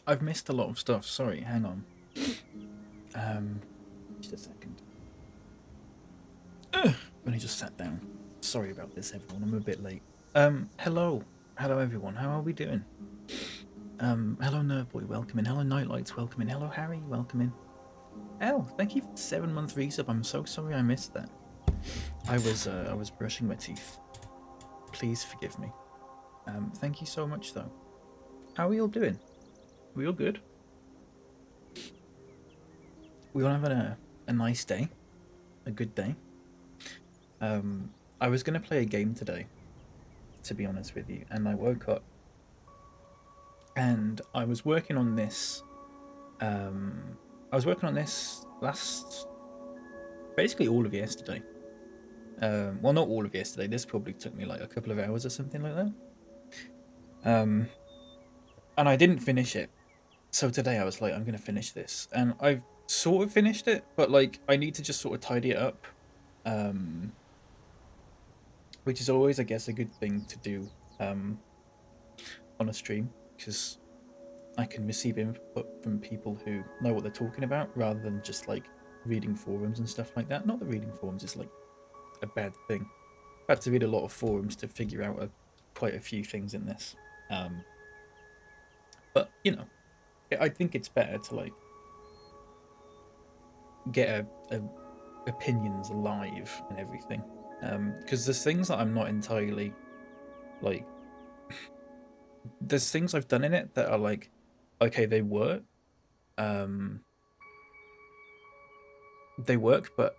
I've missed a lot of stuff. Sorry, hang on. Um, just a second. Ugh, when I just sat down. Sorry about this, everyone. I'm a bit late. Hello everyone. How are we doing? Hello Nerdboy, welcome in. Hello Nightlights, welcome in. Hello Harry, welcome in. Elle, thank you for the 7-month resub. I'm so sorry I missed that. I was brushing my teeth. Please forgive me. Thank you so much though. How are we all doing? Are we all good? We all having a nice day, a good day. I was gonna play a game today, to be honest with you, and I woke up and I was working on this. I was working on this last, basically all of yesterday. Well, not all of yesterday. This probably took me like a couple of hours or something like that. Um, and I didn't finish it. So today I was like, I'm gonna finish this, and I've sort of finished it, but like I need to just sort of tidy it up. Um, which is always, I guess, a good thing to do on a stream because I can receive input from people who know what they're talking about rather than just like reading forums and stuff like that. Not that reading forums is like a bad thing. I've had to read a lot of forums to figure out quite a few things in this. But you know, I think it's better to like get a opinions live and everything. Because there's things that I'm not entirely like. There's things I've done in it that are like, okay, um, they work, but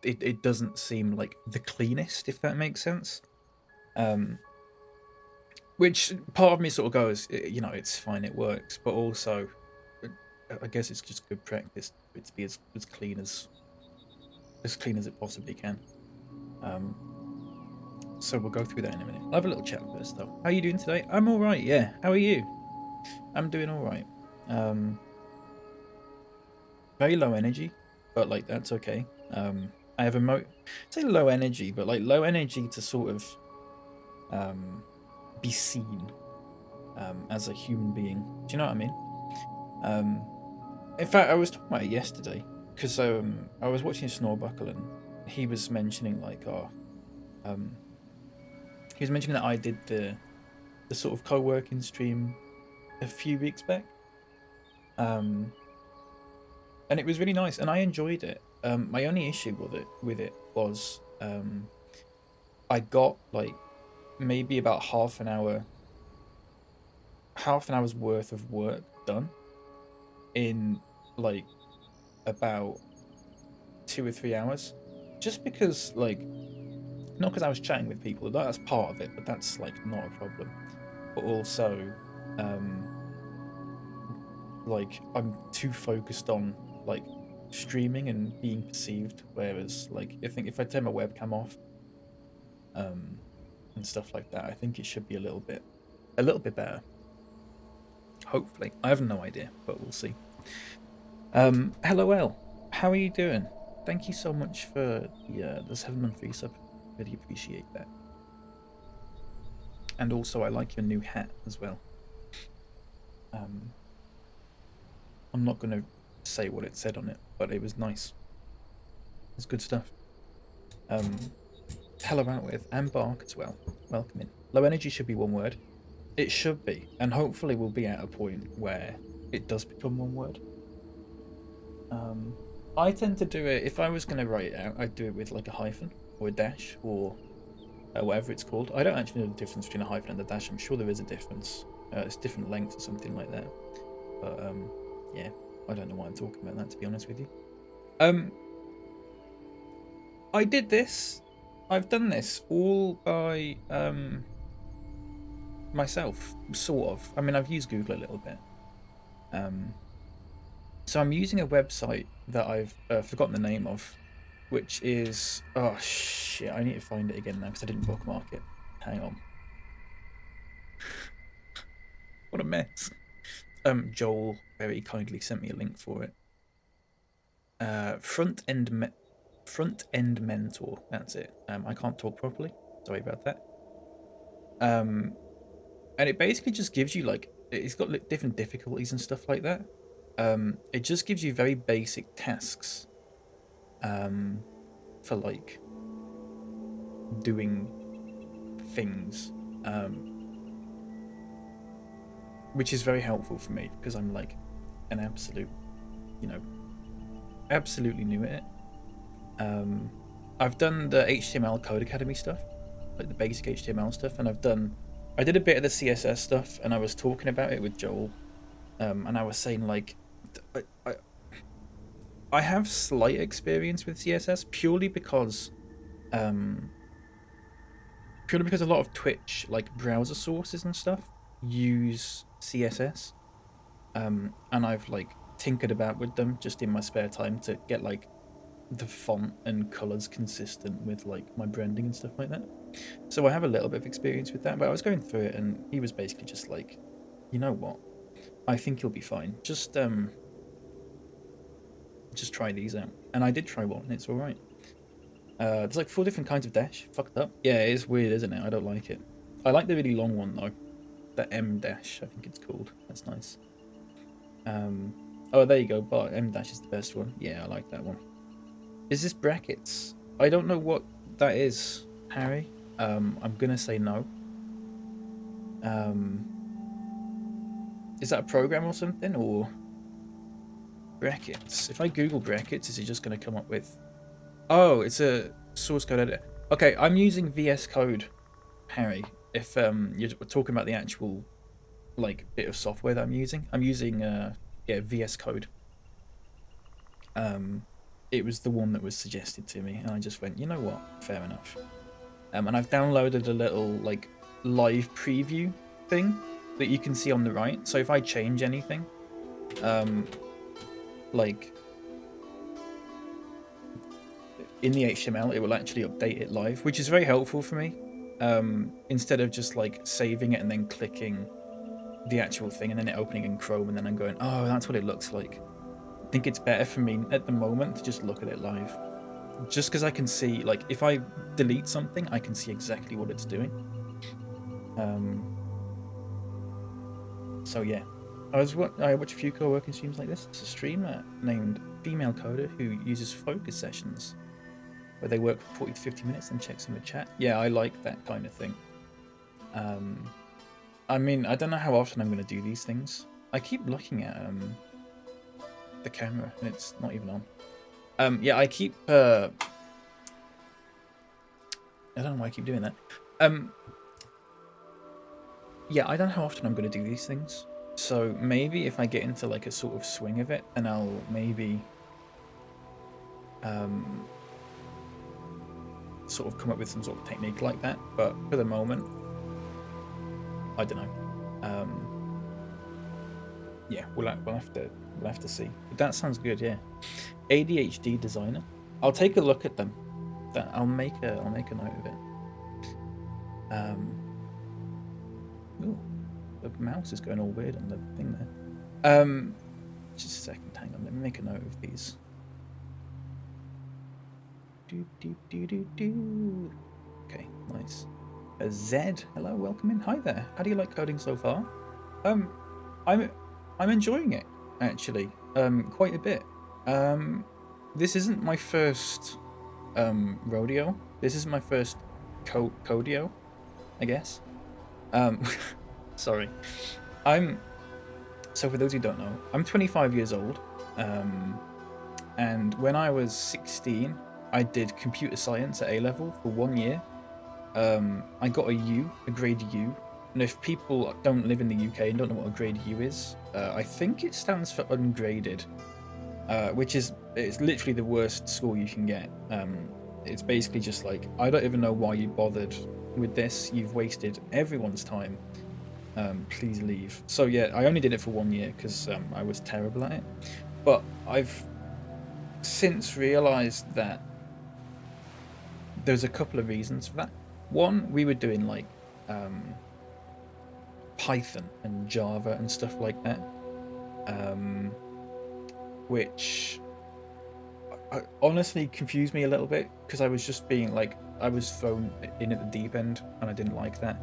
it doesn't seem like the cleanest, if that makes sense. Um, which part of me sort of goes, you know, it's fine, it works, but also, I guess it's just good practice for it to be as clean as it possibly can. Um, so we'll go through that in a minute. I'll have a little chat first, though. How are you doing today? I'm all right. Yeah. How are you? I'm doing all right. Um, very low energy, but like that's okay. I have say low energy, but like low energy to sort of be seen as a human being. Do you know what I mean? Um, in fact, I was talking about it yesterday because I was watching Snorbuckle and he was mentioning like, um, he was mentioning that I did the sort of co-working stream a few weeks back, um, and it was really nice and I enjoyed it. My only issue with it was I got like maybe about half an hour's worth of work done in like about 2 or 3 hours, just because like not because I was chatting with people. That's part of it, but that's like not a problem. But also, um, like I'm too focused on like streaming and being perceived. Whereas, like, I think if I turn my webcam off, um, and stuff like that, I think it should be a little bit better. Hopefully, I have no idea, but we'll see. Hello, El. How are you doing? Thank you so much for the 7-month resub. Really appreciate that. And also, I like your new hat as well. Um, I'm not going to say what it said on it, but it was nice. It's good stuff. Um, hello out with and Bark as well. Welcome in. Low energy should be one word. It should be, and hopefully we'll be at a point where it does become one word. I tend to do it if I was going to write it out. I'd do it with like a hyphen or a dash or whatever it's called. I don't actually know the difference between a hyphen and a dash. I'm sure there is a difference. It's different lengths or something like that. But yeah, I don't know why I'm talking about that, to be honest with you. Um, I did this. I've done this all by myself, sort of. I mean, I've used Google a little bit. So I'm using a website that I've forgotten the name of, which is, oh shit, I need to find it again now because I didn't bookmark it. Hang on. What a mess. Joel very kindly sent me a link for it. Front end mentor. That's it. I can't talk properly. Sorry about that. And it basically just gives you like it's got different difficulties and stuff like that. It just gives you very basic tasks for like doing things, which is very helpful for me because I'm like an absolute, absolutely new at it. I've done the HTML Code Academy stuff, like the basic HTML stuff, and I did a bit of the CSS stuff, and I was talking about it with Joel, and I was saying like, I have slight experience with CSS purely because a lot of Twitch like browser sources and stuff use CSS, and I've like tinkered about with them just in my spare time to get like the font and colors consistent with like my branding and stuff like that. So I have a little bit of experience with that, but I was going through it and he was basically just like, you know what, I think you'll be fine, just try these out. And I did try one and it's all right. There's like 4 different kinds of dash. Fucked up. Yeah, it is weird, isn't it? I don't like it. I like the really long one though, the M dash I think it's called. That's nice. Oh, there you go, but M dash is the best one. Yeah, I like that one. Is this brackets? I don't know what that is, Harry. I'm gonna say no. Is that a program or something, or brackets? If I Google brackets, is it just gonna come up with? Oh, it's a source code editor. Okay, I'm using VS Code, Harry. If you're talking about the actual like bit of software that I'm using yeah, VS Code. It was the one that was suggested to me, and I just went, you know what, fair enough. And I've downloaded a little like live preview thing that you can see on the right. So if I change anything, like in the HTML, it will actually update it live, which is very helpful for me. Instead of just like saving it and then clicking the actual thing and then it opening in Chrome and then I'm going, oh, that's what it looks like. I think it's better for me at the moment to just look at it live. Just because I can see, like, if I delete something, I can see exactly what it's doing. So yeah, I watch a few co-working streams like this. It's a streamer named Female Coder who uses focus sessions where they work for 40 to 50 minutes and checks in the chat. Yeah, I like that kind of thing. I mean, I don't know how often I'm going to do these things. I keep looking at the camera and it's not even on. Yeah, I keep I don't know why I keep doing that. Yeah, I don't know how often I'm going to do these things. So maybe if I get into like a sort of swing of it, then I'll maybe sort of come up with some sort of technique like that. But for the moment, I don't know. Yeah, we'll have to see. But that sounds good. Yeah, ADHD designer. I'll take a look at them. I'll make a note of it. Ooh, the mouse is going all weird on the thing there. Just a second. Hang on. Let me make a note of these. Okay, nice. Zed, hello, welcome in. Hi there. How do you like coding so far? I'm enjoying it actually. Quite a bit. This isn't my first rodeo. This is my first codio, I guess. Sorry. So for those who don't know, I'm 25 years old. And when I was 16, I did computer science at A-level for 1 year. I got a grade U. And if people don't live in the UK and don't know what a grade U is, I think it stands for ungraded, which is, it's literally the worst score you can get. It's basically just like, I don't even know why you bothered with this. You've wasted everyone's time. Please leave. So yeah, I only did it for 1 year because I was terrible at it. But I've since realized that there's a couple of reasons for that. One, we were doing like Python and Java and stuff like that, which honestly confused me a little bit because I was just being like, I was thrown in at the deep end and I didn't like that.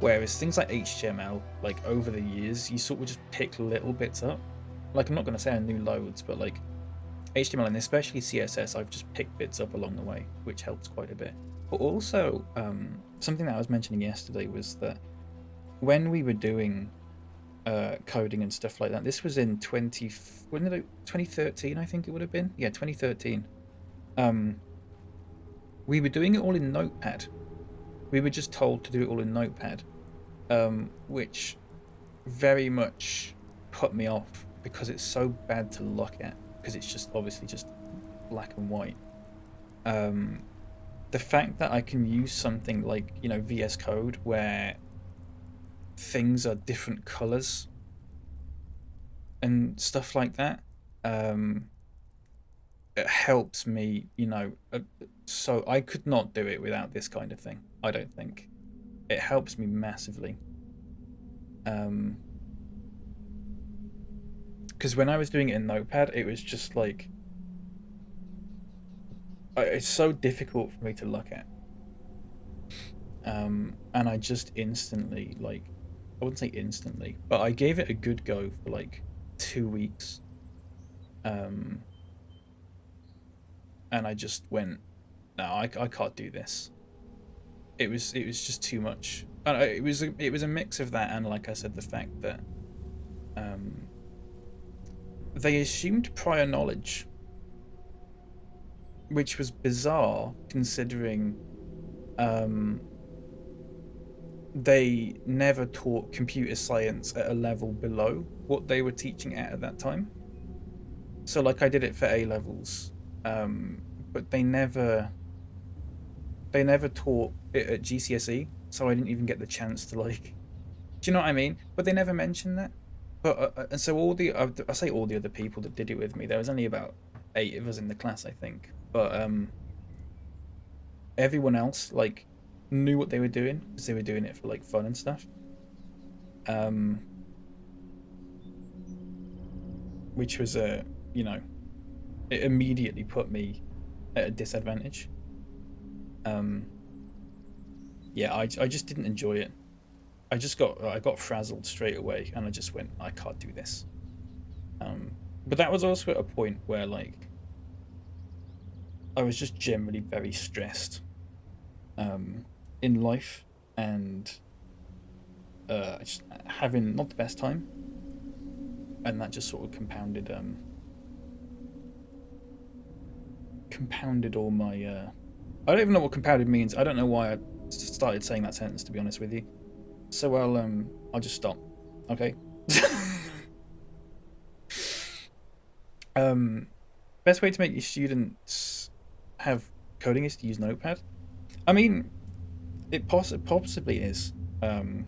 Whereas things like HTML, like over the years, you sort of just pick little bits up. Like I'm not going to say I knew loads, but like HTML and especially CSS, I've just picked bits up along the way, which helps quite a bit. But also, something that I was mentioning yesterday was that when we were doing coding and stuff like that, this was in 2013, I think it would have been. Yeah, 2013. We were doing it all in Notepad. We were just told to do it all in Notepad, which very much put me off because it's so bad to look at because it's just obviously just black and white. The fact that I can use something like, you know, VS Code where things are different colors and stuff like that, it helps me, you know. So I could not do it without this kind of thing. I don't think it helps me massively. Because when I was doing it in Notepad, it was just like it's so difficult for me to look at. And I just instantly, like, I wouldn't say instantly, but I gave it a good go for like 2 weeks. And I just went, no, I can't do this. It was just too much. And it was a mix of that and, like I said, the fact that they assumed prior knowledge, which was bizarre considering they never taught computer science at a level below what they were teaching at that time. So like I did it for A levels, but they never taught it at GCSE, so I didn't even get the chance to, like, do you know what I mean? But they never mentioned that. But and so all the I say all the other people that did it with me, there was only about 8 of us in the class, I think. But everyone else like knew what they were doing because they were doing it for like fun and stuff. Which was you know, it immediately put me at a disadvantage. Yeah, I just didn't enjoy it. I got frazzled straight away, and I just went, I can't do this. But that was also at a point where like I was just generally very stressed in life and just having not the best time, and that just sort of compounded all my I don't even know what compounded means. I don't know why I started saying that sentence, to be honest with you. So I'll just stop. Okay. Best way to make your students have coding is to use Notepad. I mean, it possibly is. I'm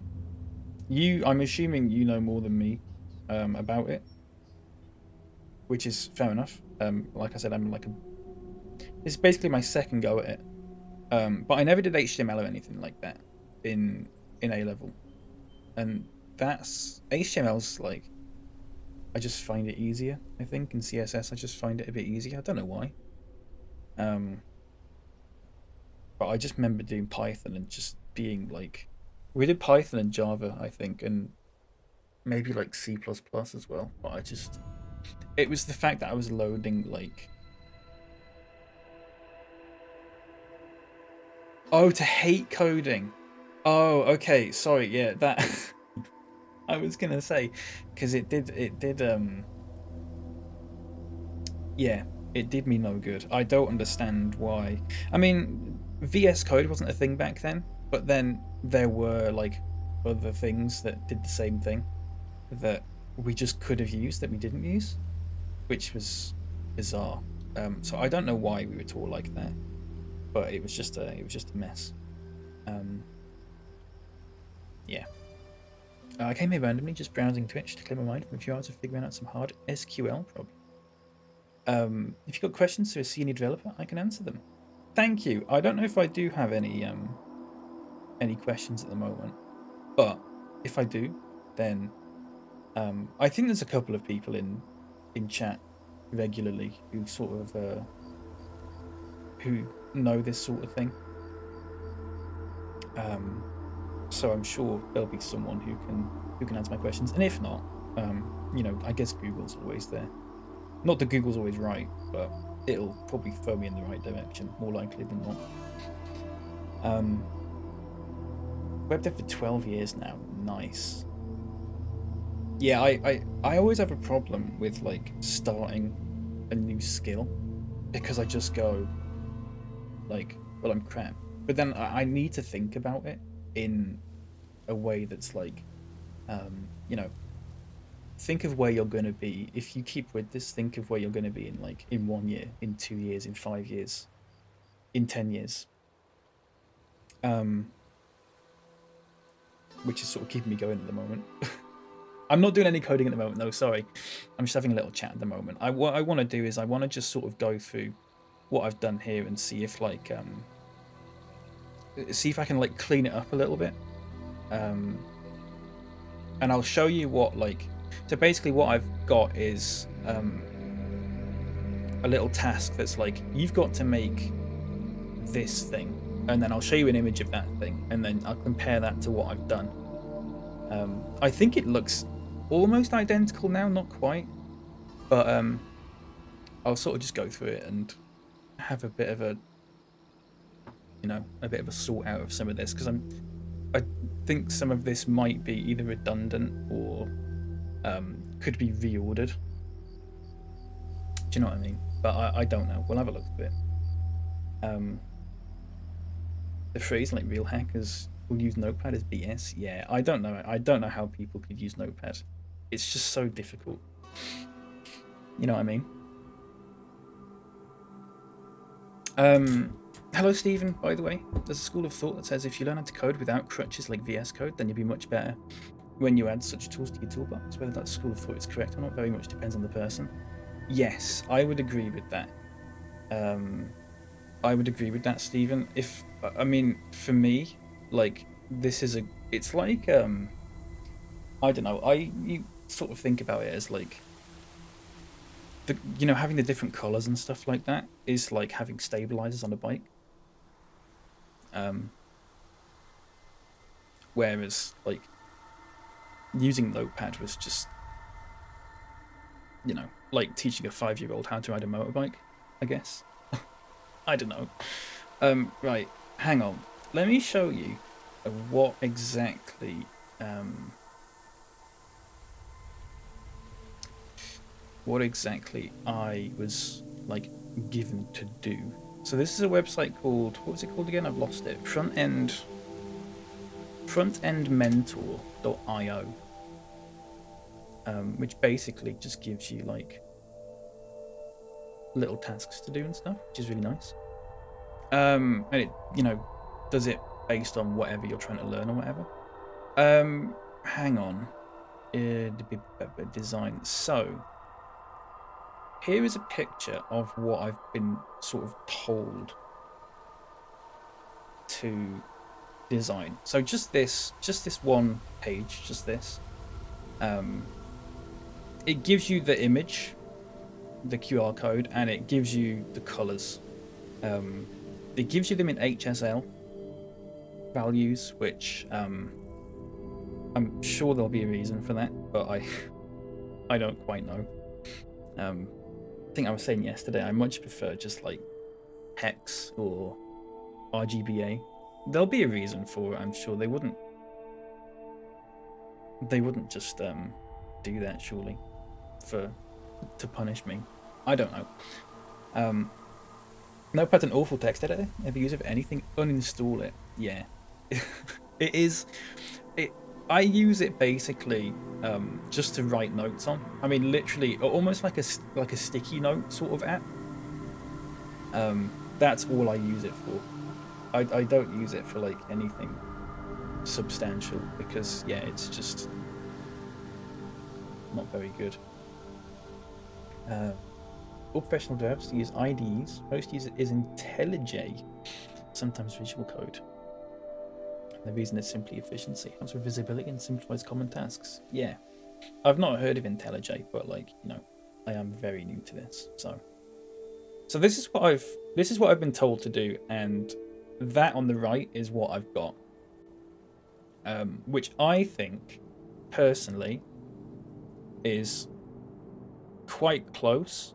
assuming you know more than me about it, which is fair enough. Like I said, it's basically my second go at it. But I never did HTML or anything like that in A level, and that's HTML's like, I just find it easier. I think in CSS I just find it a bit easier. I don't know why. But I just remember doing Python and just being like, we did Python and Java, I think, and maybe like C++ as well. But it was the fact that I was loading like, oh, to hate coding. Oh, okay, sorry, yeah, that I was gonna say, because yeah, it did me no good. I don't understand why. I mean, VS Code wasn't a thing back then, but then there were like other things that did the same thing that we just could have used that we didn't use, which was bizarre. So I don't know why we were taught like that, but it was just a mess. Yeah. I came here randomly, just browsing Twitch to clear my mind from a few hours of figuring out some hard SQL problems. If you've got questions to a senior developer, I can answer them. Thank you. I don't know if I do have any questions at the moment, but if I do, then I think there's a couple of people in chat regularly who sort of who know this sort of thing. So I'm sure there'll be someone who can answer my questions, and if not, you know, I guess Google's always there. Not that Google's always right, but it'll probably throw me in the right direction, more likely than not. Web dev for 12 years now. Nice. Yeah, I always have a problem with like starting a new skill because I just go like, well, I'm crap. But then I need to think about it in a way that's like, you know, think of where you're going to be if you keep with this. Think of where you're going to be in like in 1 year, in 2 years, in 5 years, in 10 years. Which is sort of keeping me going at the moment. I'm not doing any coding at the moment, though. Sorry, I'm just having a little chat at the moment. What I want to do is I want to just sort of go through what I've done here and see if like see if I can like clean it up a little bit. And I'll show you what like. So basically, what I've got is a little task that's like you've got to make this thing, and then I'll show you an image of that thing, and then I'll compare that to what I've done. I think it looks almost identical now, not quite, but I'll sort of just go through it and have a bit of a, you know, a bit of a sort out of some of this because I think some of this might be either redundant or could be reordered. Do you know what I mean? But I don't know. We'll have a look at it. The phrase like real hackers will use Notepad as BS. Yeah, I don't know. I don't know how people could use Notepad. It's just so difficult. You know what I mean? Hello, Stephen, by the way. There's a school of thought that says if you learn how to code without crutches like VS Code, then you'll be much better when you add such tools to your toolbox. Whether that school of thought is correct or not very much depends on the person. Yes, I would agree with that. I would agree with that, Stephen. If I mean, for me, like this is it's like I don't know. You sort of think about it as like you know, having the different colors and stuff like that is like having stabilizers on a bike. Whereas like using Notepad was just, you know, like teaching a 5-year-old how to ride a motorbike, I guess. I don't know. Right, hang on. Let me show you what exactly I was like given to do. So this is a website called, what was it called again? I've lost it. Frontendmentor.io, which basically just gives you like little tasks to do and stuff, which is really nice. And it, you know, does it based on whatever you're trying to learn or whatever. Hang on. Design. So here is a picture of what I've been sort of told to design. So just this one page, just this. It gives you the image, the QR code, and it gives you the colors. It gives you them in HSL values, which I'm sure there'll be a reason for that, but I don't quite know. I think I was saying yesterday, I much prefer just like hex or RGBA. There'll be a reason for it, I'm sure. They wouldn't just do that, surely, to punish me. I don't know. Notepad's an awful text editor. If you use it for anything, uninstall it. Yeah. It is. I use it basically just to write notes on. I mean, literally, almost like a sticky note sort of app. That's all I use it for. I don't use it for like anything substantial because yeah, it's just not very good. All professional devs use IDEs. Most use it is IntelliJ, sometimes Visual Code. The reason is simply efficiency. It helps with visibility and simplifies common tasks. Yeah, I've not heard of IntelliJ, but like, you know, I am very new to this. So this is what I've been told to do, and that on the right is what I've got. which I think, personally, is quite close.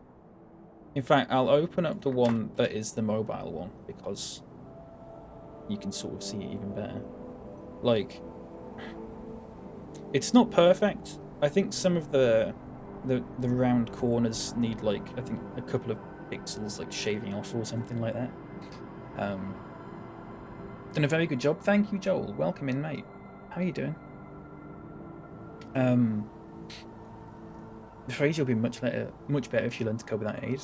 In fact, I'll open up the one that is the mobile one because you can sort of see it even better. Like, it's not perfect. I think some of the round corners need, like, I think a couple of pixels, like, shaving off or something like that. Done a very good job. Thank you, Joel. Welcome in, mate. How are you doing? The phrase "you'll be much better if you learn to code without aid"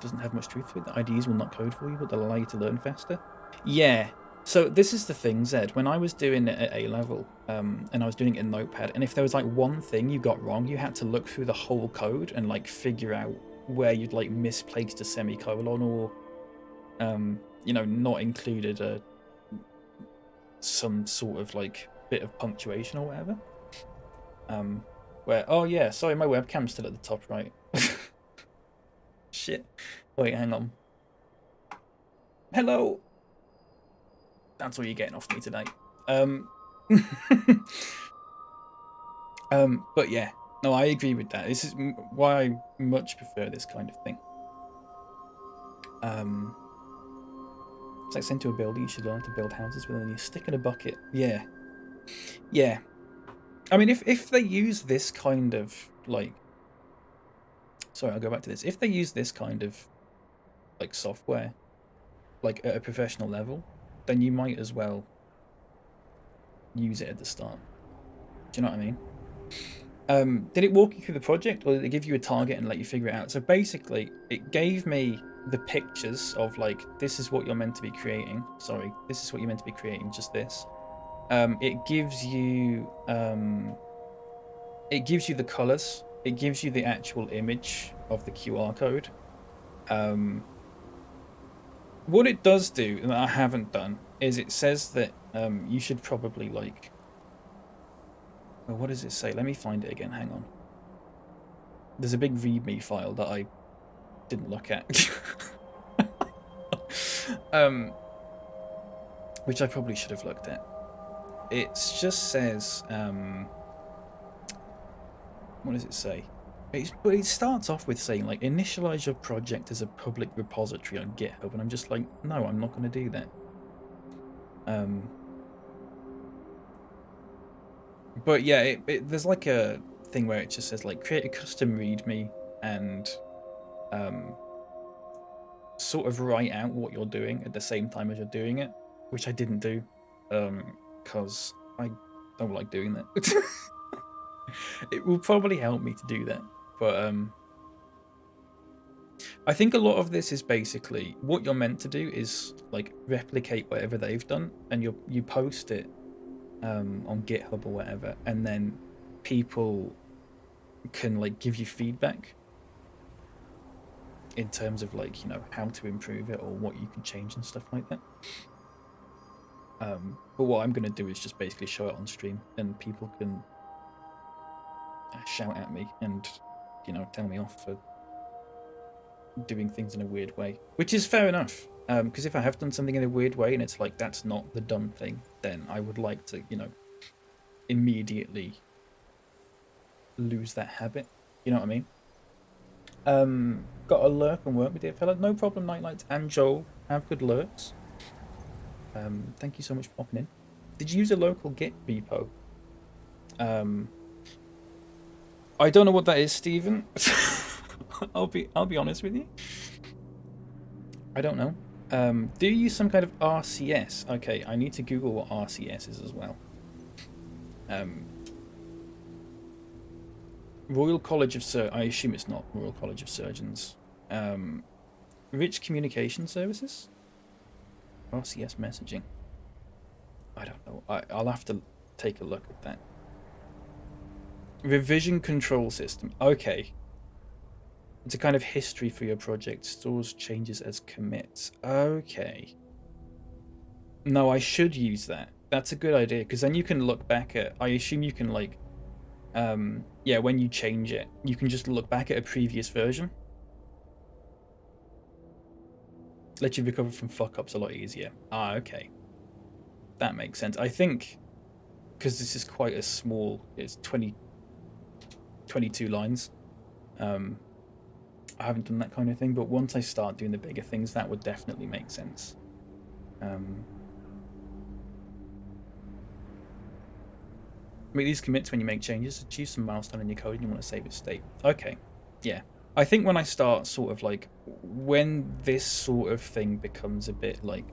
doesn't have much truth to it. The IDEs will not code for you, but they'll allow you to learn faster. Yeah. So this is the thing, Zed. When I was doing it at A level, and I was doing it in Notepad, and if there was like one thing you got wrong, you had to look through the whole code and like figure out where you'd like misplaced a semicolon or, you know, not included some sort of like bit of punctuation or whatever. Where, oh yeah, sorry, my webcam's still at the top right. Shit. Wait, hang on. Hello. That's all you're getting off me today. But yeah, no, I agree with that. This is why I much prefer this kind of thing. It's like sent to a builder, you should learn to build houses with only a stick in a bucket. Yeah. Yeah. I mean, if they use this kind of, like... Sorry, I'll go back to this. If they use this kind of, like, software, like, at a professional level, then you might as well use it at the start. Do you know what I mean? Did it walk you through the project, or did it give you a target and let you figure it out? So basically, it gave me the pictures of, like, this is what you're meant to be creating. Sorry, this is what you're meant to be creating, just this. It gives you the colors. It gives you the actual image of the QR code. What it does do, that I haven't done, is it says that you should probably, like... Well, what does it say? Let me find it again. Hang on. There's a big README file that I didn't look at. Which I probably should have looked at. It just says... what does it say? But it starts off with saying, like, initialize your project as a public repository on GitHub, and I'm just like, no, I'm not going to do that. But yeah, there's like a thing where it just says, like, create a custom README and sort of write out what you're doing at the same time as you're doing it, which I didn't do because I don't like doing that. It will probably help me to do that, but I think a lot of this is basically what you're meant to do is like replicate whatever they've done, and you post it on GitHub or whatever, and then people can like give you feedback in terms of, like, you know, how to improve it or what you can change and stuff like that. But what I'm going to do is just basically show it on stream, and people can shout at me and, you know, tell me off for doing things in a weird way, which is fair enough. Because if I have done something in a weird way and it's like, that's not the dumb thing, then I would like to, you know, immediately lose that habit. You know what I mean? Got a lurk and work with dear fella. No problem, Nightlights and Joel. Have good lurks. Thank you so much for popping in. Did you use a local Git repo? I don't know what that is, Stephen. I'll be honest with you. I don't know. Do you use some kind of RCS? Okay, I need to Google what RCS is as well. Royal College of Surgeons. I assume it's not Royal College of Surgeons. Rich Communication Services? RCS messaging. I don't know. I'll have to take a look at that. Revision control system. Okay. It's a kind of history for your project. Stores changes as commits. Okay. No, I should use that. That's a good idea, because then you can look back at... I assume you can, like... yeah, when you change it, you can just look back at a previous version. Let you recover from fuck-ups a lot easier. Ah, okay. That makes sense. I think because this is quite a small, it's 22 lines. I haven't done that kind of thing, but once I start doing the bigger things, that would definitely make sense. Make these commits when you make changes. Achieve some milestone in your code and you want to save its state. Okay, yeah. I think when I start sort of like, when this sort of thing becomes a bit like,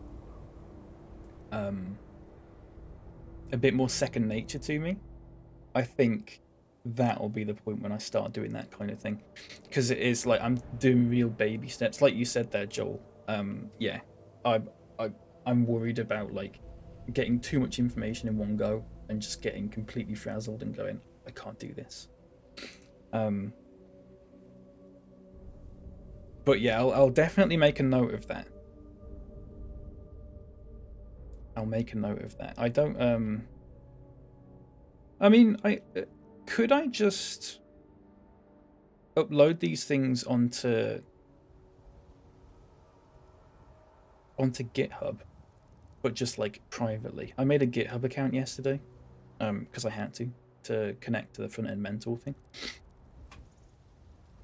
a bit more second nature to me, I think that'll be the point when I start doing that kind of thing. Because it is like, I'm doing real baby steps. Like you said there, Joel. Yeah, I'm worried about like getting too much information in one go and just getting completely frazzled and going, I can't do this. But yeah, I'll definitely make a note of that. I'll make a note of that. I don't, I mean, could I just upload these things onto GitHub, but just like privately? I made a GitHub account yesterday, because I had to connect to the front end mentor thing.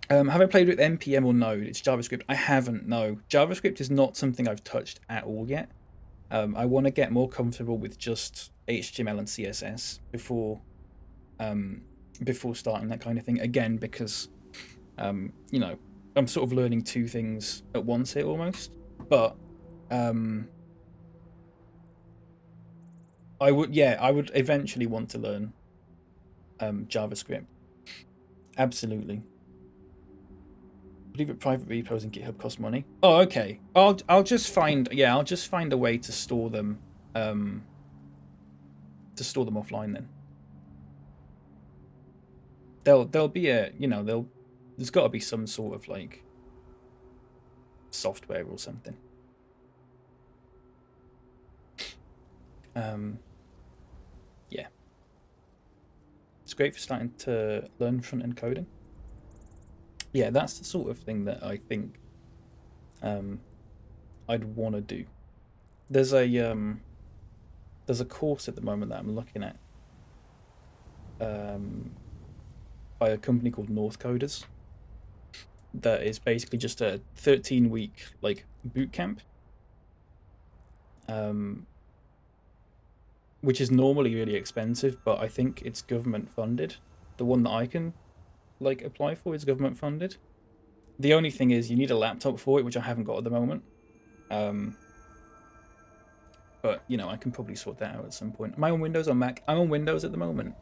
Have I played with NPM or Node? It's JavaScript. I haven't, no. JavaScript is not something I've touched at all yet. I want to get more comfortable with just HTML and CSS before starting that kind of thing. Again, because, you know, I'm sort of learning two things at once here almost. But I would eventually want to learn JavaScript. Absolutely. I believe that private repos and GitHub cost money. Oh, okay. I'll just find a way to store them offline then. There'll be there's got to be some sort of like software or something. Yeah. It's great for starting to learn front-end coding. Yeah, that's the sort of thing that I think I'd want to do. There's a course at the moment that I'm looking at by a company called North Coders that is basically just a 13-week like boot camp, which is normally really expensive, but I think it's government funded. The one that I can like apply for is government funded. The only thing is you need a laptop for it, which I haven't got at the moment. But you know, I can probably sort that out at some point. Am I on Windows or Mac? I'm on Windows at the moment.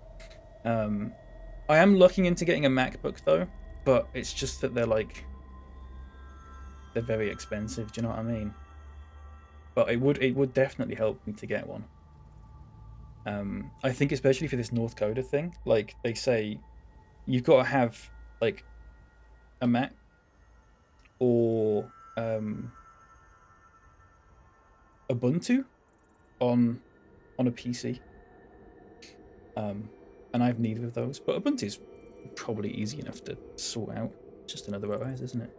I am looking into getting a MacBook though, but it's just that they're very expensive. Do you know what I mean? But it would definitely help me to get one. I think especially for this North Coder thing, like they say, you've got to have like a Mac or Ubuntu on a PC. And I have neither of those, but Ubuntu's probably easy enough to sort out. Just another OS, isn't it?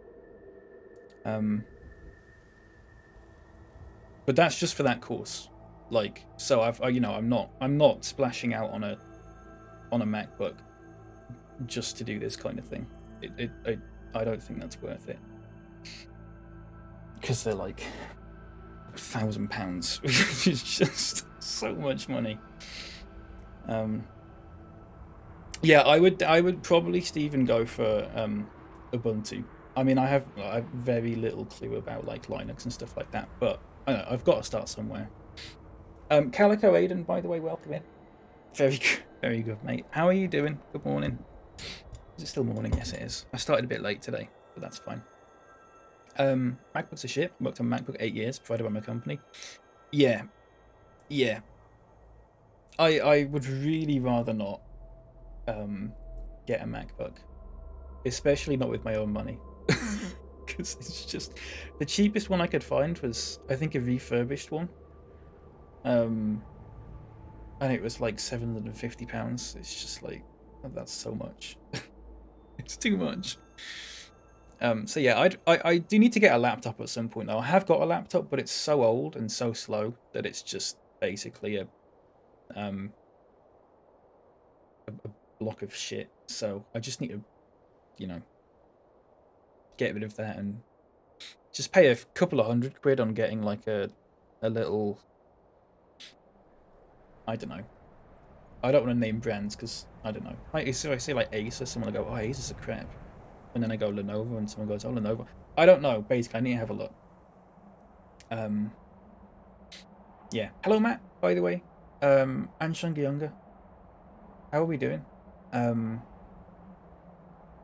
But that's just for that course. Like, so I'm not splashing out on a MacBook just to do this kind of thing. I don't think that's worth it, because they're like £1,000, which is just so much money. Yeah, I would probably, Stephen, go for Ubuntu. I mean, I have very little clue about like Linux and stuff like that, but I know I've got to start somewhere. Calico Aiden, by the way, welcome in. Very good, mate. How are you doing? Good morning. Is it still morning? Yes, it is. I started a bit late today, but that's fine. MacBooks are shit. Worked on MacBook 8 years, provided by my company. Yeah. I would really rather not get a MacBook, especially not with my own money, because it's just the cheapest one I could find was, I think, a refurbished one, and it was like £750. It's just like, that's so much. It's too much. So yeah, I do need to get a laptop at some point though. I have got a laptop, but it's so old and so slow that it's just basically a a block of shit. So I just need to, you know, get rid of that and just pay a couple of £100 on getting like a little, I don't know. I don't want to name brands because I don't know. So I say like Acer, someone will go, oh, Acer's a crap. And then I go Lenovo and someone goes, oh, Lenovo. I don't know. Basically, I need to have a look. Yeah. Hello, Matt, by the way. And Younger. How are we doing?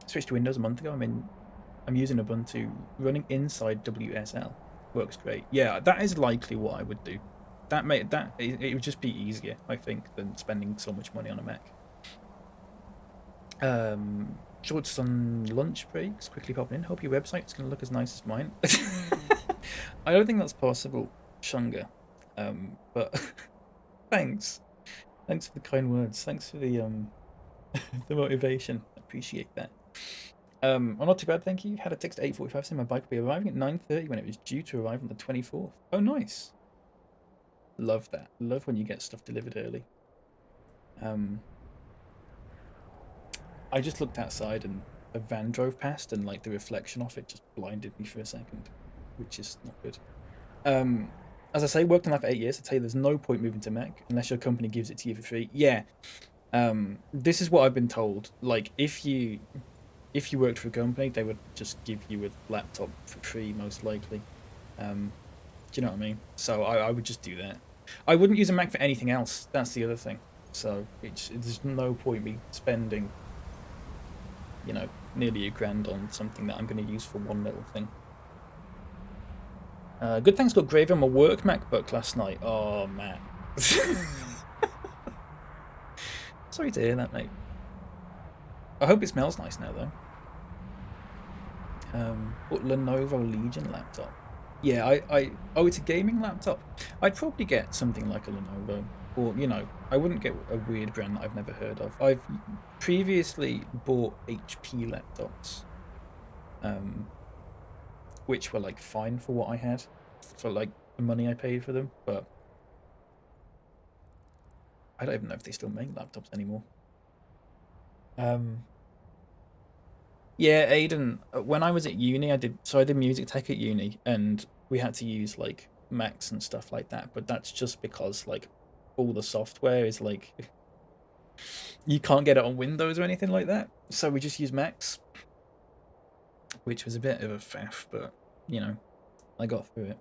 Switched to Windows a month ago. I'm using Ubuntu running inside WSL. Works great. Yeah, that is likely what I would do. It would just be easier, I think, than spending so much money on a Mac. Shorts on lunch breaks, quickly popping in. Hope your website's going to look as nice as mine. I don't think that's possible, Shunga. But thanks. Thanks for the kind words. Thanks for the the motivation. I appreciate that. I'm not too bad, thank you. Had a text at 8:45 saying my bike would be arriving at 9:30 when it was due to arrive on the 24th. Oh, nice. Love that. Love when you get stuff delivered early. I just looked outside and a van drove past and like the reflection off it just blinded me for a second, which is not good. As I say, worked on that for 8 years. I tell you, there's no point moving to Mac unless your company gives it to you for free. Yeah. This is what I've been told. Like, if you worked for a company, they would just give you a laptop for free, most likely. Do you know what I mean? So I would just do that. I wouldn't use a Mac for anything else. That's the other thing. So there's no point me spending, you know, nearly £1,000 on something that I'm going to use for one little thing. Good things got gravy on my work MacBook last night. Oh, Matt. Sorry to hear that, mate. I hope it smells nice now, though. What Lenovo Legion laptop? Yeah, oh, it's a gaming laptop. I'd probably get something like a Lenovo, or you know, I wouldn't get a weird brand that I've never heard of. I've previously bought HP laptops, which were like fine for what I had, for like the money I paid for them, but I don't even know if they still make laptops anymore. Yeah, Aiden, when I was at uni, I did music tech at uni, and we had to use like Macs and stuff like that, but that's just because like all the software is like you can't get it on Windows or anything like that. So we just use Macs, which was a bit of a faff, but you know, I got through it.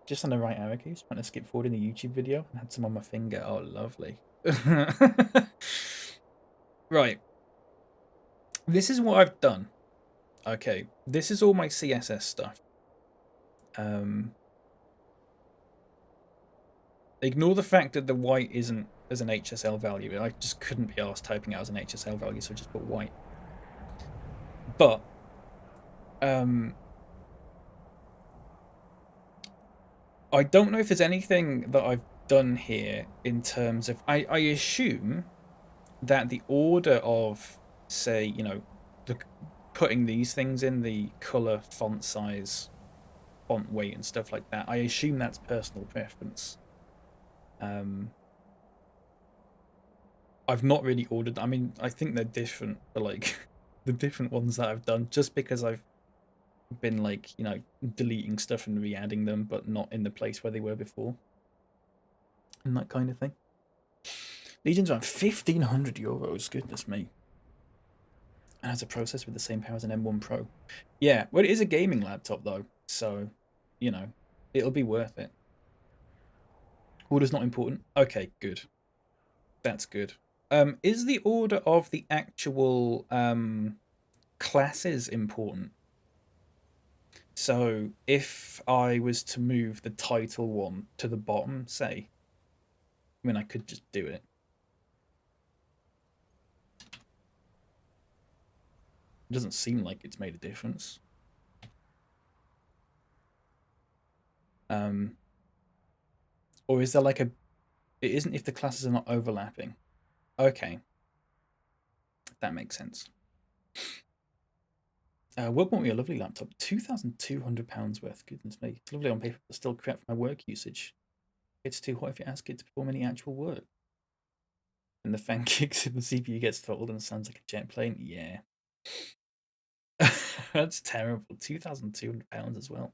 Just on the right arrow keys, trying to skip forward in the YouTube video and had some on my finger. Oh, lovely. Right. This is what I've done. Okay, this is all my CSS stuff. Ignore the fact that the white isn't as an HSL value. I just couldn't be asked typing out as an HSL value, so I just put white. But I don't know if there's anything that I've done here in terms of I assume that the order of, say, you know, putting these things in, the color, font size, font weight and stuff like that, I assume that's personal preference. I've not really ordered. I mean, I think they're different for like the different ones that I've done, just because I've been like, you know, deleting stuff and re-adding them, but not in the place where they were before, and that kind of thing. Legion's around €1,500. Goodness me. And has a processor with the same power as an M1 Pro. Yeah, well, it is a gaming laptop though, so you know, it'll be worth it. Order's not important. Okay, good. That's good. Is the order of the actual classes important? So if I was to move the title one to the bottom, say, I mean, I could just do it. It doesn't seem like it's made a difference. Or is there like a... It isn't if the classes are not overlapping. Okay. That makes sense. What bought me a lovely laptop? £2,200 worth. Goodness me. It's lovely on paper, but still crap for my work usage. It's too hot if you ask it to perform any actual work. And the fan kicks and the CPU gets throttled and sounds like a jet plane. Yeah. That's terrible. £2,200 as well.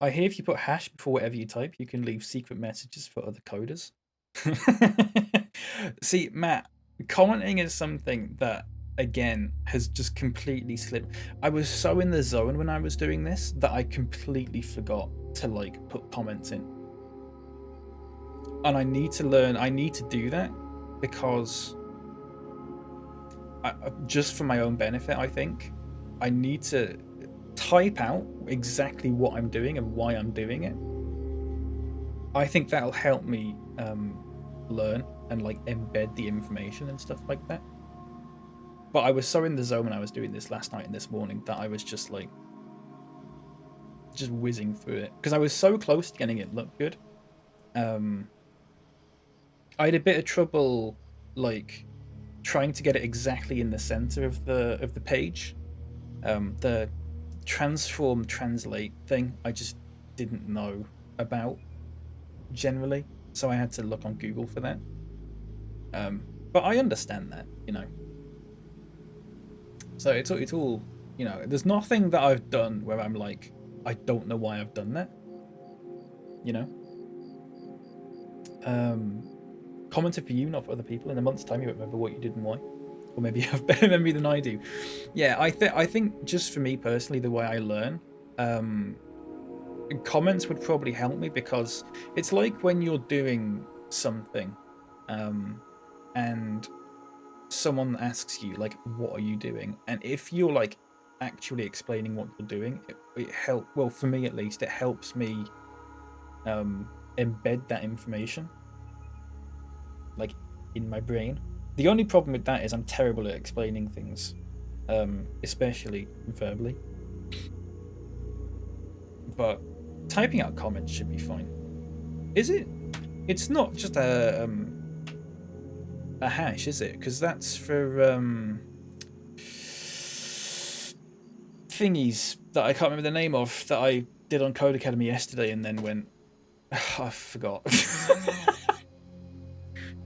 I hear if you put hash before whatever you type, you can leave secret messages for other coders. See, Matt, commenting is something that, again, has just completely slipped. I was so in the zone when I was doing this that I completely forgot to like put comments in. And I need to learn, I need to do that because just for my own benefit, I think I need to type out exactly what I'm doing and why I'm doing it. I think that'll help me learn and like embed the information and stuff like that. But I was so in the zone when I was doing this last night and this morning that I was just like just whizzing through it because I was so close to getting it look good. I had a bit of trouble like trying to get it exactly in the center of the page. The transform translate thing I just didn't know about generally, so I had to look on Google for that. But I understand that, you know. So it's all, you know, there's nothing that I've done where I'm like, I don't know why I've done that, you know. Commented for you, not for other people. In a month's time, you won't remember what you did and why, or maybe you have better memory than I do. Yeah, I think just for me personally, the way I learn, comments would probably help me because it's like when you're doing something, and someone asks you like, "What are you doing?" and if you're like actually explaining what you're doing, it helps. Well, for me at least, it helps me embed that information like in my brain. The only problem with that is I'm terrible at explaining things, especially verbally. But typing out comments should be fine. Is it? It's not just a hash, is it? Because that's for thingies that I can't remember the name of that I did on Code Academy yesterday and then went, I forgot.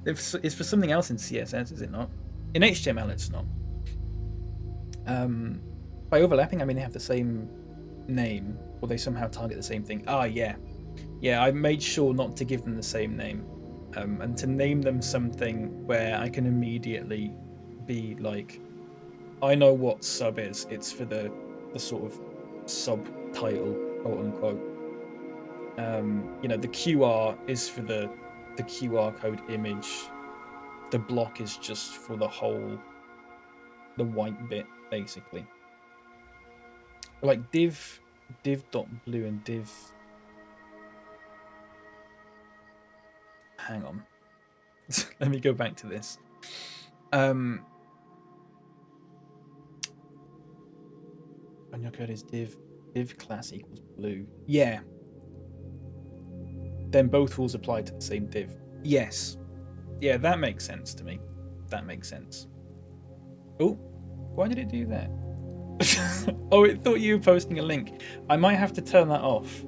It's for something else in CSS, is it not? In HTML, it's not. By overlapping, I mean they have the same name, or they somehow target the same thing. Ah, yeah. Yeah, I made sure not to give them the same name, and to name them something where I can immediately be like, I know what sub is. It's for the sort of subtitle, quote unquote. You know, the QR is for the QR code image. The block is just for the white bit, basically. Like div.blue and div. Hang on. Let me go back to this. On your code is div class equals blue. Yeah. Then both rules apply to the same div. Yes. Yeah, that makes sense to me. That makes sense. Oh, why did it do that? Oh, it thought you were posting a link. I might have to turn that off.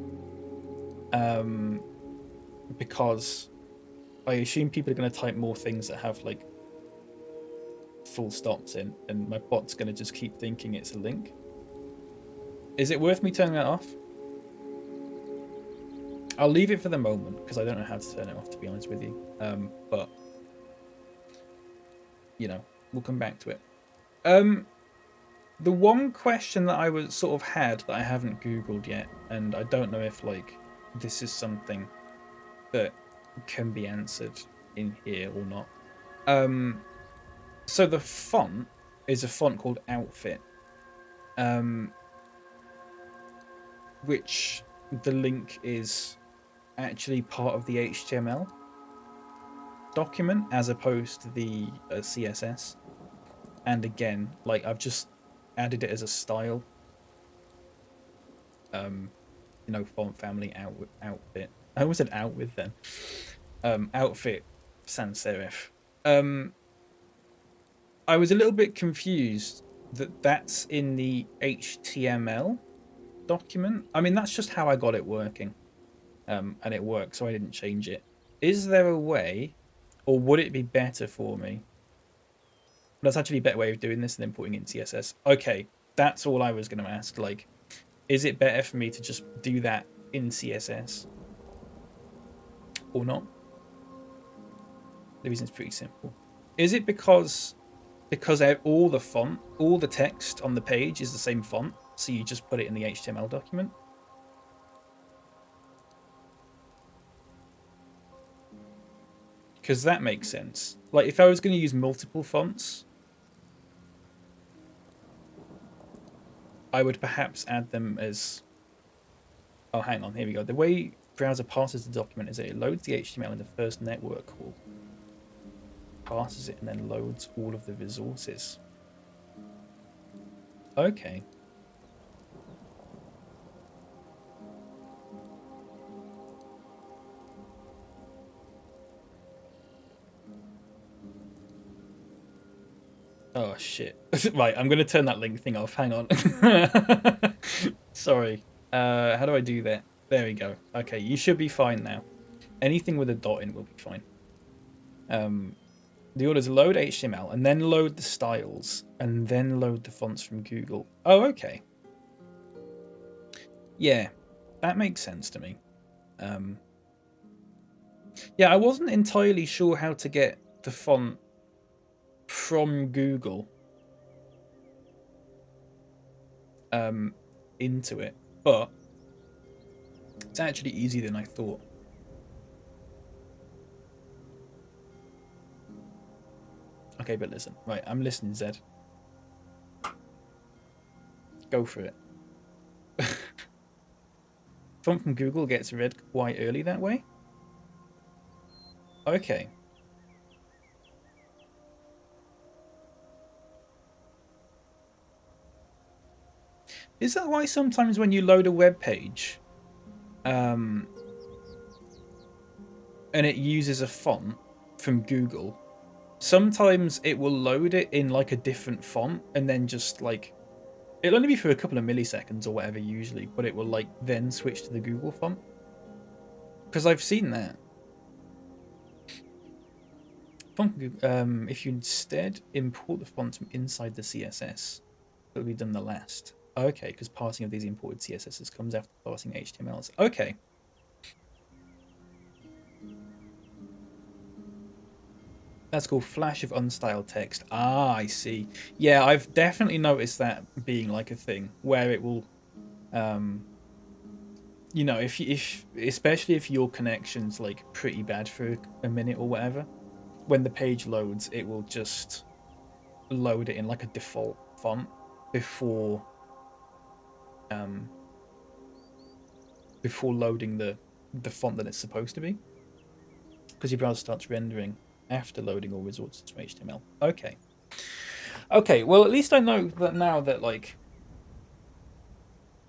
Because I assume people are going to type more things that have like full stops in, and my bot's going to just keep thinking it's a link. Is it worth me turning that off? I'll leave it for the moment because I don't know how to turn it off, to be honest with you. But you know, we'll come back to it. The one question that I was sort of had that I haven't Googled yet, and I don't know if like this is something that can be answered in here or not. So the font is a font called Outfit, which the link is actually part of the HTML document as opposed to the CSS. And again, like I've just added it as a style. You know, font family outfit. I always said out with them. Outfit sans serif. I was a little bit confused that that's in the HTML document. I mean, that's just how I got it working. and it worked, so I didn't change it. Is there a way, or would it be better for me? There's actually a better way of doing this than importing in CSS. Okay, that's all I was going to ask. Like, is it better for me to just do that in CSS or not? The reason is pretty simple. Is it because all the font, all the text on the page is the same font, so you just put it in the HTML document? Because that makes sense. Like, if I was going to use multiple fonts, I would perhaps add them as... Oh, hang on, here we go. The way browser parses the document is that it loads the HTML in the first network call, parses it, and then loads all of the resources. Okay. Oh, shit. Right, I'm going to turn that link thing off. Hang on. Sorry. How do I do that? There we go. Okay, you should be fine now. Anything with a dot in will be fine. The order is load HTML, and then load the styles, and then load the fonts from Google. Oh, okay. Yeah, that makes sense to me. Yeah, I wasn't entirely sure how to get the font from Google into it, but it's actually easier than I thought. Okay, but listen. Right, I'm listening, Zed. Go for it. Font from Google gets read quite early that way? Okay. Is that why sometimes when you load a web page, and it uses a font from Google, sometimes it will load it in like a different font and then just like, it'll only be for a couple of milliseconds or whatever usually, but it will like then switch to the Google font? Because I've seen that. If you instead import the fonts from inside the CSS, it'll be done the last. Okay, because parsing of these imported CSSs comes after parsing HTMLs. Okay. That's called flash of unstyled text. Ah, I see. Yeah, I've definitely noticed that being like a thing where it will, you know, if especially if your connection's like pretty bad for a minute or whatever, when the page loads, it will just load it in like a default font before loading the font that it's supposed to be, because your browser starts rendering after loading all resources from HTML. Okay. Okay, well, at least I know that now that, like,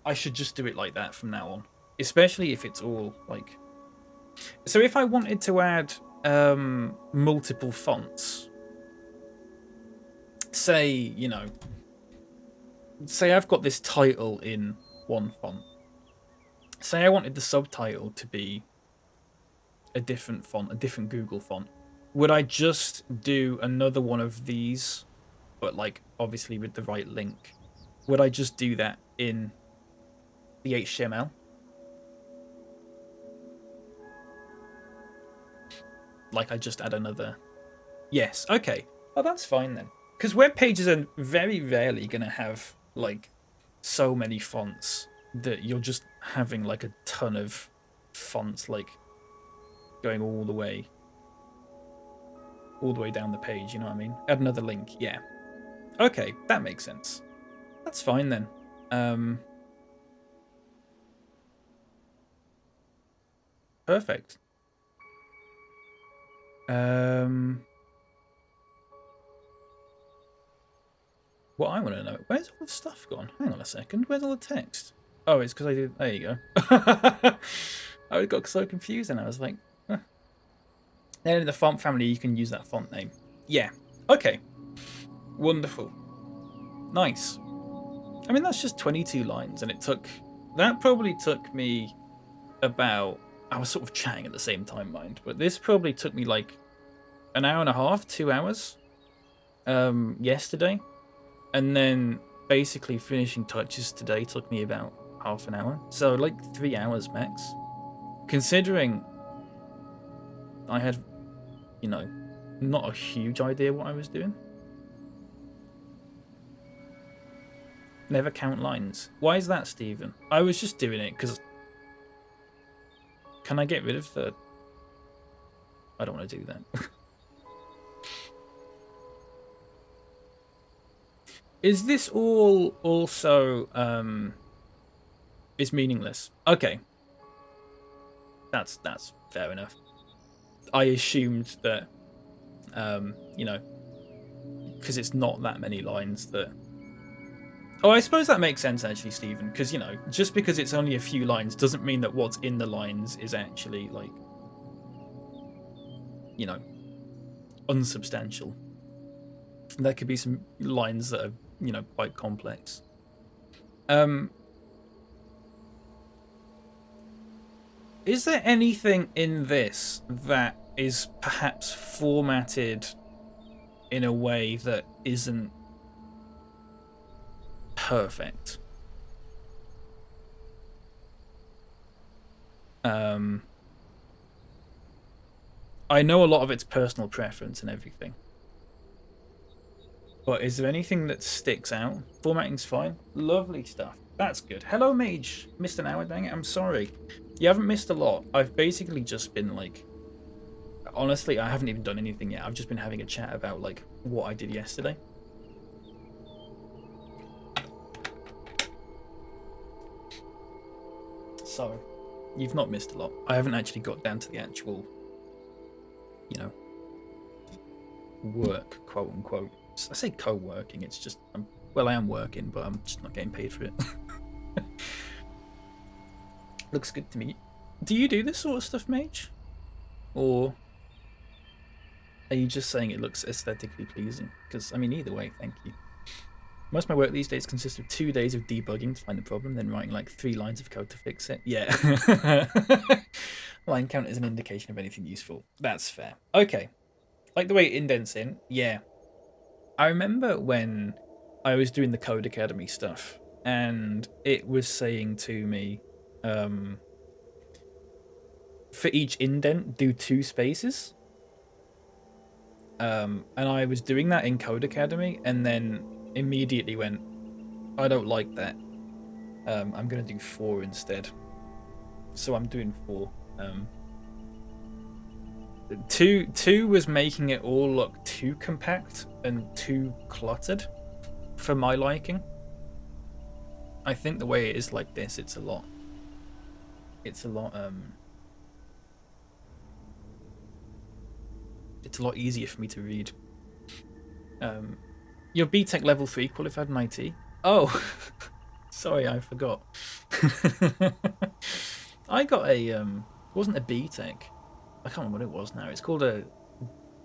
I should just do it like that from now on. Especially if it's all, like... So if I wanted to add multiple fonts, say, you know, say I've got this title in one font. Say I wanted the subtitle to be a different font, a different Google font. Would I just do another one of these, but like obviously with the right link? Would I just do that in the HTML? Like I just add another... Yes, okay. Oh, that's fine then. Because web pages are very rarely going to have like so many fonts that you're just having like a ton of fonts like going all the way down the page, you know what I mean? Add another link, yeah. Okay, that makes sense. That's fine then. Perfect. What I want to know, where's all the stuff gone? Hang on a second, where's all the text? Oh, it's because I did... There you go. I got so confused and I was like... Huh. Then in the font family, you can use that font name. Yeah. Okay. Wonderful. Nice. I mean, that's just 22 lines, and it took... That probably took me about I was sort of chatting at the same time, mind, but this probably took me like an hour and a half, 2 hours yesterday. And then basically finishing touches today took me about half an hour. So like 3 hours max. Considering I had, you know, not a huge idea what I was doing. Never count lines. Why is that, Stephen? I was just doing it because... Can I get rid of the... I don't want to do that. Is this all also is meaningless? Okay. That's fair enough. I assumed that you know, because it's not that many lines that... Oh, I suppose that makes sense actually, Stephen, because, you know, just because it's only a few lines doesn't mean that what's in the lines is actually, like, you know, unsubstantial. There could be some lines that are, you know, quite complex. Is there anything in this that is perhaps formatted in a way that isn't perfect? I know a lot of it's personal preference and everything. But is there anything that sticks out? Formatting's fine. Lovely stuff. That's good. Hello, Mage. Missed an hour, dang it. I'm sorry. You haven't missed a lot. I've basically just been, like... Honestly, I haven't even done anything yet. I've just been having a chat about, like, what I did yesterday. So, you've not missed a lot. I haven't actually got down to the actual, you know, work, quote unquote. I say co-working, it's just, well, I am working, but I'm just not getting paid for it. Looks good to me. Do you do this sort of stuff, Mage? Or are you just saying it looks aesthetically pleasing? Because, I mean, either way, thank you. Most of my work these days consists of 2 days of debugging to find the problem, then writing like 3 lines of code to fix it. Yeah. Line count is an indication of anything useful. That's fair. Okay. Like the way it indents in. Yeah. I remember when I was doing the Code Academy stuff, and it was saying to me, for each indent, do 2 spaces. And I was doing that in Code Academy, and then immediately went, I don't like that. I'm going to do 4 instead. So I'm doing 4. 2 was making it all look too compact and too cluttered for my liking. I think the way it is like this, it's a lot easier for me to read. Your BTEC level 3 qualified in IT? Oh, sorry, I forgot. I got a it wasn't a BTEC. I can't remember what it was now. It's called a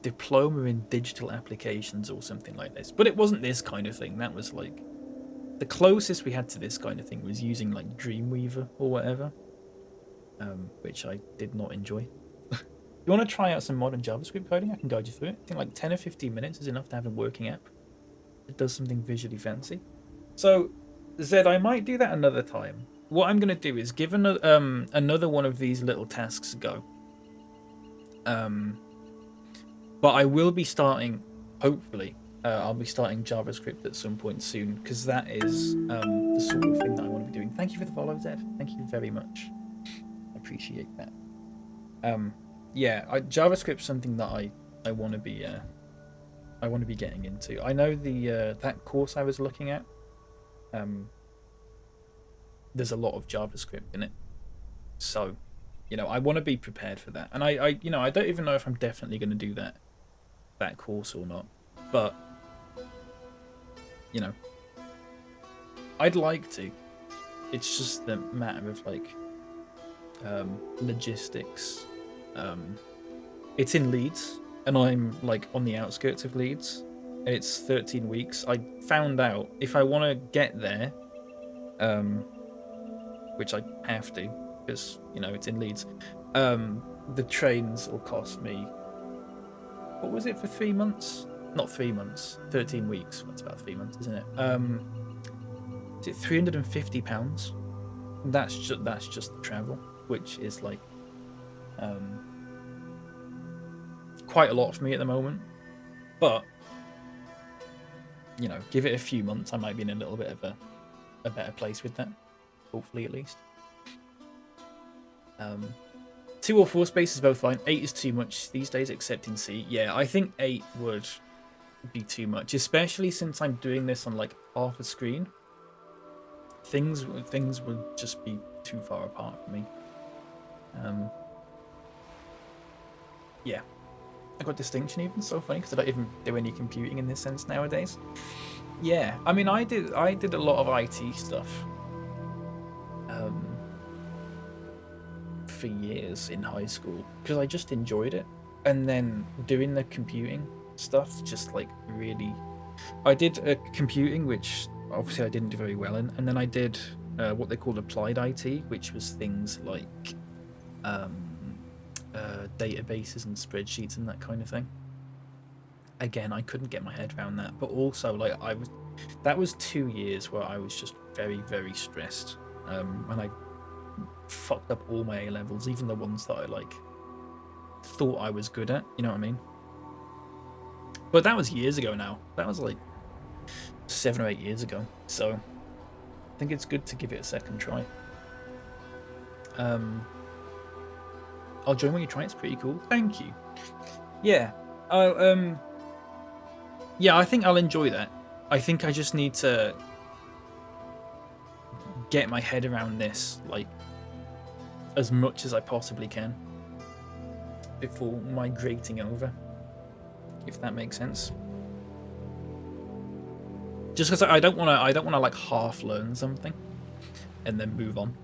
diploma in digital applications or something like this. But it wasn't this kind of thing. That was like the closest we had to this kind of thing was using like Dreamweaver or whatever, which I did not enjoy. If you want to try out some modern JavaScript coding, I can guide you through it. I think like 10 or 15 minutes is enough to have a working app. It does something visually fancy. So, Zed, I might do that another time. What I'm going to do is give another one of these little tasks a go. But I will be starting, hopefully, I'll be starting JavaScript at some point soon, because that is the sort of thing that I want to be doing. Thank you for the follow, Zed. Thank you very much. I appreciate that. Yeah, JavaScript's something that I want to be getting into. I know the that course I was looking at. There's a lot of JavaScript in it, so you know I want to be prepared for that. And I you know I don't even know if I'm definitely going to do that course or not, but you know I'd like to. It's just a matter of like logistics. It's in Leeds, and I'm like on the outskirts of Leeds. And it's 13 weeks. I found out if I want to get there, which I have to, because you know it's in Leeds. The trains will cost me, what was it, for 3 months? Not 3 months, 13 weeks. That's about 3 months, isn't it? Is it £350? That's just the travel, which is like quite a lot for me at the moment. But you know, give it a few months, I might be in a little bit of a better place with that. Hopefully, at least. 2 or 4 spaces both fine. 8 is too much these days, except in C. Yeah, I think 8 would be too much, especially since I'm doing this on like half a screen. Things would just be too far apart for me. Yeah, I got distinction even. So funny because I don't even do any computing in this sense nowadays. Yeah, I mean, I did a lot of IT stuff for years in high school because I just enjoyed it, and then doing the computing stuff just like really. I did computing, which obviously I didn't do very well in, and then I did what they called applied IT, which was things like databases and spreadsheets and that kind of thing. Again, I couldn't get my head around that, but also like that was 2 years where I was just very, very stressed, and I fucked up all my A levels, even the ones that I like thought I was good at. You know what I mean? But that was years ago now. That was like 7 or 8 years ago. So I think it's good to give it a second try. I'll join when you try. It's pretty cool. Thank you. Yeah. Yeah, I think I'll enjoy that. I think I just need to get my head around this like as much as I possibly can before migrating over, if that makes sense. Just because I don't want to like half learn something and then move on,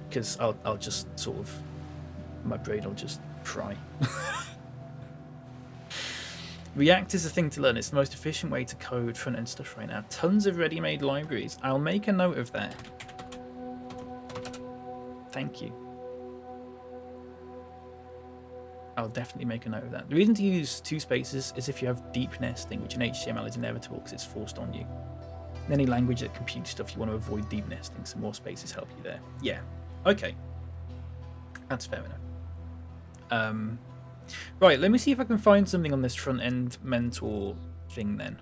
because I'll just sort of, my brain will just fry. React is the thing to learn. It's the most efficient way to code front-end stuff right now. Tons of ready-made libraries. I'll make a note of that. Thank you. I'll definitely make a note of that. The reason to use 2 spaces is if you have deep nesting, which in HTML is inevitable because it's forced on you. In any language that computes stuff, you want to avoid deep nesting, so more spaces help you there. Yeah. Okay. That's fair enough. Right, let me see if I can find something on this front-end mentor thing then.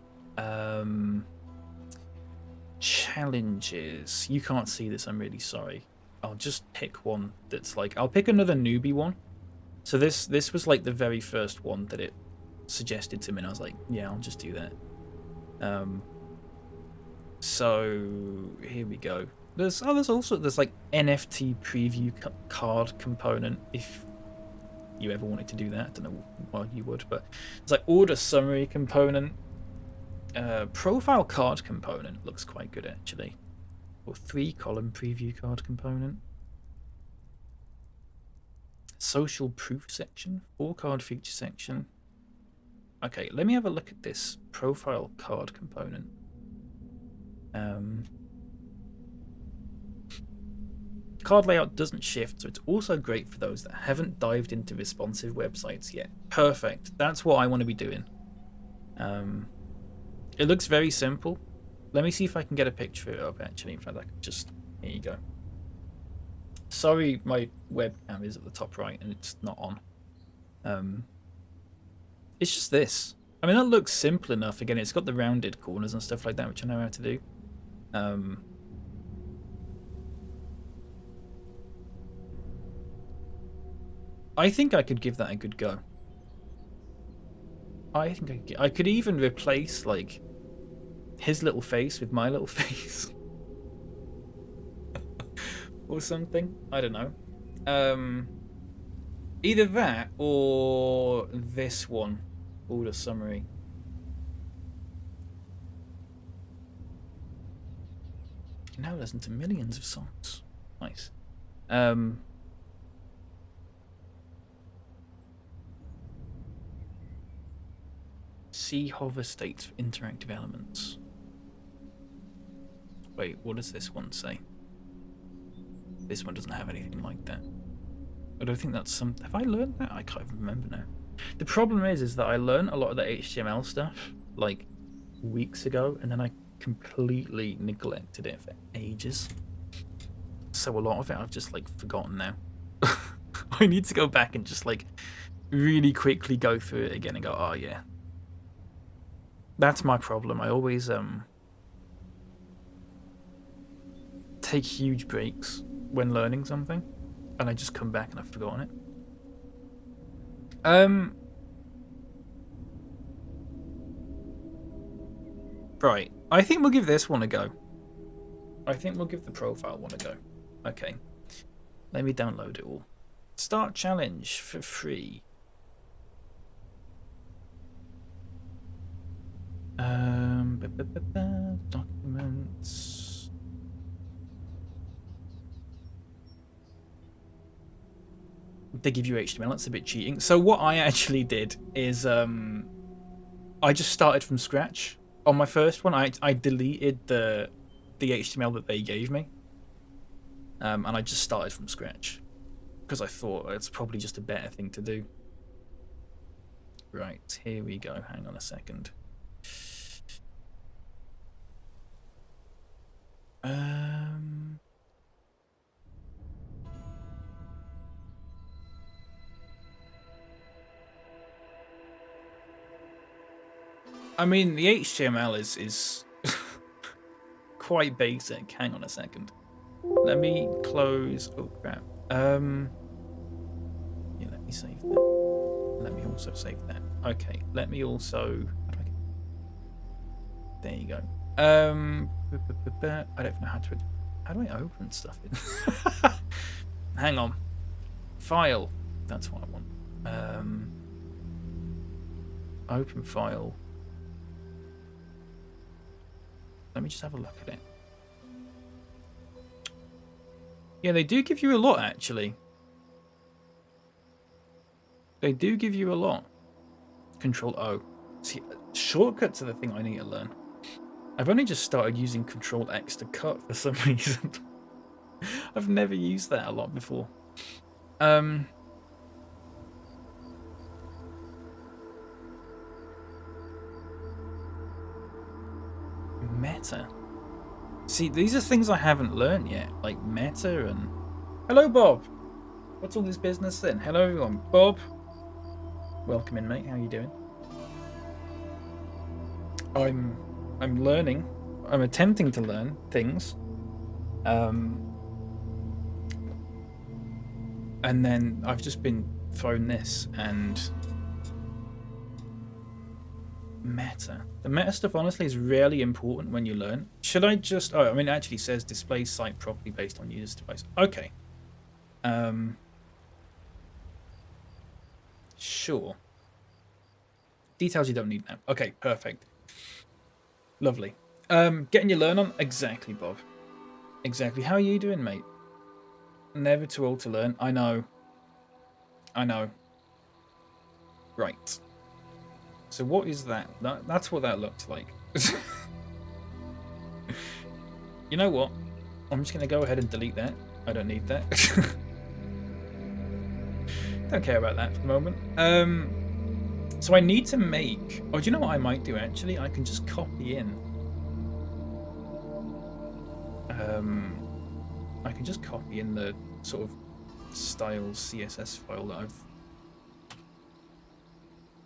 Challenges. You can't see this, I'm really sorry. I'll just pick one that's like, I'll pick another newbie one. So this was like the very first one that it suggested to me, and I was like, yeah, I'll just do that. So here we go. There's like NFT preview card component if you ever wanted to do that. I don't know why you would, but it's like order summary component, profile card component looks quite good actually, or 3-column preview card component, social proof section, 4-card feature section. Okay, let me have a look at this profile card component. Card layout doesn't shift, so it's also great for those that haven't dived into responsive websites yet. Perfect. That's what I want to be doing. It looks very simple. Let me see if I can get a picture of it up, actually. In fact, I could just... Here you go. Sorry, my webcam is at the top right and it's not on. It's just this. I mean, that looks simple enough. Again, it's got the rounded corners and stuff like that, which I know how to do. I think I could give that a good go. I think I could even replace like his little face with my little face or something. I don't know. Either that or this one, order summary. You can now listen to millions of songs. Nice. See hover states for interactive elements. Wait, what does this one say? This one doesn't have anything like that. I don't think that's some... Have I learned that? I can't even remember now. The problem is that I learned a lot of the HTML stuff, like, weeks ago, and then I completely neglected it for ages. So a lot of it I've just, like, forgotten now. I need to go back and just, like, really quickly go through it again and go, oh, yeah. That's my problem. I always, take huge breaks when learning something, and I just come back and I've forgotten it. Right. I think we'll give this one a go. I think we'll give the profile one a go. Okay. Let me download it all. Start challenge for free. Documents. They give you HTML. That's a bit cheating. So what I actually did is I just started from scratch. On my first one, I deleted the HTML that they gave me, and I just started from scratch because I thought it's probably just a better thing to do. Right, here we go. Hang on a second. I mean, the HTML is quite basic. Hang on a second. Let me close. Oh crap. Yeah, let me save that. Let me also save that. Okay. Let me also. There you go. I don't know how to. How do I open stuff in? Hang on. File. That's what I want. Open file. Let me just have a look at it. Yeah, they do give you a lot, actually. They do give you a lot. Control O. See, shortcuts are the thing I need to learn. I've only just started using Control X to cut for some reason. I've never used that a lot before. Meta. See, these are things I haven't learned yet, like meta and... Hello, Bob. What's all this business then? Hello, everyone. Bob. Welcome in, mate. How you doing? I'm learning. I'm attempting to learn things. And then I've just been thrown this and... Meta. The meta stuff, honestly, is really important when you learn. Should I just... Oh, I mean, it actually says display site properly based on user's device. Okay. Sure. Details you don't need now. Okay, perfect. Lovely. Getting your learn on? Exactly, Bob. Exactly. How are you doing, mate? Never too old to learn. I know. I know. Right. So what is that? That's what that looks like. You know what? I'm just going to go ahead and delete that. I don't need that. Don't care about that for the moment. So I need to make... Oh, do you know what I might do, actually? I can just copy in. I can just copy in the sort of styles CSS file that I've...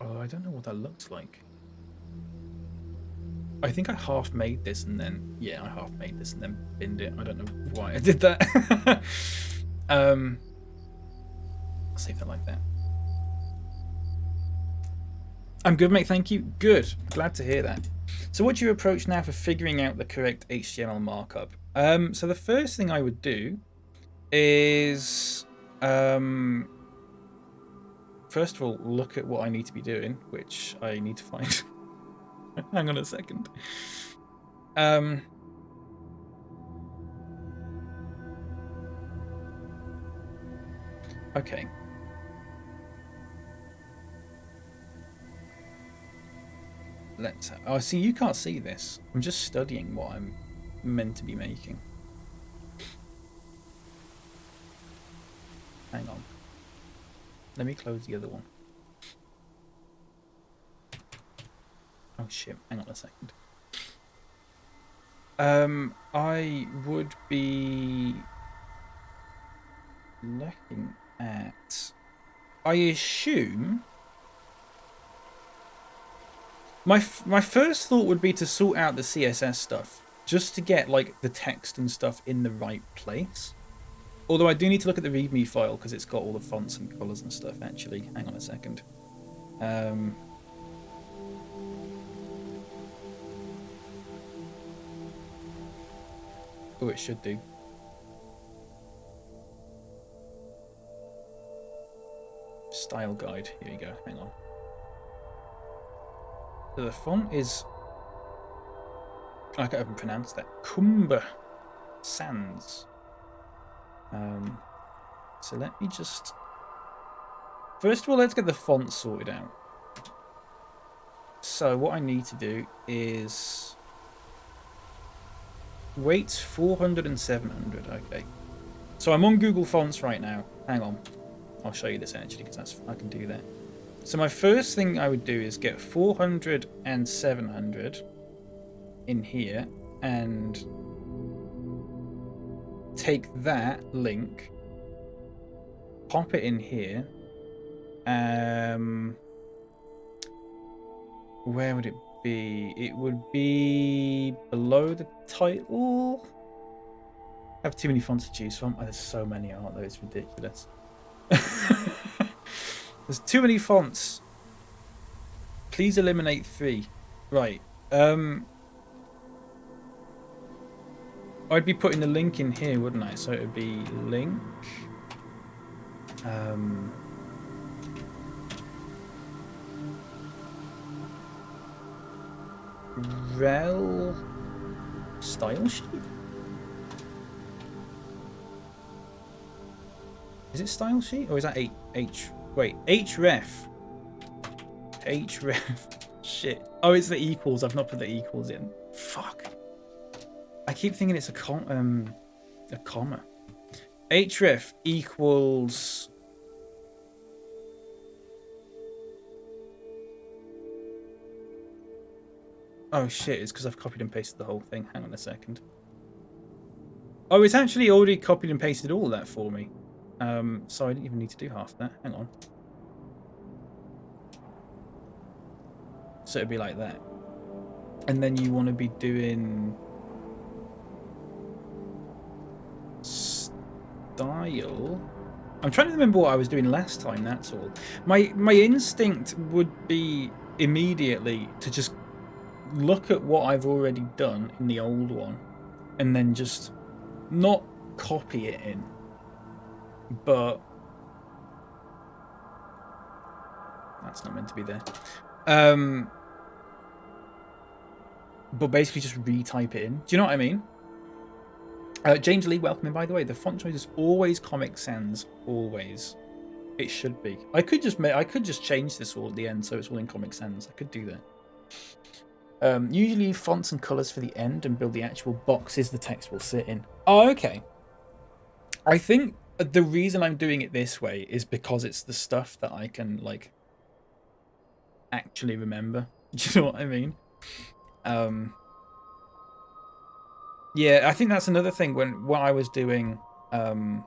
Oh, I don't know what that looks like. I think I half made this and then... Yeah, I half made this and then binned it. I don't know why I did that. I'll save that like that. I'm good, mate. Thank you. Good. Glad to hear that. So what's your approach now for figuring out the correct HTML markup? So the first thing I would do is... first of all, look at what I need to be doing, which I need to find. Hang on a second. Okay. Let's... Oh, see, you can't see this. I'm just studying what I'm meant to be making. Hang on. Let me close the other one. Oh shit, hang on a second. I would be looking at... I assume... My first thought would be to sort out the CSS stuff, just to get like the text and stuff in the right place. Although I do need to look at the README file because it's got all the fonts and colors and stuff. Actually, hang on a second. Oh, it should do. Style guide. Here you go. Hang on. So the font is... I can't even pronounce that. Kumba Sans. So let me just... First of all, let's get the font sorted out. So what I need to do is... Weights 400 and 700. Okay. So I'm on Google Fonts right now. Hang on. I'll show you this actually because I can do that. So my first thing I would do is get 400 and 700 in here and take that link, pop it in here. Where would it be? It would be below the title. I have too many fonts to choose from. There's so many, aren't there? It's ridiculous. There's too many fonts. Please eliminate 3. Right. I'd be putting the link in here, wouldn't I? So it would be link. Rel style sheet? Is it style sheet or is that wait, href. Href. Shit. Oh, it's the equals. I've not put the equals in. Fuck. I keep thinking it's a comma. Href equals... Oh shit, it's because I've copied and pasted the whole thing. Hang on a second. Oh, it's actually already copied and pasted all of that for me. So I didn't even need to do half that. Hang on. So it'd be like that. And then you want to be doing... Style... I'm trying to remember what I was doing last time, that's all. My instinct would be immediately to just look at what I've already done in the old one and then just not copy it in, but that's not meant to be there. But basically just retype it in. Do you know what I mean? James Lee, welcome in, by the way. The font choice is always Comic Sans, always. It should be. I could just change this all at the end so it's all in Comic Sans. I could do that. Usually fonts and colors for the end and build the actual boxes the text will sit in. Oh, okay. I think the reason I'm doing it this way is because it's the stuff that I can like actually remember. Do you know what I mean? Yeah, I think that's another thing what I was doing in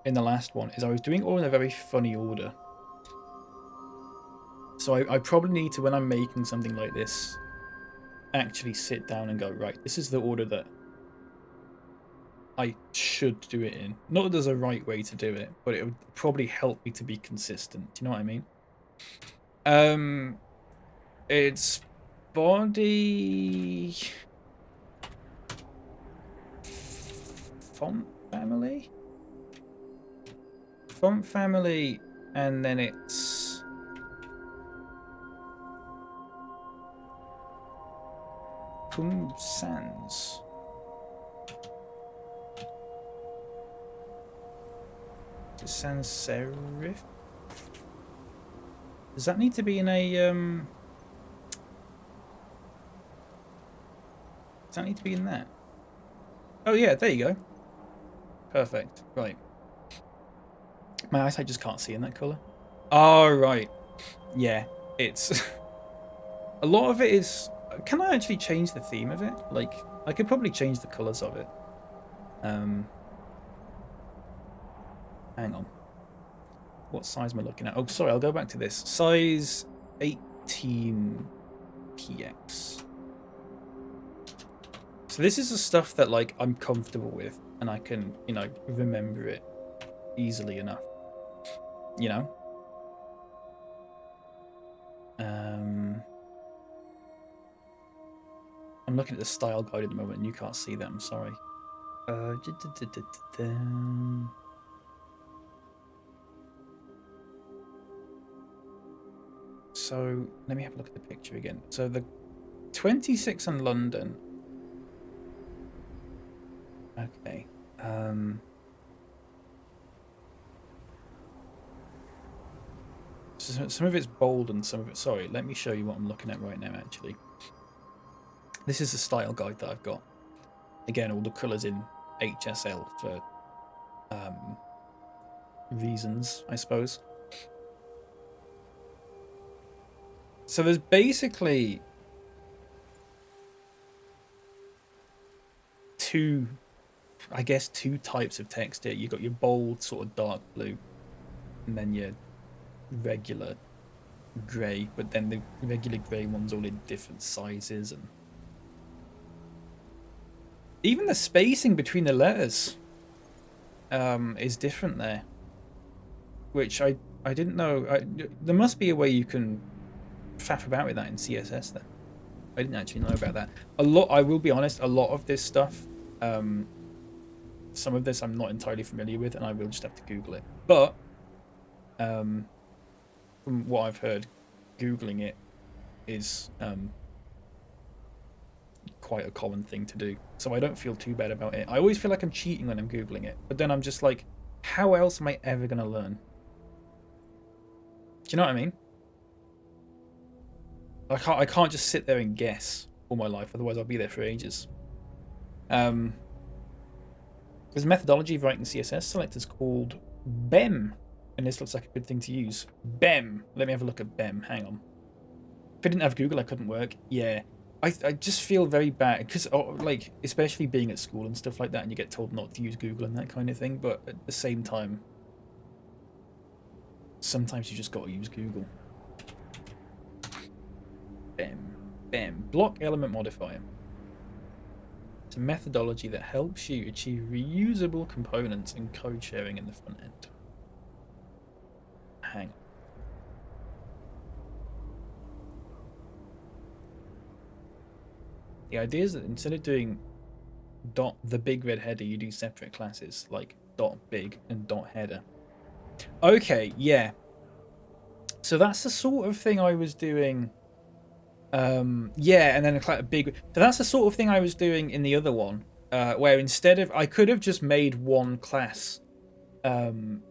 the last one is I was doing it all in a very funny order. So I probably need to, when I'm making something like this, actually sit down and go, right, this is the order that I should do it in. Not that there's a right way to do it, but it would probably help me to be consistent. Do you know what I mean? It's body font family, and then it's Sans. Sans serif. Does that need to be in a Does that need to be in that? Oh yeah, there you go. Perfect. Right. My eyesight just can't see in that color. Oh, right. Yeah, it's... a lot of it is... Can I actually change the theme of it? Like, I could probably change the colors of it. Hang on. What size am I looking at? Oh, sorry, I'll go back to this. Size 18 px. So this is the stuff that, like, I'm comfortable with, and I can, you know, remember it easily enough. You know? I'm looking at the style guide at the moment, and you can't see that. I'm sorry. So let me have a look at the picture again. So the 26 in London. Okay. So some of it's bold and some of it... Sorry, let me show you what I'm looking at right now, actually. This is the style guide that I've got. Again, all the colours in HSL for reasons, I suppose. So there's basically two types of text here. You've got your bold, sort of dark blue, and then your regular grey, but then the regular grey one's all in different sizes, and even the spacing between the letters is different there, which I didn't know. There must be a way you can faff about with that in CSS then. I didn't actually know about that. I will be honest, a lot of this stuff, some of this I'm not entirely familiar with, and I will just have to Google it. But from what I've heard, Googling it is quite a common thing to do. So I don't feel too bad about it. I always feel like I'm cheating when I'm Googling it, but then I'm just like, how else am I ever going to learn? Do you know what I mean? I can't just sit there and guess all my life, otherwise I'll be there for ages. There's a methodology of writing CSS selectors called BEM, and this looks like a good thing to use. BEM. Let me have a look at BEM. Hang on. If I didn't have Google, I couldn't work. Yeah. I just feel very bad because, like, especially being at school and stuff like that, and you get told not to use Google and that kind of thing. But at the same time, sometimes you just got to use Google. BEM. Block element modifier. It's a methodology that helps you achieve reusable components and code sharing in the front end. Hang on. The idea is that instead of doing the big red header, you do separate classes like .big and .header. Okay, yeah. So that's the sort of thing I was doing. Yeah, and then a big. So that's the sort of thing I was doing in the other one, where instead of I could have just made one class, and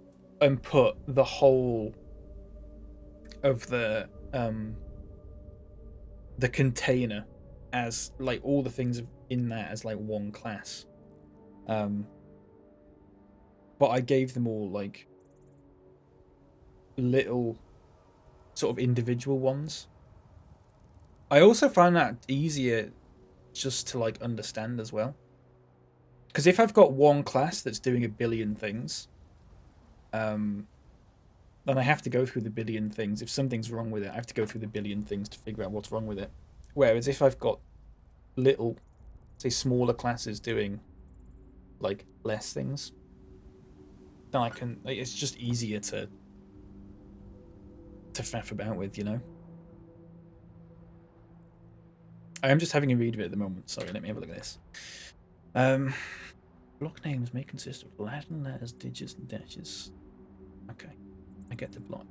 put the whole of the container as like all the things in that as like one class. But I gave them all like little sort of individual ones. I also find that easier just to like understand as well. Because if I've got one class that's doing a billion things, then I have to go through the billion things. If something's wrong with it, I have to go through the billion things to figure out what's wrong with it. Whereas if I've got little, say, smaller classes doing like less things, then I can. It's just easier to faff about with, you know. I am just having a read of it at the moment. Sorry, let me have a look at this. Block names may consist of Latin letters, digits, and dashes. Okay, I get the block.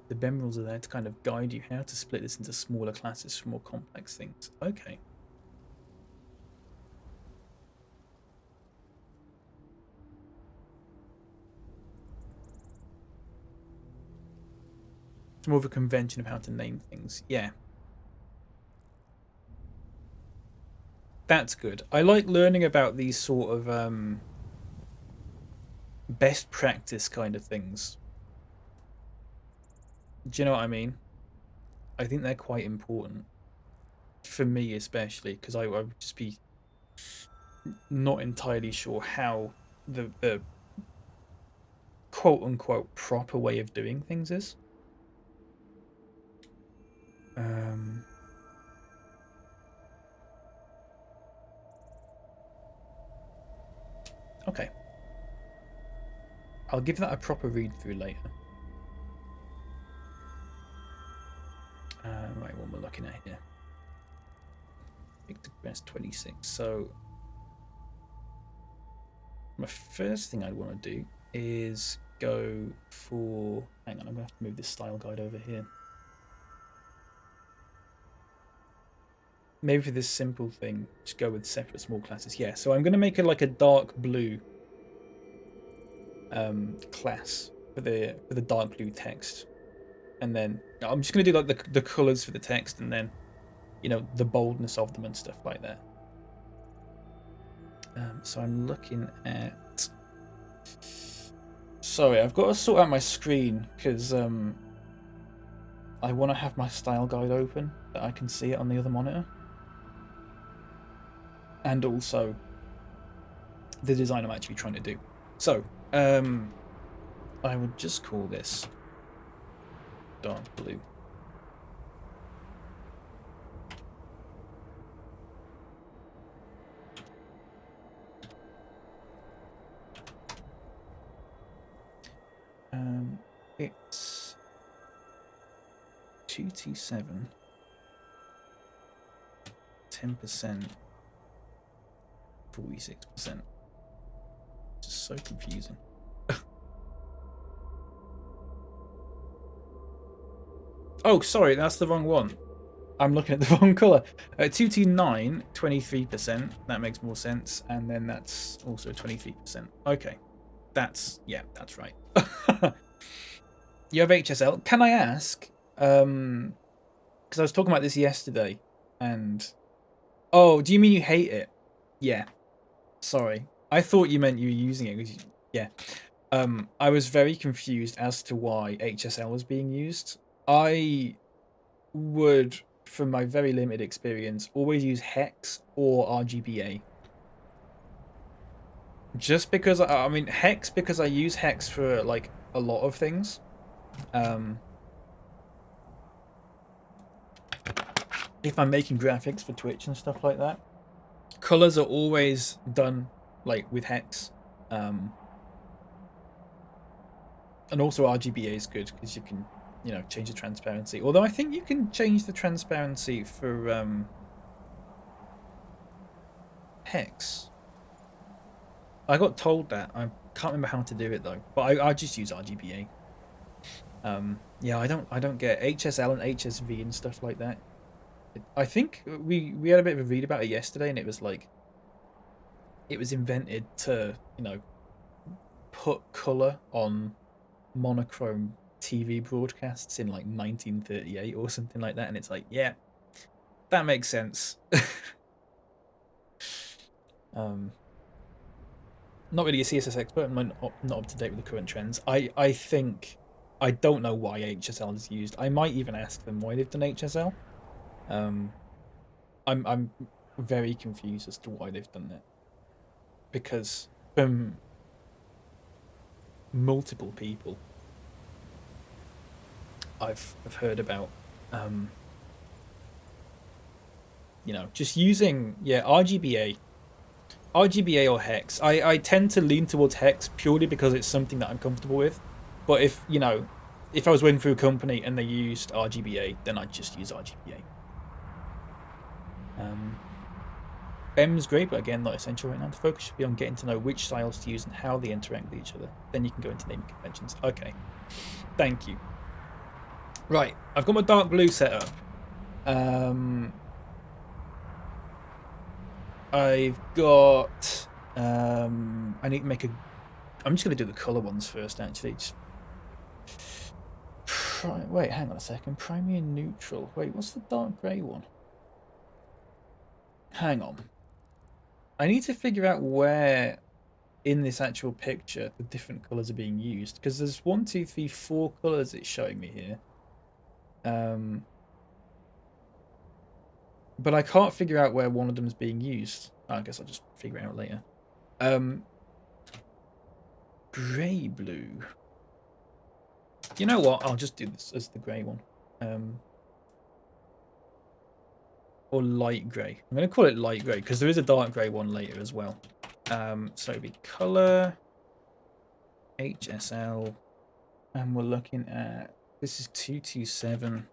The BEM rules are there to kind of guide you how to split this into smaller classes for more complex things. Okay. It's more of a convention of how to name things. Yeah. That's good. I like learning about these sort of best practice kind of things. Do you know what I mean? I think they're quite important for me, especially because I would just be not entirely sure how the quote unquote proper way of doing things is. Okay. I'll give that a proper read through later. Right, what we're looking at here. Victor Quest 26. So my first thing I'd want to do is go for. Hang on, I'm gonna have to move this style guide over here. Maybe for this simple thing, just go with separate small classes. Yeah, so I'm gonna make it like a dark blue class for the dark blue text, and then I'm just gonna do like the colors for the text, and then the boldness of them and stuff like that. So I'm looking at. Sorry, I've got to sort out my screen because I want to have my style guide open that I can see it on the other monitor, and also the design I'm actually trying to do. So I would just call this dark blue. It's 2T7, 10%, 46%. Just so confusing. Oh, sorry, that's the wrong one. I'm looking at the wrong color. 2T9, 23%. That makes more sense. And then that's also 23%. Okay. That's right. You have HSL. Can I ask? Because I was talking about this yesterday, and oh, do you mean you hate it? Yeah. Sorry, I thought you meant you were using it. Yeah. I was very confused as to why HSL was being used. I would, from my very limited experience, always use hex or RGBA. Just because I mean hex, because I use hex for like a lot of things. If I'm making graphics for Twitch and stuff like that, colors are always done like with hex, and also RGBA is good because you can change the transparency. Although I think you can change the transparency for hex. I got told that. I can't remember how to do it though, but I just use RGBA. Yeah, I don't get HSL and HSV and stuff like that. I think we had a bit of a read about it yesterday, and it was like it was invented to put color on monochrome TV broadcasts in like 1938 or something like that, and it's like, yeah, that makes sense. Not really a CSS expert, I'm not up to date with the current trends. I think I don't know why HSL is used. I might even ask them why they've done HSL. I'm very confused as to why they've done that, because from multiple people I've heard about just using RGBA or hex. I tend to lean towards hex purely because it's something that I'm comfortable with, but if I was working for a company and they used RGBA, then I'd just use RGBA. BEM's great, but again, not essential right now. The focus should be on getting to know which styles to use and how they interact with each other. Then you can go into naming conventions. Okay, thank you. Right, I've got my dark blue set up. I've got. I need to make a. I'm just going to do the color ones first, actually. Wait, hang on a second. Primary and neutral. Wait, what's the dark grey one? Hang on. I need to figure out where in this actual picture the different colours are being used, because there's 1, 2, 3, 4 colours it's showing me here. But I can't figure out where one of them is being used. I guess I'll just figure it out later. Grey blue. You know what? I'll just do this as the grey one. Or light grey. I'm going to call it light grey because there is a dark grey one later as well. So it'll be colour, HSL, and we're looking at, this is 227.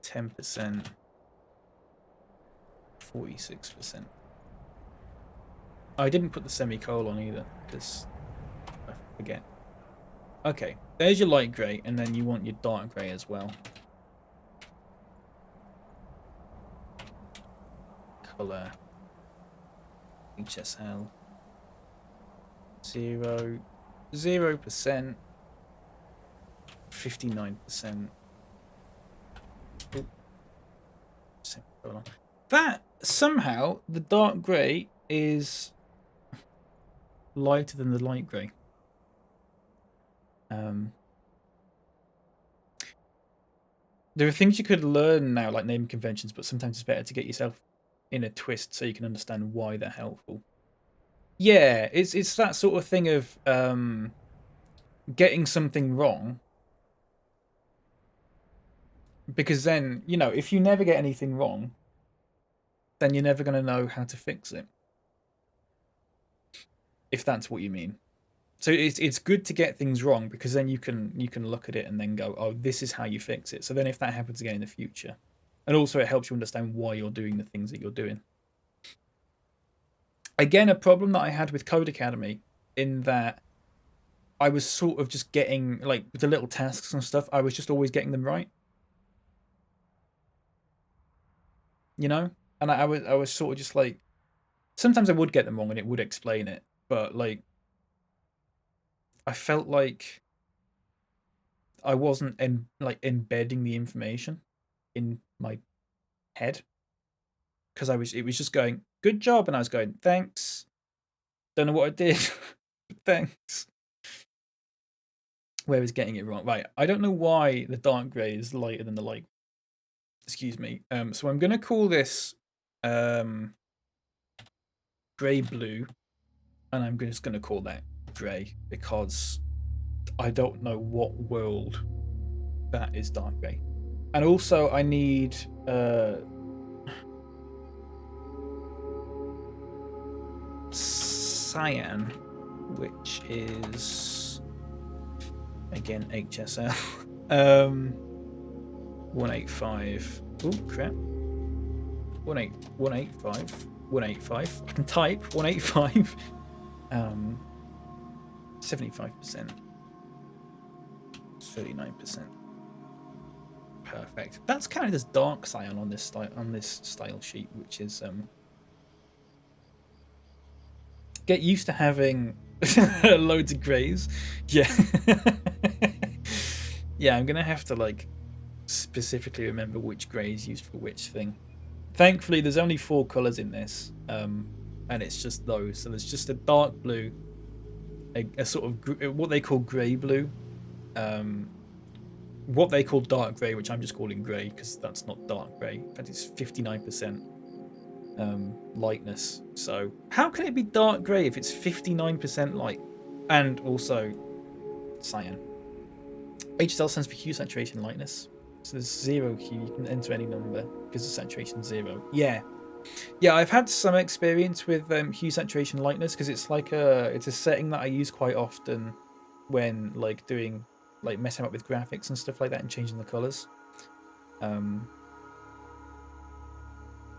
%, 46%. I didn't put the semicolon either because I forget. Okay, there's your light grey, and then you want your dark grey as well. Color, HSL, 0%, 59%. Semicolon. That somehow the dark grey is lighter than the light grey. There are things you could learn now, like naming conventions, but sometimes it's better to get yourself in a twist so you can understand why they're helpful. Yeah, it's that sort of thing of getting something wrong, because then, you know, if you never get anything wrong, then you're never going to know how to fix it, if that's what you mean. So it's good to get things wrong, because then you can look at it and then go, oh, this is how you fix it. So then if that happens again in the future, and also it helps you understand why you're doing the things that you're doing. Again, a problem that I had with Code Academy, in that I was sort of just getting, like, with the little tasks and stuff, I was just always getting them right. You know? And I was sort of just like, sometimes I would get them wrong and it would explain it, but like, I felt like I wasn't embedding the information in my head, because it was just going, good job, and I was going, thanks, don't know what I did, but thanks. Whereas getting it wrong, right? I don't know why the dark grey is lighter than the light. Excuse me. So I'm gonna call this grey blue, and I'm just gonna call that grey, because I don't know what world that is dark grey. And also I need cyan, which is again HSL. 185. Oh crap. 185. 185. I can type 185. 75%. 39%. Perfect. That's counted as dark cyan on this style sheet, which is get used to having loads of greys. Yeah. Yeah, I'm gonna have to like specifically remember which grey is used for which thing. Thankfully, there's only 4 colors in this, and it's just those. So there's just a dark blue, a sort of what they call grey blue, what they call dark grey, which I'm just calling grey because that's not dark grey. In fact, it's 59% lightness. So how can it be dark grey if it's 59% light? And also cyan. HSL stands for hue, saturation, lightness. So there's 0 hue. You can enter any number because the saturation 0. Yeah, I've had some experience with hue, saturation, lightness, because it's like it's a setting that I use quite often when like doing messing up with graphics and stuff like that and changing the colors.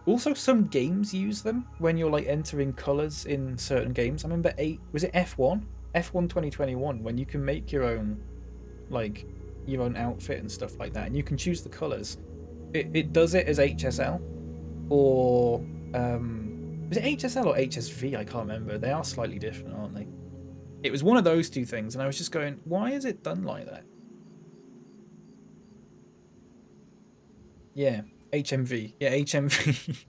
Also, some games use them when you're like entering colors in certain games. I remember was it F1 2021, when you can make your own outfit and stuff like that, and you can choose the colors. It does it as HSL, or Was it HSL or HSV? I can't remember. They are slightly different, aren't they? It was one of those two things, and I was just going, why is it done like that? Yeah, HMV. Yeah, HMV.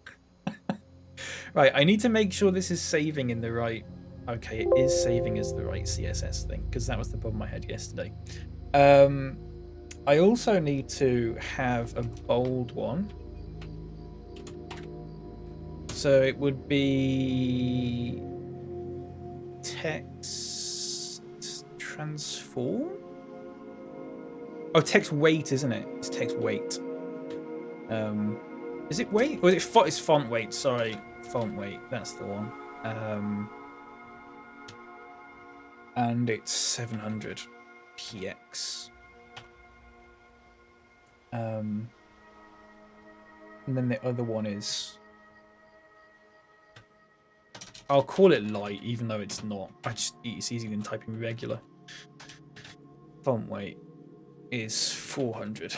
Right, I need to make sure this is saving in the right... Okay, it is saving as the right CSS thing, because that was the problem I had yesterday. I also need to have a bold one. So it would be text transform? Oh, text weight, isn't it? It's text weight. Is it weight? Or is it it's font weight? Sorry, font weight. That's the one. And it's 700 px. And then the other one is... I'll call it light, even though it's not. It's easier than typing regular. Font weight is 400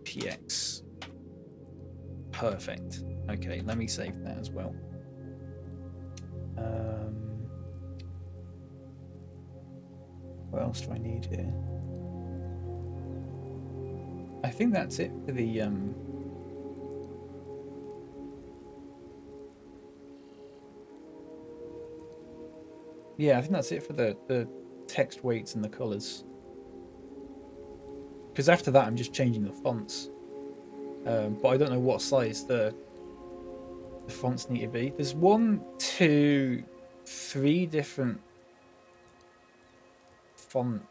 px. Perfect. Okay, let me save that as well. What else do I need here? I think that's it for the yeah, I think that's it for the text weights and the colors. Because after that, I'm just changing the fonts. But I don't know what size the fonts need to be. There's 1, 2, 3 different font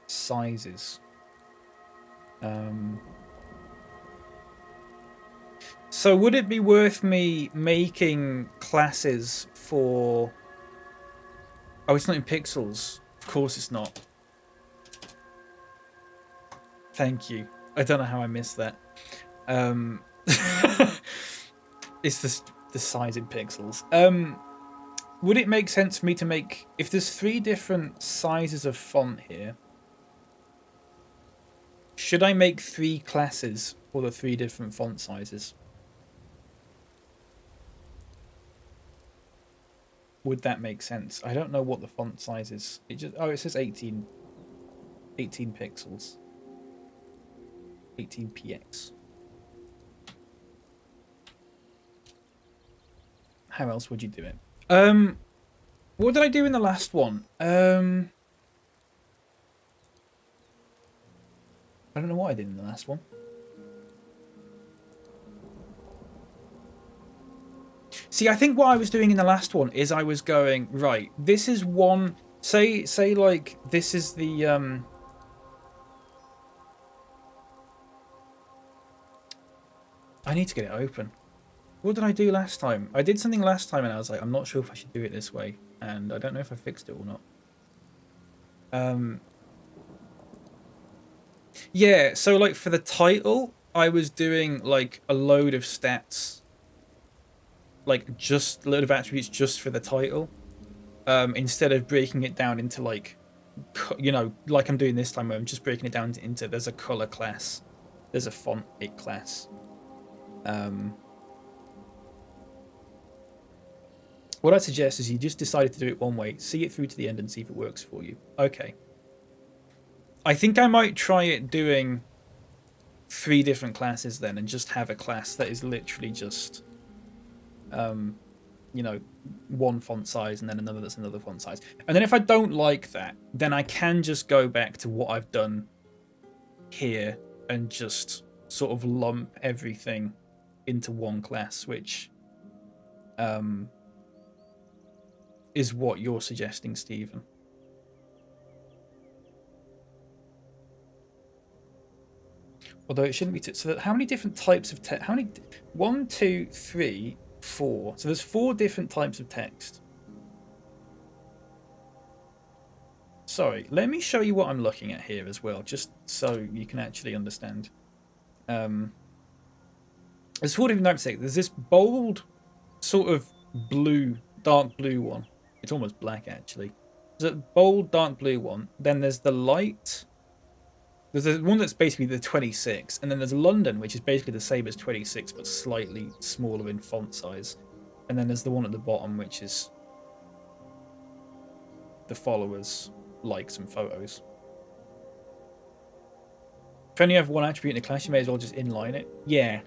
sizes. So would it be worth me making classes for... Oh, it's not in pixels. Of course it's not. Thank you. I don't know how I missed that. It's the size in pixels. Would it make sense for me to make... If there's 3 different sizes of font here, should I make 3 classes for the 3 different font sizes? Would that make sense? I don't know what the font size is. It just... Oh, it says 18 pixels. 18 px. How else would you do it? What did I do in the last one? I don't know what I did in the last one. See, I think what I was doing in the last one is I was going, right, this is one... Say like, this is the... I need to get it open. What did I do last time? I did something last time and I was like, I'm not sure if I should do it this way. And I don't know if I fixed it or not. Yeah, so like for the title, I was doing like a load of stats. Like just a load of attributes just for the title. Instead of breaking it down into like, you know, like I'm doing this time where I'm just breaking it down into there's a color class. There's a font it class. What I'd suggest is you just decided to do it one way, see it through to the end and see if it works for you. Okay. I think I might try it doing 3 different classes then and just have a class that is literally just, you know, one font size and then another that's another font size. And then if I don't like that, then I can just go back to what I've done here and just sort of lump everything into one class, which is what you're suggesting, Stephen. Although it shouldn't be... So how many different types of text? How many? 1, 2, 3, 4. So there's 4 different types of text. Sorry, let me show you what I'm looking at here as well, just so you can actually understand. There's 4 different types of text. There's this bold, sort of blue, dark blue one. It's almost black, actually. There's a bold, dark blue one. Then there's the light... There's one that's basically the 26, and then there's London, which is basically the same as 26, but slightly smaller in font size. And then there's the one at the bottom, which is the followers, likes, and photos. If you only have one attribute in a class, you may as well just inline it. Yeah,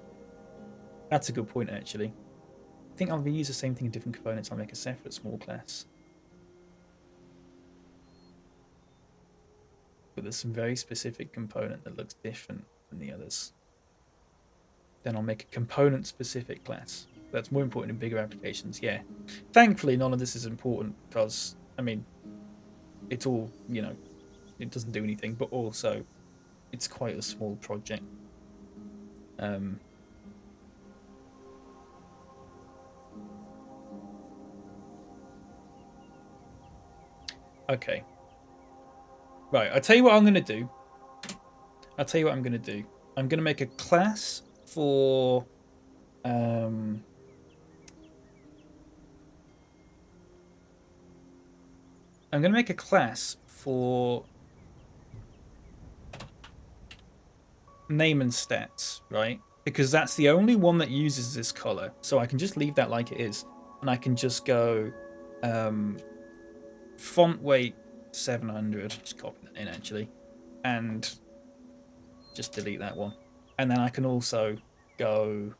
that's a good point, actually. I think I'll reuse the same thing in different components. I'll make a separate small class. But there's some very specific component that looks different than the others. Then I'll make a component-specific class. That's more important in bigger applications, yeah. Thankfully, none of this is important because, I mean, it's all, you know, it doesn't do anything, but also it's quite a small project. Okay. Right, I'll tell you what I'm going to do. I'm going to make a class for... I'm going to make a class for name and stats, right? Because that's the only one that uses this color. So I can just leave that like it is. And I can just go font weight 700. Just copy that in, actually. And just delete that one. And then I can also go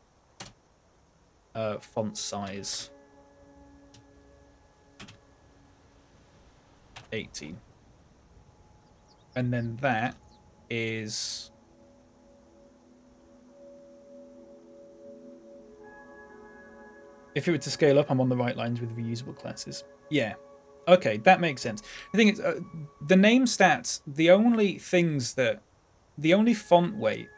font size 18. And then that is... If it were to scale up, I'm on the right lines with reusable classes. Yeah. Okay, that makes sense. The thing is, the name stats, the only font weight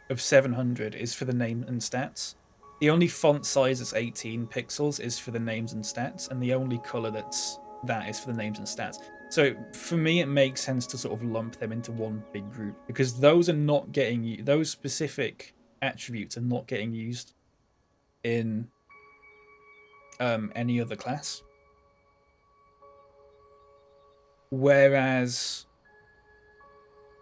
of 700 is for the name and stats. The only font size that's 18 pixels is for the names and stats, and the only color that is for the names and stats. So for me, it makes sense to sort of lump them into one big group because those are not getting those specific attributes are not getting used in any other class. Whereas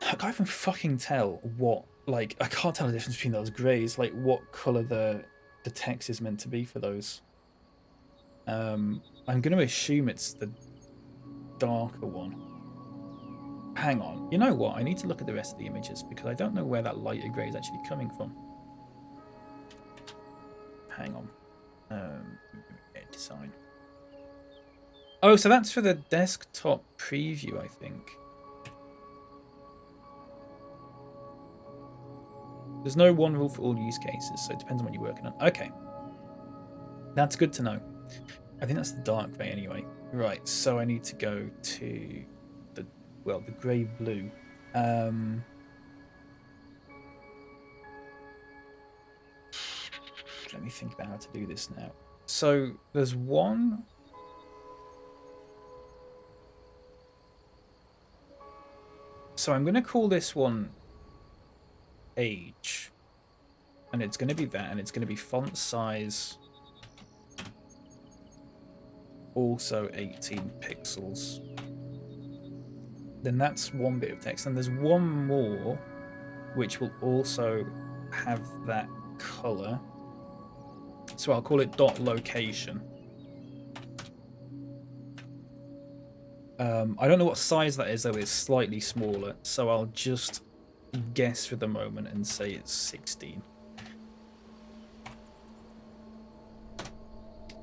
I can't even fucking tell what, like, I can't tell the difference between those greys, like what color the text is meant to be for those. I'm going to assume it's the darker one. Hang on. You know what? I need to look at the rest of the images because I don't know where that lighter grey is actually coming from. Hang on. Design. Oh, so that's for the desktop preview, I think. There's no one rule for all use cases, so it depends on what you're working on. Okay. That's good to know. I think that's the dark grey anyway. Right, so I need to go to the grey-blue. Let me think about how to do this now. So there's one... So I'm going to call this one age. And it's going to be that, and it's going to be font size also 18 pixels. Then that's one bit of text. And there's one more which will also have that color. So I'll call it dot location. I don't know what size that is, though. It's slightly smaller. So I'll just guess for the moment and say it's 16.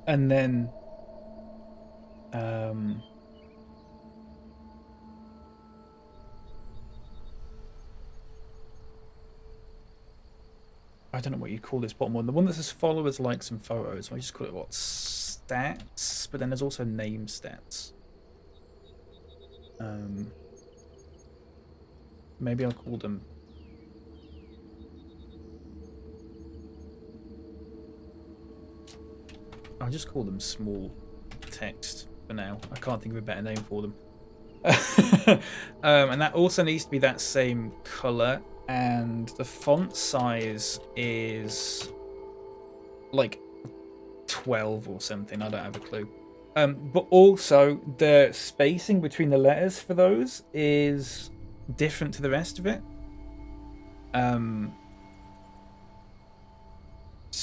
And then... I don't know what you call this bottom one. The one that says followers, likes, and photos. I just call it, what, stats? But then there's also name stats. Maybe I'll call them... I'll just call them small text for now. I can't think of a better name for them. And that also needs to be that same color. And the font size is like 12 or something. I don't have a clue. But also the spacing between the letters for those is different to the rest of it.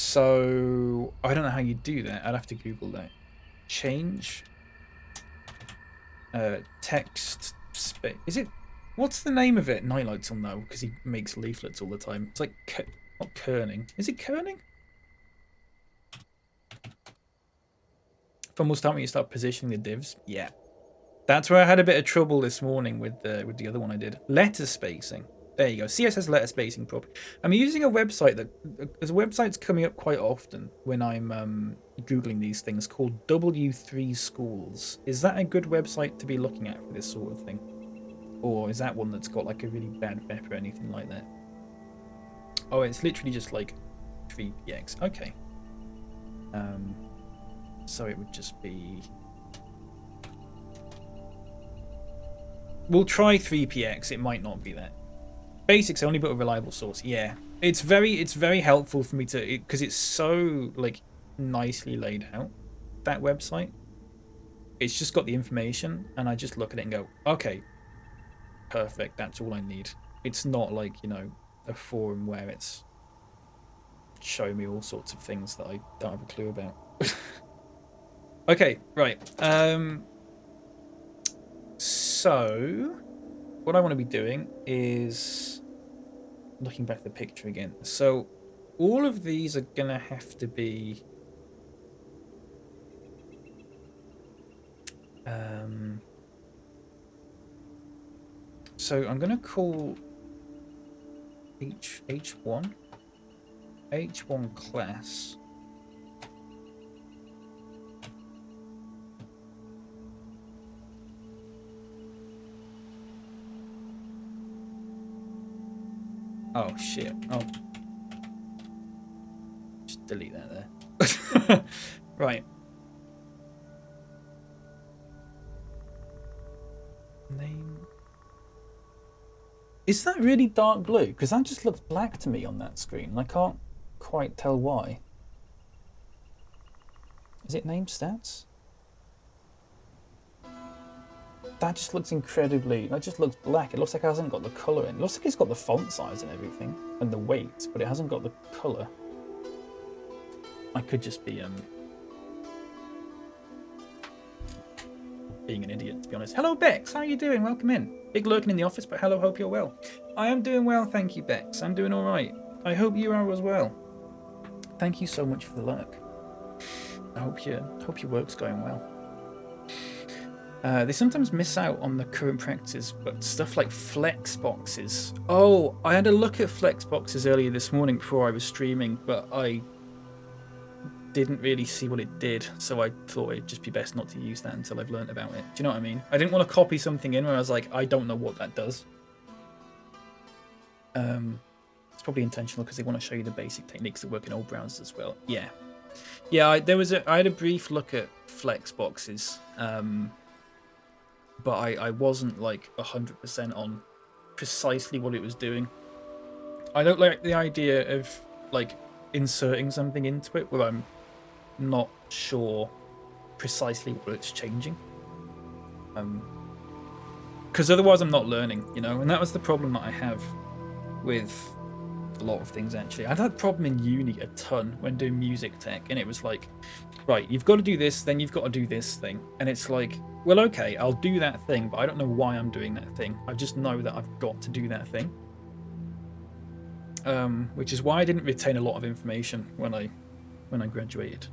So I don't know how you do that. I'd have to Google that. Change text space. Is it? What's the name of it? Nightlights will know because he makes leaflets all the time. It's like not kerning. Is it kerning? Fun will start when you start positioning the divs. Yeah, that's where I had a bit of trouble this morning with the other one I did. Letter spacing. There you go. CSS letter spacing prop. I'm using a website that there's a website's coming up quite often when I'm googling these things called W3 Schools. Is that a good website to be looking at for this sort of thing, or is that one that's got like a really bad rep or anything like that? Oh, it's literally just like 3px. Okay. So it would just be. We'll try 3px. It might not be that. Basics only, but a reliable source. Yeah, it's very helpful for me to because it's so like nicely laid out. That website, it's just got the information, and I just look at it and go, okay, perfect. That's all I need. It's not like, you know, a forum where it's showing me all sorts of things that I don't have a clue about. Okay, right. So what I want to be doing is looking back at the picture again. So all of these are gonna have to be so I'm gonna call H1 class. Oh shit. Oh. Just delete that there. Right. Name. Is that really dark blue? Because that just looks black to me on that screen. I can't quite tell why. Is it name stats? That just looks incredibly. That just looks black. It looks like it hasn't got the color in. It looks like it's got the font size and everything, and the weight, but it hasn't got the color. I could just be being an idiot, to be honest. Hello, Bex. How are you doing? Welcome in. Big lurking in the office, but hello. Hope you're well. I am doing well, thank you, Bex. I'm doing all right. I hope you are as well. Thank you so much for the lurk. I hope your work's going well. They sometimes miss out on the current practice, but stuff like Flexboxes. Oh, I had a look at Flexboxes earlier this morning before I was streaming, but I didn't really see what it did, so I thought it'd just be best not to use that until I've learned about it. Do you know what I mean? I didn't want to copy something in where I was like, I don't know what that does. It's probably intentional because they want to show you the basic techniques that work in old browsers as well. Yeah. Yeah, I had a brief look at Flexboxes. But I wasn't like 100% on precisely what it was doing. I don't like the idea of like inserting something into it where I'm not sure precisely what it's changing. Because otherwise I'm not learning, you know, and that was the problem that I have with a lot of things actually. I had that problem in uni a ton when doing music tech, and it was like, right, you've got to do this, then you've got to do this thing. And it's like, well, okay, I'll do that thing, but I don't know why I'm doing that thing. I just know that I've got to do that thing. Which is why I didn't retain a lot of information when I graduated.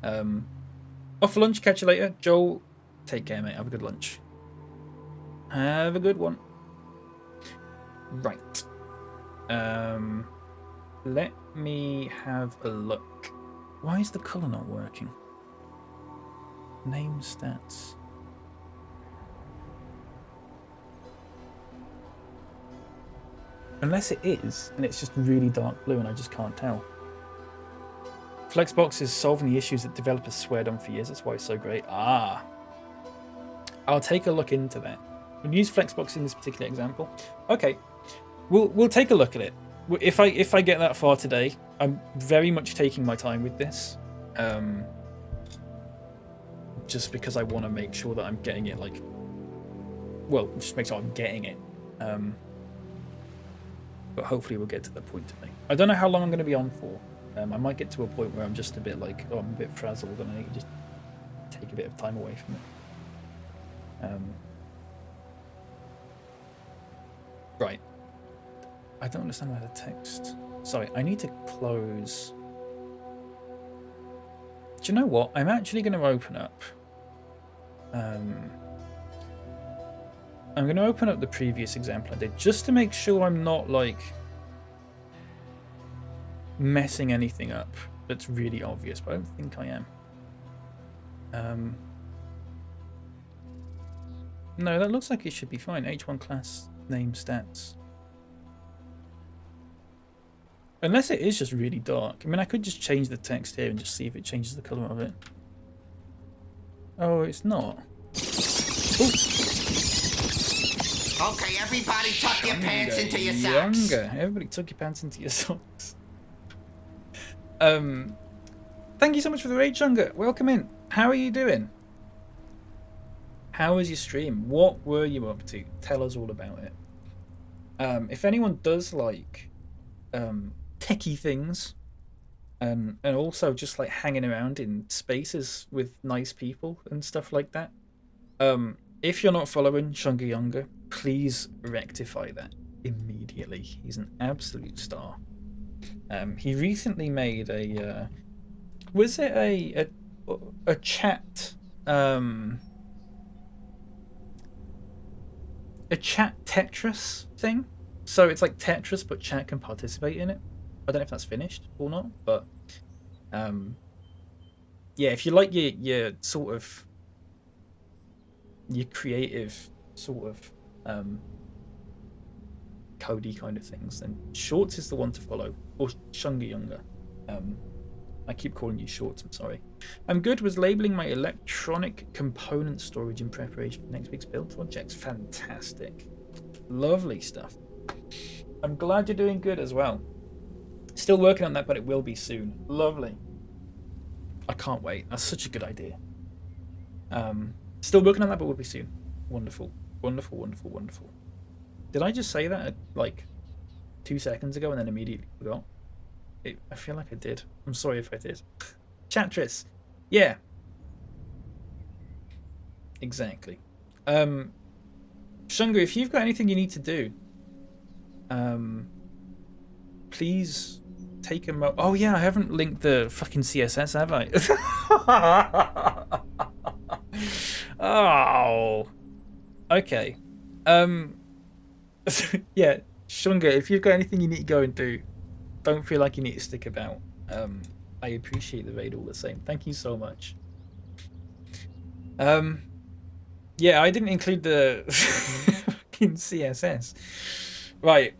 Off for lunch, catch you later. Joel, take care, mate. Have a good lunch. Have a good one. Right. Let me have a look. Why is the colour not working? Name stats. Unless it is, and it's just really dark blue and I just can't tell. Flexbox is solving the issues that developers sweared on for years. That's why it's so great. Ah. I'll take a look into that. We'll use Flexbox in this particular example. Okay. We'll take a look at it. If I get that far today, I'm very much taking my time with this. Just because I want to make sure that I'm getting it, like, well, just make sure I'm getting it. But hopefully we'll get to the point today. I don't know how long I'm going to be on for. I might get to a point where I'm just a bit like, oh, I'm a bit frazzled and I need to just take a bit of time away from it. Right. I don't understand why the text... Sorry, I need to close... Do you know what? I'm actually going to open up... I'm going to open up the previous example I did, just to make sure I'm not, like, messing anything up that's really obvious, but I don't think I am. No, that looks like it should be fine. H1 class name stats. Unless it is just really dark. I mean, I could just change the text here and just see if it changes the colour of it. Oh, it's not. Ooh. Okay, everybody tuck your pants into your socks. Younger. Everybody tuck your pants into your socks. Thank you so much for the raid, Chunga. Welcome in. How are you doing? How was your stream? What were you up to? Tell us all about it. If anyone does like techie things, and also just like hanging around in spaces with nice people and stuff like that, if you're not following Chunga Younger, please rectify that immediately. He's an absolute star. He recently made a was it a chat a chat Tetris thing? So it's like Tetris, but chat can participate in it. I don't know if that's finished or not, but yeah, if you like your sort of your creative sort of codey kind of things, then Shorts is the one to follow, or Chunga Younger. I keep calling you Shorts, I'm sorry. I'm good. Was labeling my electronic component storage in preparation for next week's build projects. Fantastic. Lovely stuff. I'm glad you're doing good as well. Still working on that, but it will be soon. Lovely. I can't wait. That's such a good idea. Still working on that, but will be soon. Wonderful. Wonderful, wonderful, wonderful. Did I just say that like 2 seconds ago and then immediately forgot? I feel like I did. I'm sorry if I did. Chatris. Yeah. Exactly. Shunga, if you've got anything you need to do, please take a mo... Oh yeah, I haven't linked the fucking CSS, have I? Oh. Okay. Yeah, Shunga, if you've got anything you need to go and do, don't feel like you need to stick about. I appreciate the raid all the same. Thank you so much. Yeah, I didn't include the fucking CSS. Right.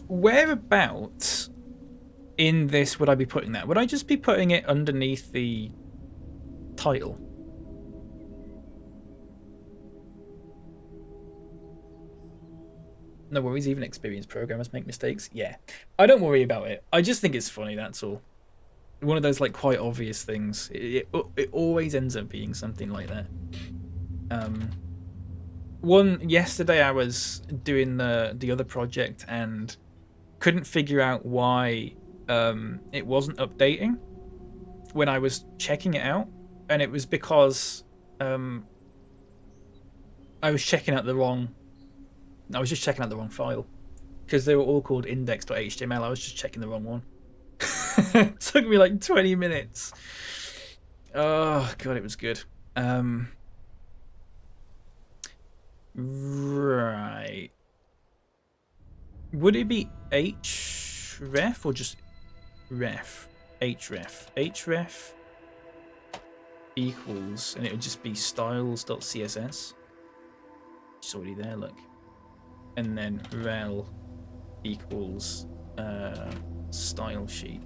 Whereabouts in this would I be putting that? Would I just be putting it underneath the title? No worries, even experienced programmers make mistakes. Yeah, I don't worry about it. I just think it's funny, that's all. One of those like quite obvious things. It always ends up being something like that. Yesterday I was doing the other project and couldn't figure out why it wasn't updating when I was checking it out, and it was because I was checking out the wrong. I was just checking out the wrong file because they were all called index.html. I was just checking the wrong one. It took me like 20 minutes. Oh god, it was good. Right. Would it be href or just ref? Href. Href equals, and it would just be styles.css. It's already there, look. And then rel equals style sheet.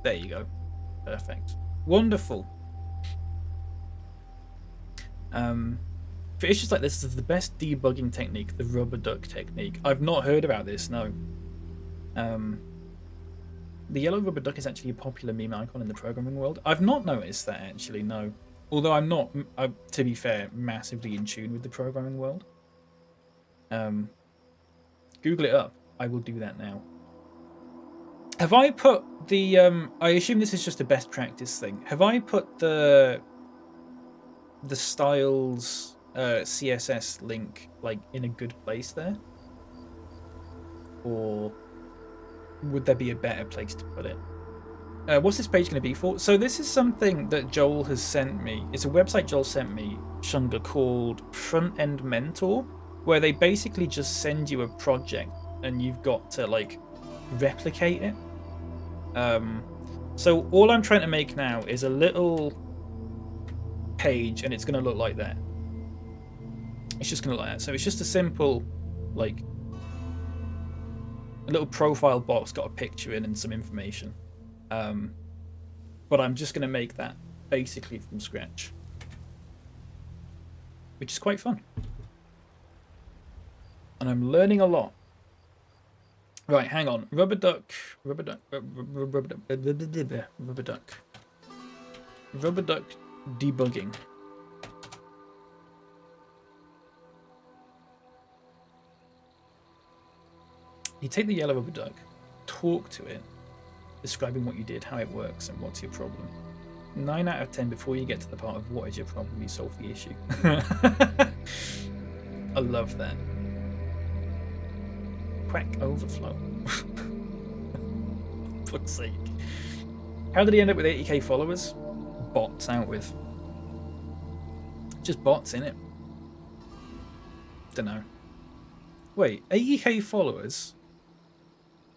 There you go. Perfect. Wonderful. For issues like this is the best debugging technique, the rubber duck technique. I've not heard about this, no. The yellow rubber duck is actually a popular meme icon in the programming world. I've not noticed that actually, no. Although I'm not, to be fair, massively in tune with the programming world. Google it up. I will do that now. Have I put the? I assume this is just a best practice thing. Have I put the styles CSS link like in a good place there, or would there be a better place to put it? What's this page going to be for? So this is something that Joel has sent me. It's a website Joel sent me, Shunga, called Front End Mentor, where they basically just send you a project and you've got to like replicate it. So all I'm trying to make now is a little page, and it's going to look like that. It's just going to look like that. So it's just a simple, like, a little profile box, got a picture in and some information. But I'm just going to make that basically from scratch, which is quite fun. And I'm learning a lot. Right, hang on. Rubber duck debugging. You take the yellow rubber duck, talk to it, describing what you did, how it works, and what's your problem. 9 out of 10 before you get to the part of what is your problem, you solve the issue. I love that. Quack overflow. For fuck's sake. How did he end up with 80k followers? Bots out with. Just bots, innit? Dunno. Wait, 80k followers?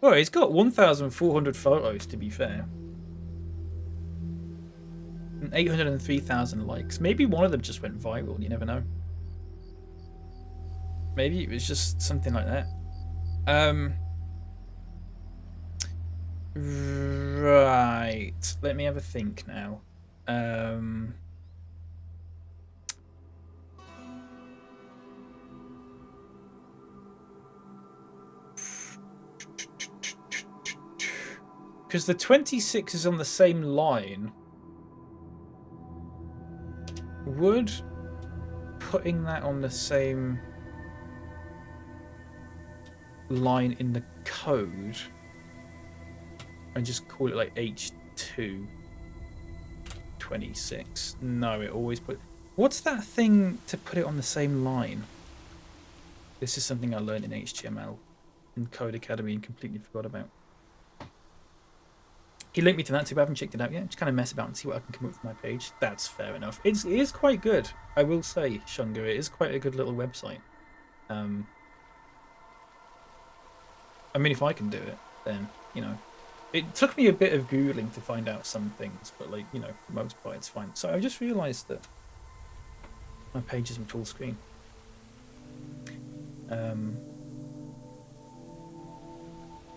Well, he's got 1,400 photos, to be fair. And 803,000 likes. Maybe one of them just went viral, you never know. Maybe it was just something like that. Right. Let me have a think now. Because the 26 is on the same line. Would putting that on the same line in the code and just call it like H2 26? No, it always put. What's that thing to put it on the same line? This is something I learned in HTML in Code Academy and completely forgot about. He linked me to that too, but I haven't checked it out yet. Just kind of mess about and see what I can come up with my page. That's fair enough. It is quite good, I will say, Shunga. It is quite a good little website. I mean, if I can do it, then, you know. It took me a bit of Googling to find out some things, but, like, you know, for the most part, it's fine. So I just realised that my page isn't full screen.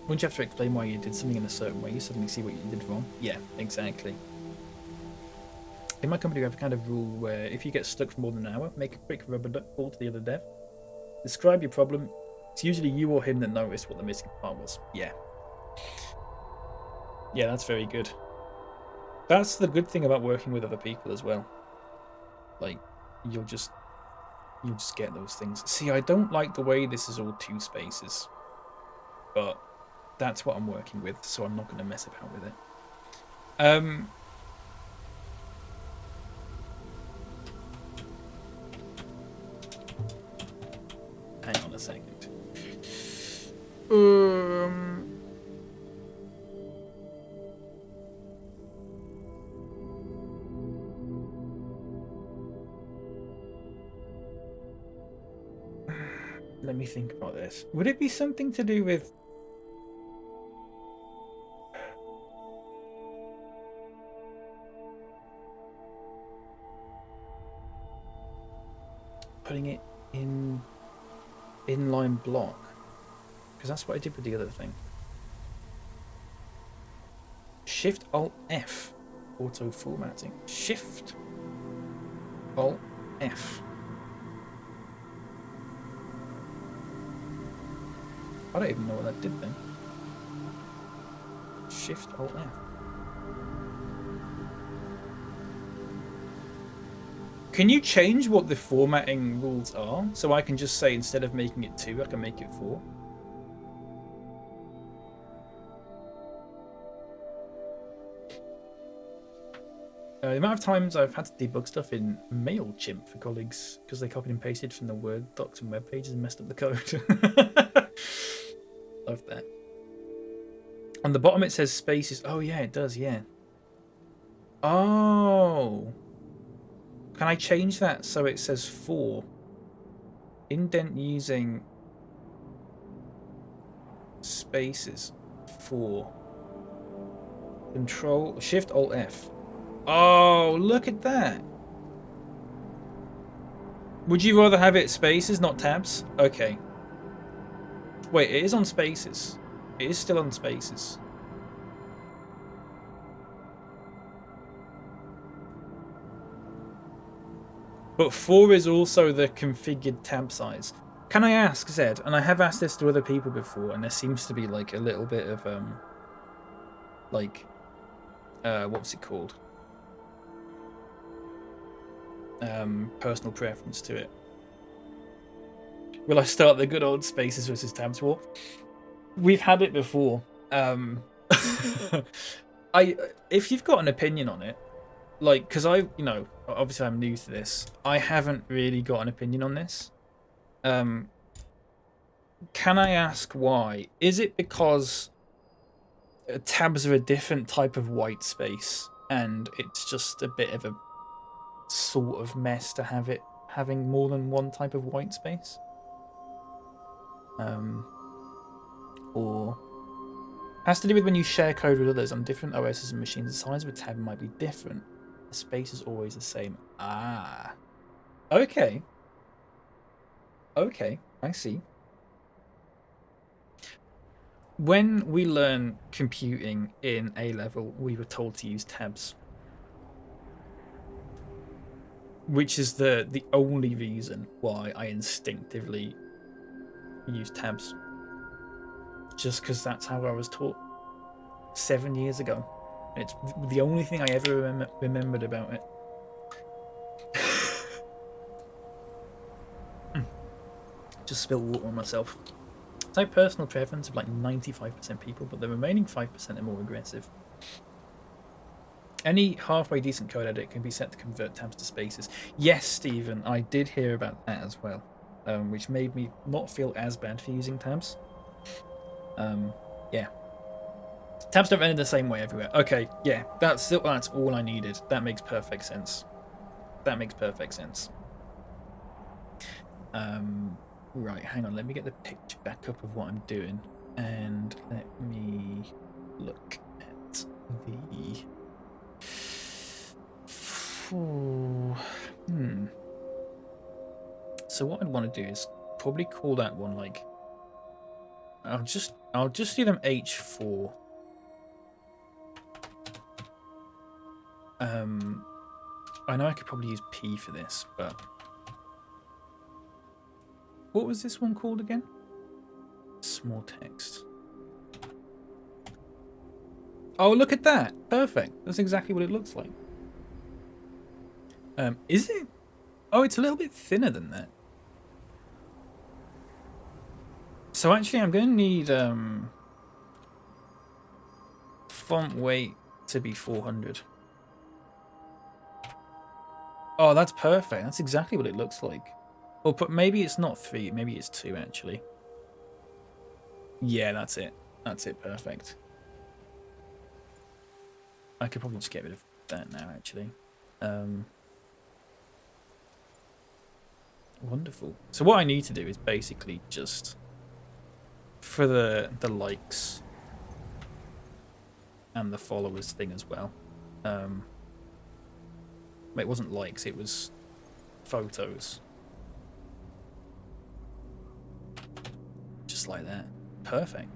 Wouldn't you have to explain why you did something in a certain way? You suddenly see what you did wrong. Yeah, exactly. In my company, we have a kind of rule where if you get stuck for more than an hour, make a quick rubber duck call to the other dev. Describe your problem. It's usually you or him that noticed what the missing part was. Yeah. Yeah, that's very good. That's the good thing about working with other people as well. Like, you'll just get those things. See, I don't like the way this is all 2 spaces. But that's what I'm working with, so I'm not going to mess about with it. Hang on a second. Let me think about this. Would it be something to do with putting it in inline block? Because that's what I did with the other thing. Shift Alt F, auto formatting. Shift Alt F. I don't even know what that did then. Shift Alt F. Can you change what the formatting rules are? So I can just say instead of making it 2, I can make it 4. The amount of times I've had to debug stuff in MailChimp for colleagues because they copied and pasted from the Word docs and web pages and messed up the code. Love that. On the bottom it says spaces. Oh yeah, it does, yeah. Oh. Can I change that so it says 4? Indent using spaces 4. Control Shift Alt F. Oh, look at that. Would you rather have it spaces, not tabs? Okay. Wait, it is on spaces. It is still on spaces. But 4 is also the configured tab size. Can I ask, Zed, and I have asked this to other people before, and there seems to be like a little bit of what's it called? Personal preference to it. Will I start the good old spaces versus tabs war? We've had it before. If you've got an opinion on it, like, because obviously I'm new to this, I haven't really got an opinion on this. Can I ask why? Is it because tabs are a different type of white space and it's just a bit of a sort of mess to have it having more than one type of white space? Or has to do with when you share code with others on different OSs and machines, the size of a tab might be different. The space is always the same. Ah. Okay. Okay, I see. When we learn computing in A level, we were told to use tabs. Which is the only reason why I instinctively use tabs. Just because that's how I was taught 7 years ago. It's the only thing I ever remembered about it. Just spilled water on myself. It's like personal preference of like 95% people, but the remaining 5% are more aggressive. Any halfway decent code edit can be set to convert tabs to spaces. Yes, Stephen, I did hear about that as well, which made me not feel as bad for using tabs. Yeah. Tabs don't render the same way everywhere. Okay, yeah, that's all I needed. That makes perfect sense. That makes perfect sense. Right, hang on. Let me get the picture back up of what I'm doing, and let me look at the. So what I'd want to do is probably call that one like. I'll just do them H4. I know I could probably use P for this, but what was this one called again? Small text. Oh, look at that! Perfect. That's exactly what it looks like. Is it? Oh, it's a little bit thinner than that. So actually, I'm going to need font weight to be 400. Oh, that's perfect. That's exactly what it looks like. Well, but maybe it's not 3. Maybe it's 2, actually. Yeah, that's it. That's it. Perfect. I could probably just get rid of that now, actually. Wonderful. So what I need to do is basically just, for the likes and the followers thing as well. It wasn't likes, it was photos. Just like that. Perfect.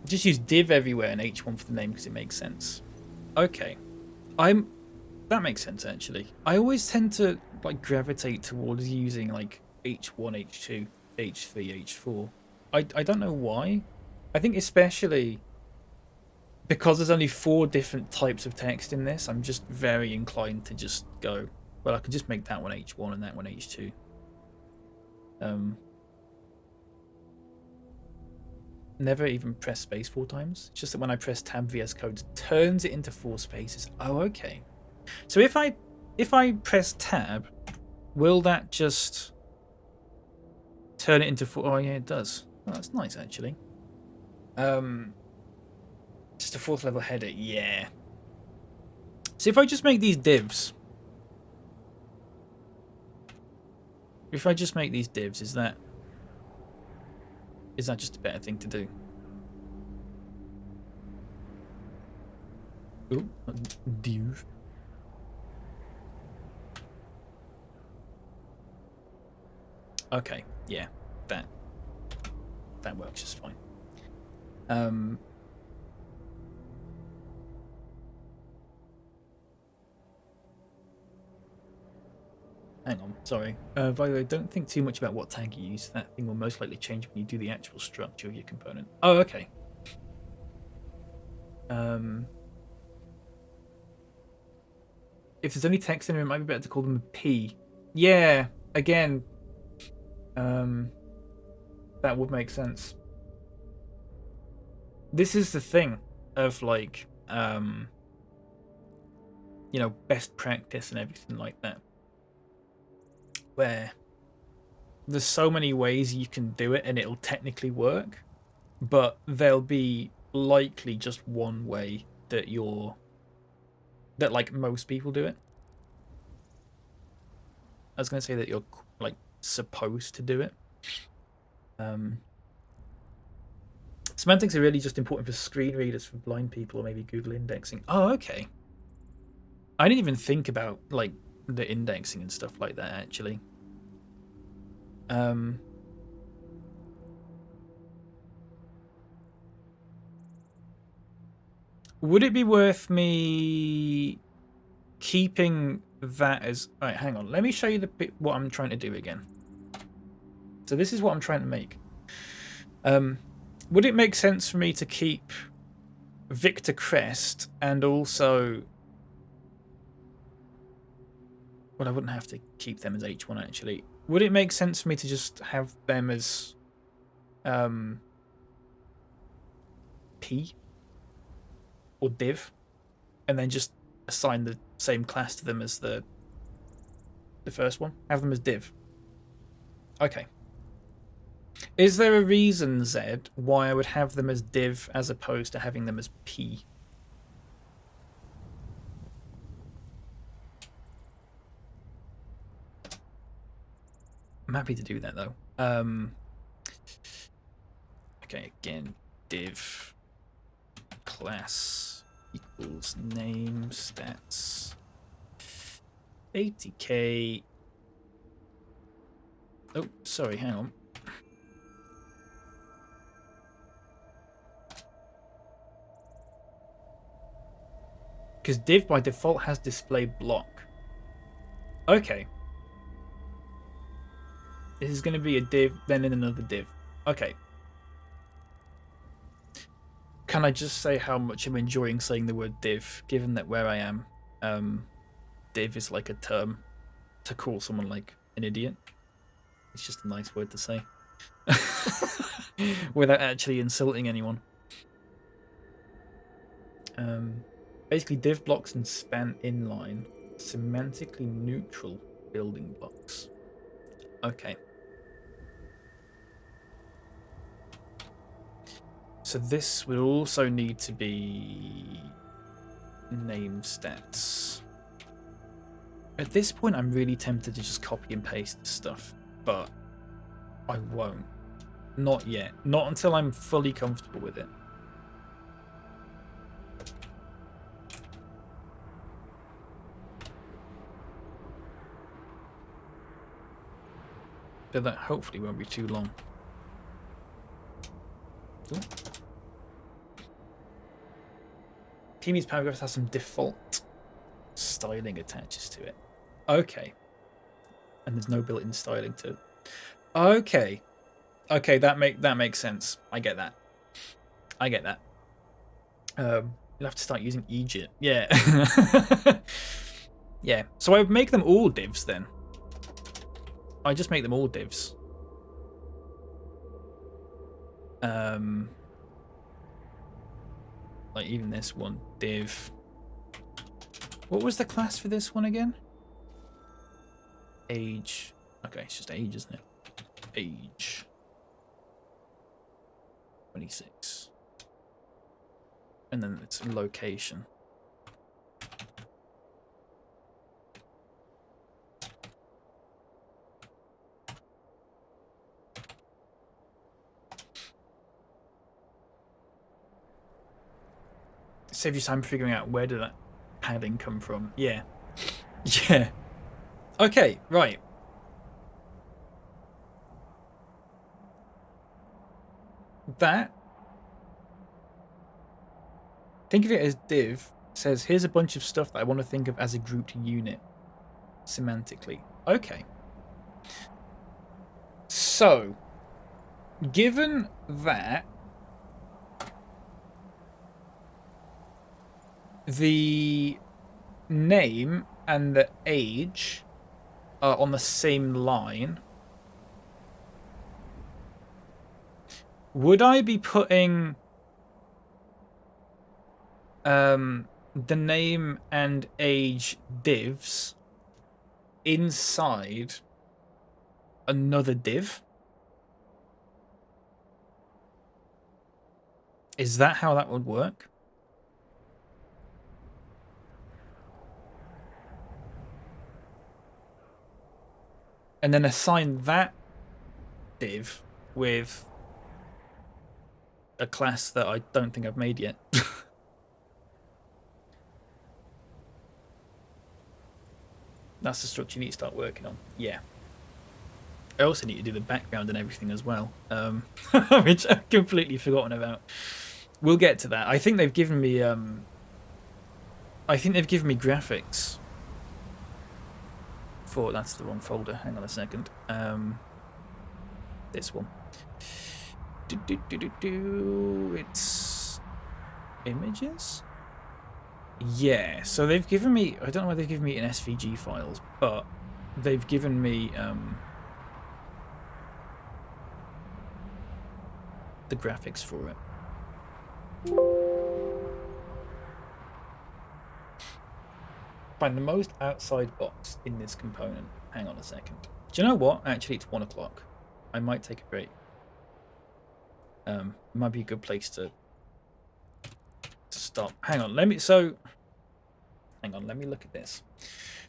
Just use div everywhere and H1 for the name because it makes sense. Okay. That makes sense, actually. I always tend to like gravitate towards using like H1, H2, H3, H4. I don't know why. I think especially because there's only 4 different types of text in this, I'm just very inclined to just go, well, I could just make that one H1 and that one H2. Never even press space 4 times. It's just that when I press tab VS Code, it turns it into 4 spaces. Oh, okay. So if I press tab, will that just turn it into 4? Oh yeah, it does. Oh, that's nice actually. Just a 4th level header. Yeah. So if I just make these divs, is that just a better thing to do? Ooh, div. Okay, yeah, that works just fine. Hang on, sorry. By the way, don't think too much about what tag you use. That thing will most likely change when you do the actual structure of your component. Oh, okay. If there's any text in there, it might be better to call them a P. Yeah, again, that would make sense. This is the thing of like, you know, best practice and everything like that, where there's so many ways you can do it and it'll technically work, but there'll be likely just one way that like most people do it. I was going to say that you're like supposed to do it. Semantics are really just important for screen readers, for blind people, or maybe Google indexing. Oh, okay. I didn't even think about like the indexing and stuff like that actually. Would it be worth me keeping that as... All right, hang on. Let me show you what I'm trying to do again. So this is what I'm trying to make. Would it make sense for me to keep Victor Crest and also... Well, I wouldn't have to keep them as H1 actually. Would it make sense for me to just have them as P or div, and then just assign the same class to them as the first one? Have them as div. Okay. Is there a reason, Zed, why I would have them as div as opposed to having them as P? I'm happy to do that though. Okay, again, div class equals name stats 80k. Oh, sorry, hang on. Because div by default has display block. Okay. This is going to be a div, then in another div. Okay. Can I just say how much I'm enjoying saying the word div, given that where I am, div is like a term to call someone like an idiot. It's just a nice word to say. Without actually insulting anyone. Basically, div blocks and span inline, semantically neutral building blocks. Okay. So this will also need to be name stats. At this point, I'm really tempted to just copy and paste this stuff, but I won't. Not yet. Not until I'm fully comfortable with it. But that hopefully won't be too long. Ooh. Kimi's paragraphs has some default styling attaches to it. Okay. And there's no built-in styling to it. Okay. Okay, that makes sense. I get that. You'll have to start using Egypt. Yeah. Yeah. So I would make them all divs then. I just make them all divs. Like even this one div. What was the class for this one again? Age. Okay, it's just age, isn't it? Age. 26. And then it's location. Save you time figuring out where did that padding come from. Yeah. Yeah. Okay, right. That. Think of it as div. Says, here's a bunch of stuff that I want to think of as a grouped unit. Semantically. Okay. So, given that the name and the age are on the same line, would I be putting the name and age divs inside another div? Is that how that would work? And then assign that div with a class that I don't think I've made yet. That's the structure you need to start working on. Yeah. I also need to do the background and everything as well, which I've completely forgotten about. We'll get to that. I think they've given me graphics for, that's the wrong folder. Hang on a second. This one. It's images. Yeah. So they've given me. I don't know why they've given me in SVG files, but they've given me the graphics for it. Find the most outside box in this component. Hang on a second. Do you know what? Actually, it's 1 o'clock. I might take a break. Might be a good place to stop. Hang on. Let me look at this.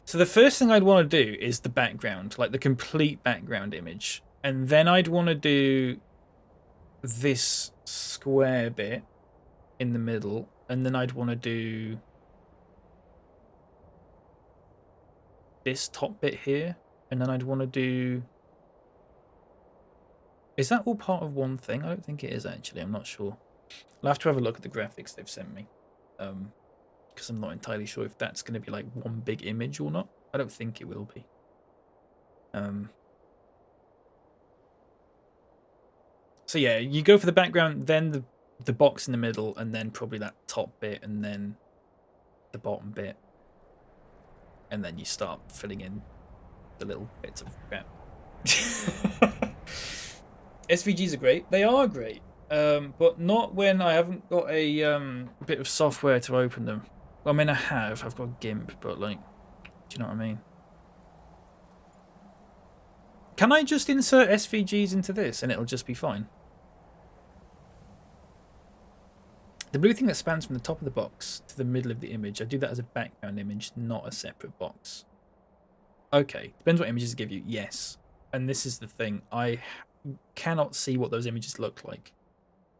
So the first thing I'd want to do is the background, like the complete background image, and then I'd want to do this square bit in the middle, and then I'd want to do this top bit here, and then I'd want to do... Is that all part of one thing? I don't think it is, actually. I'm not sure. I'll have to have a look at the graphics they've sent me, because I'm not entirely sure if that's going to be like one big image or not. I don't think it will be. So yeah, you go for the background, then the box in the middle, and then probably that top bit, and then the bottom bit. And then you start filling in the little bits of crap. SVGs are great. They are great. But not when I haven't got a bit of software to open them. Well, I mean, I have. I've got GIMP, but like, do you know what I mean? Can I just insert SVGs into this and it'll just be fine? The blue thing that spans from the top of the box to the middle of the image, I do that as a background image, not a separate box. Okay, depends what images give you. Yes. And this is the thing. I cannot see what those images look like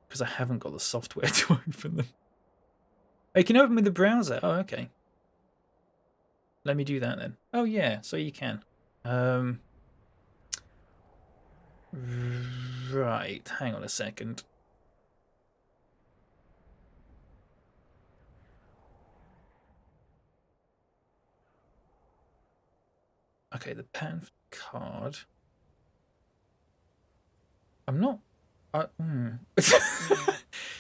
because I haven't got the software to open them. Oh, you can open with the browser. Oh, okay. Let me do that then. Oh, yeah, so you can. Right, hang on a second. Okay, the pattern for the card. I'm not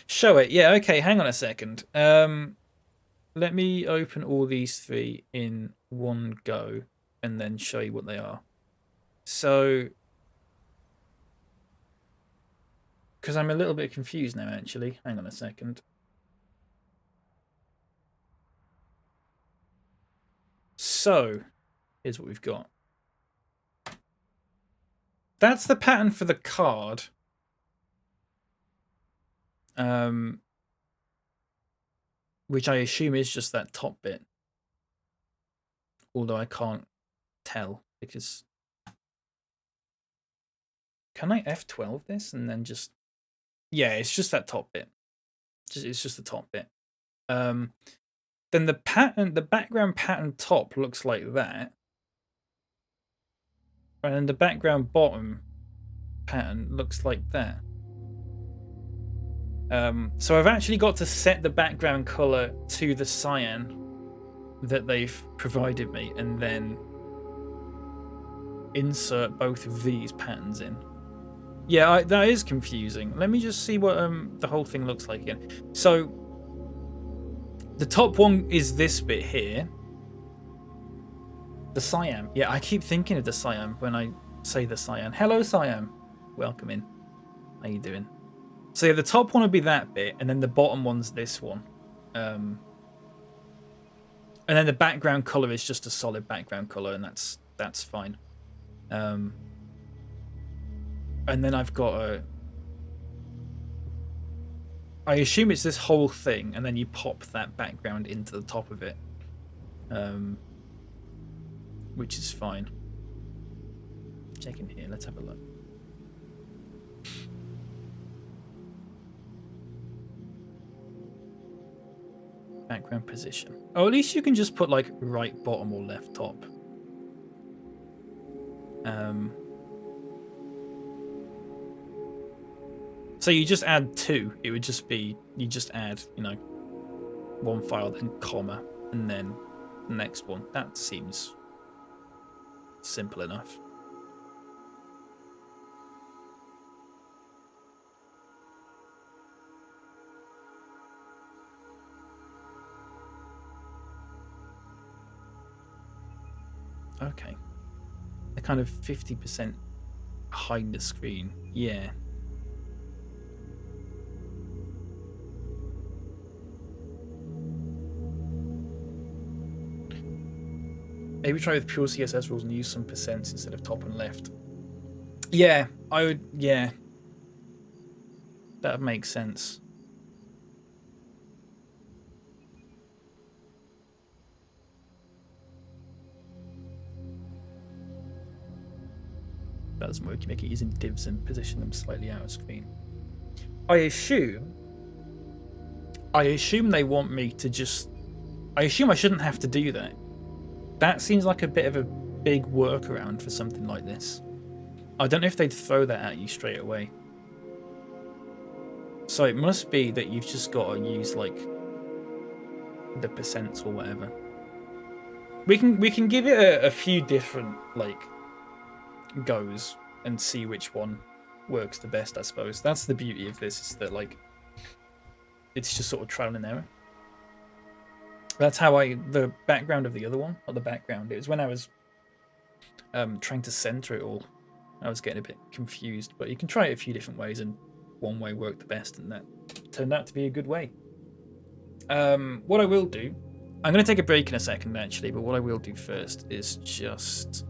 Show it. Yeah, okay, hang on a second. Let me open all these three in one go and then show you what they are. So, because I'm a little bit confused now, actually. Hang on a second. So, here's what we've got. That's the pattern for the card. Which I assume is just that top bit. Although I can't tell because... Can I F12 this and then just... Yeah, it's just that top bit. It's just the top bit. Then the background pattern top looks like that. And the background bottom pattern looks like that. So I've actually got to set the background color to the cyan that they've provided me and then insert both of these patterns in. Yeah, that is confusing. Let me just see what the whole thing looks like again. So the top one is this bit here. The cyan. Yeah, I keep thinking of the cyan when I say the cyan. Hello, cyan. Welcome in. How you doing? So yeah, the top one would be that bit, and then the bottom one's this one. And then the background color is just a solid background color, and that's fine. And then I've got I assume it's this whole thing, and then you pop that background into the top of it. Which is fine. Check in here, let's have a look. Background position. Oh, at least you can just put like right bottom or left top. So you just add two. It would just be, you just add, you know, one file, then comma, and then the next one. That seems simple enough. Okay. They're kind of 50% hide the screen. Yeah. Maybe try with pure CSS rules and use some percents instead of top and left. Yeah, I would, yeah. That would make sense. That doesn't work. You make it using divs and position them slightly out of screen. I assume they want me to just... I assume I shouldn't have to do that. That seems like a bit of a big workaround for something like this. I don't know if they'd throw that at you straight away. So it must be that you've just got to use like the percents or whatever. We can give it a few different like goes and see which one works the best, I suppose. That's the beauty of this, is that like it's just sort of trial and error. That's how the background of the other one, not the background, it was when I was trying to center it all. I was getting a bit confused, but you can try it a few different ways, and one way worked the best, and that turned out to be a good way. What I will do, I'm going to take a break in a second actually, but what I will do first is just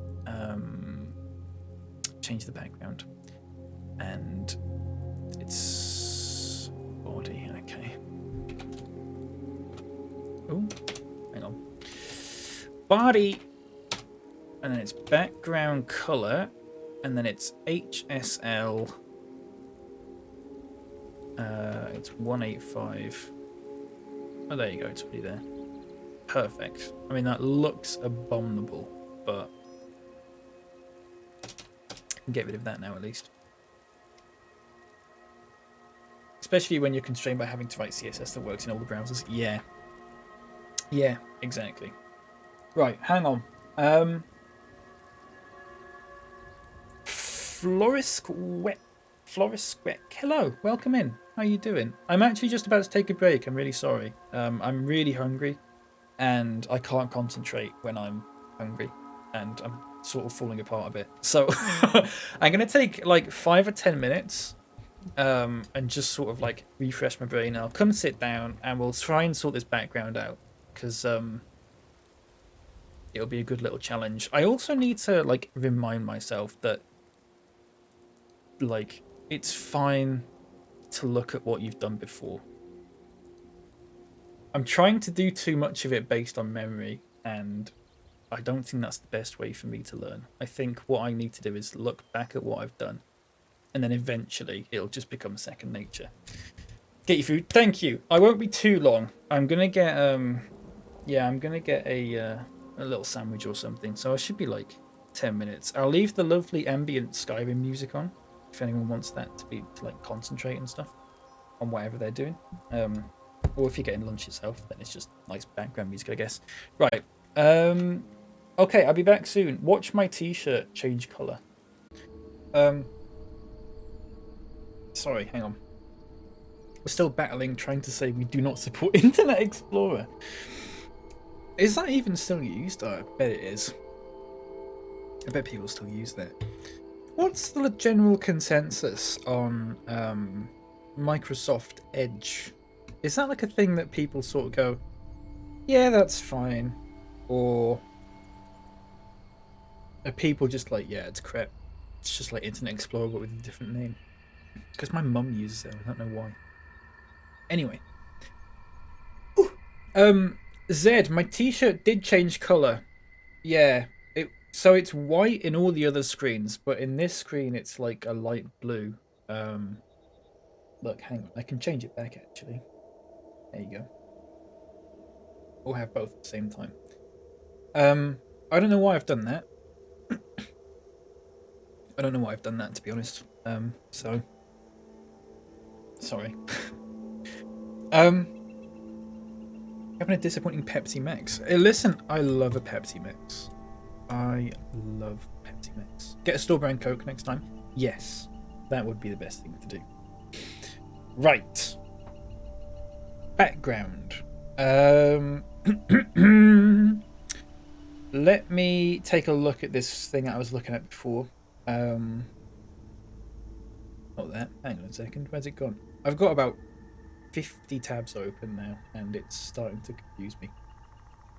change the background, and it's body. Okay. Oh, hang on. Body, and then it's background color, and then it's HSL. It's 185. Oh, there you go. It's already there. Perfect. I mean, that looks abominable, but I can get rid of that now at least. Especially when you're constrained by having to write CSS that works in all the browsers. Yeah. Yeah, exactly. Right, hang on. Florisk Wet Florist Squick. Hello, welcome in. How are you doing? I'm actually just about to take a break. I'm really sorry. I'm really hungry and I can't concentrate when I'm hungry and I'm sort of falling apart a bit. So I'm going to take like 5 or 10 minutes and just sort of like refresh my brain. I'll come sit down and we'll try and sort this background out because it'll be a good little challenge. I also need to like remind myself that like it's fine to look at what you've done before. I'm trying to do too much of it based on memory, and I don't think that's the best way for me to learn. I think what I need to do is look back at what I've done, and then eventually it'll just become second nature. Get your food. Thank you. I won't be too long. I'm gonna get I'm gonna get a little sandwich or something. So I should be like 10 minutes. I'll leave the lovely ambient Skyrim music on if anyone wants that to like concentrate and stuff on whatever they're doing. Or if you're getting lunch yourself, then it's just nice background music, I guess. Right. Okay, I'll be back soon. Watch my t-shirt change colour. Sorry, hang on. We're still battling trying to say we do not support Internet Explorer. Is that even still used? Oh, I bet it is. I bet people still use that. What's the general consensus on Microsoft Edge? Is that like a thing that people sort of go, yeah, that's fine? Or are people just like, yeah, it's crap. It's just like Internet Explorer but with a different name? Because my mum uses it, I don't know why. Anyway. Zed, my t-shirt did change colour. Yeah. So it's white in all the other screens, but in this screen it's like a light blue. Look, hang on, I can change it back actually. There you go. We'll have both at the same time. I don't know why I've done that. I don't know why I've done that, to be honest. So sorry. Having a disappointing Pepsi Max. Listen, I love a Pepsi Max. I love Pepsi Max. Get a store brand Coke next time. Yes, that would be the best thing to do. Right. Background. Let me take a look at this thing I was looking at before. Not that. Hang on a second. Where's it gone? I've got about 50 tabs open now, and it's starting to confuse me.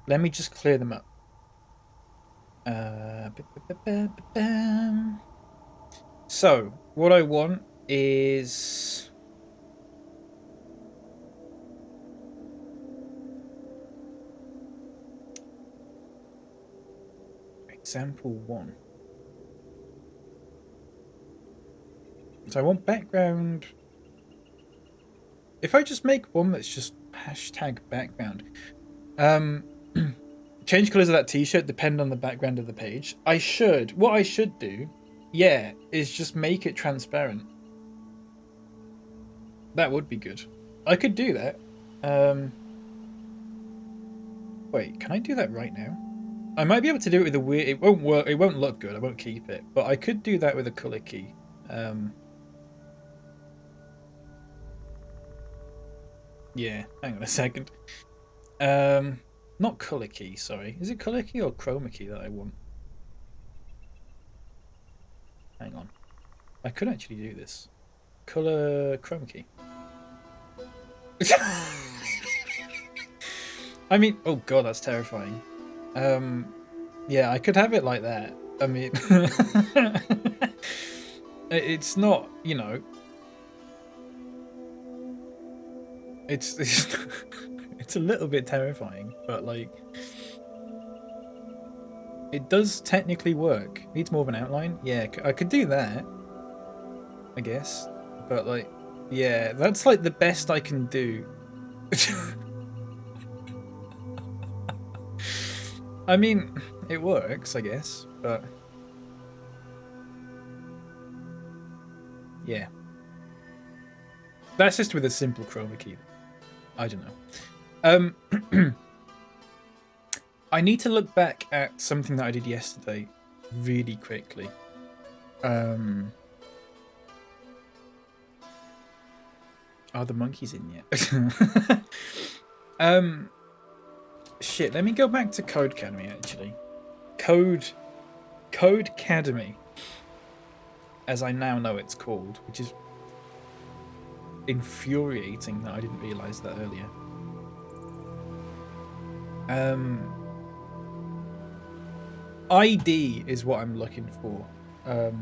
Let me just clear them up. So, what I want is... Example 1. So I want background... If I just make one that's just hashtag background, change colors of that t-shirt depend on the background of the page. What I should do, yeah, is just make it transparent. That would be good. I could do that. Wait, can I do that right now? I might be able to do it with a weird... It won't work. It won't look good. I won't keep it. But I could do that with a color key. Yeah, hang on a second. Not color key, sorry. Is it color key or chroma key that I want? Hang on. I could actually do this. Color chroma key. I mean, oh god, that's terrifying. Yeah, I could have it like that. I mean, it's not, you know, it's it's a little bit terrifying, but like, it does technically work. Needs more of an outline. Yeah, I could do that, I guess, but like, yeah, that's like the best I can do. I mean, it works, I guess, but yeah. That's just with a simple chroma key. I don't know. I need to look back at something that I did yesterday really quickly. Are the monkeys in yet? Shit, let me go back to Code Academy, actually. Code Academy, as I now know it's called, which is infuriating that I didn't realise that earlier. ID is what I'm looking for. I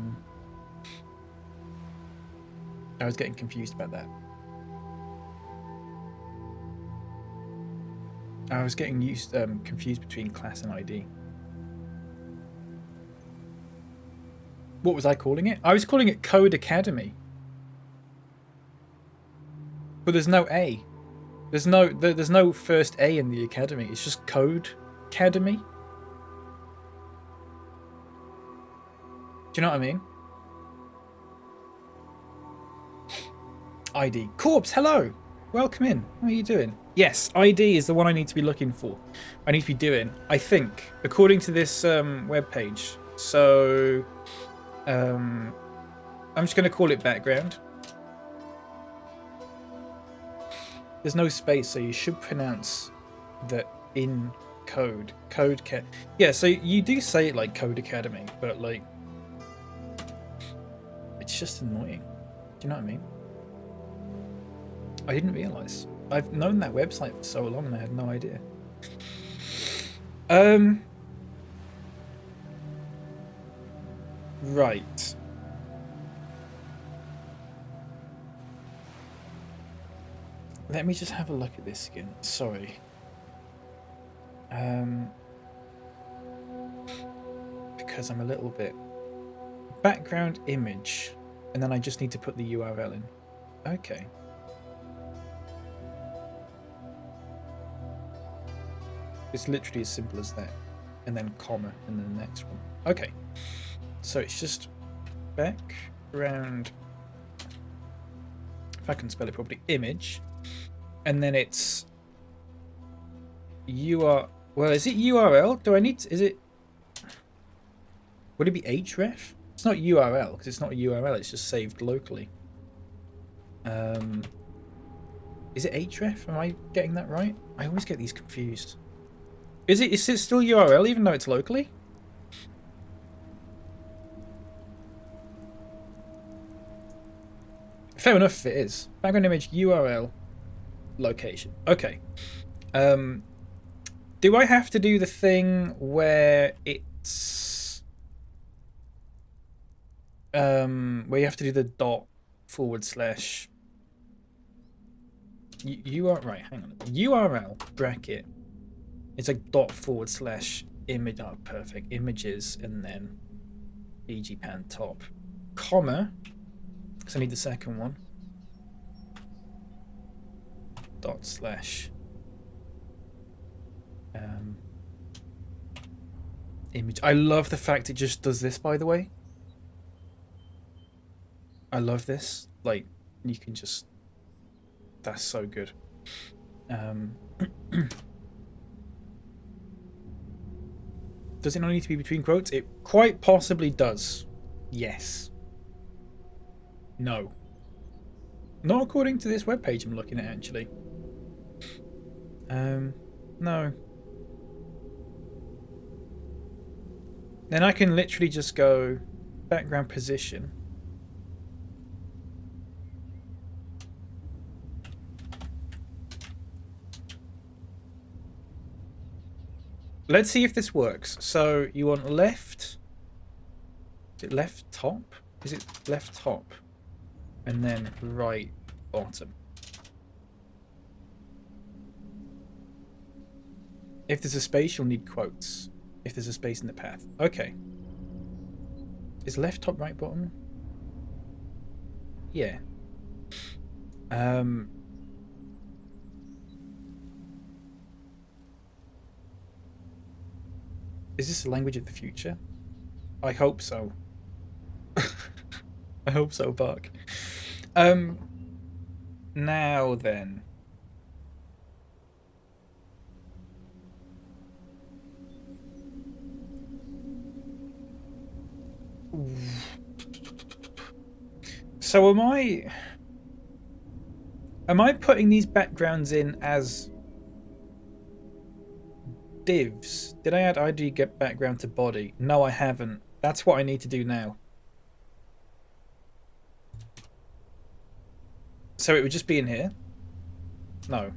was getting confused about that. I was getting confused between class and ID. What was I calling it? I was calling it Code Academy. But there's no A. There's no first A in the academy. It's just Code Academy. Do you know what I mean? ID. Corpse, hello. Welcome in. How are you doing? Yes, ID is the one I need to be looking for. I need to be doing, I think, according to this web page. So, I'm just going to call it background. There's no space, so you should pronounce the in code. Yeah, so you do say it like Code Academy, but like, it's just annoying. Do you know what I mean? I didn't realise. I've known that website for so long and I had no idea. Right. Let me just have a look at this again. Sorry. Because I'm a little bit... Background image. And then I just need to put the URL in. Okay. It's literally as simple as that. And then comma, and then the next one. Okay. So it's just background, if I can spell it properly, image. And then it's well, is it URL? Do I need to, is it, would it be href? It's not URL, because it's not a URL, it's just saved locally. Is it href? Am I getting that right? I always get these confused. Is it still URL even though it's locally? Fair enough if it is. Background image, URL, location. Okay. Do I have to do the thing where it's where you have to do the dot / right, hang on. URL bracket. It's like dot / image. Oh, perfect. Images and then bgpan top, comma, because I need the second one. Dot / image. I love the fact it just does this, by the way. I love this. Like, you can just... That's so good. Does it not need to be between quotes? It quite possibly does. Yes. No. Not according to this webpage I'm looking at, actually. No. Then I can literally just go background position. Let's see if this works. So you want left. Is it left top? Is it left top? And then right bottom. If there's a space, you'll need quotes. If there's a space in the path. Okay. Is left top, right bottom? Yeah. Is this the language of the future? I hope so. I hope so, Bark. Now then. So am I... Am I putting these backgrounds in as divs? Did I add ID get background to body? No, I haven't. That's what I need to do now. So it would just be in here? No.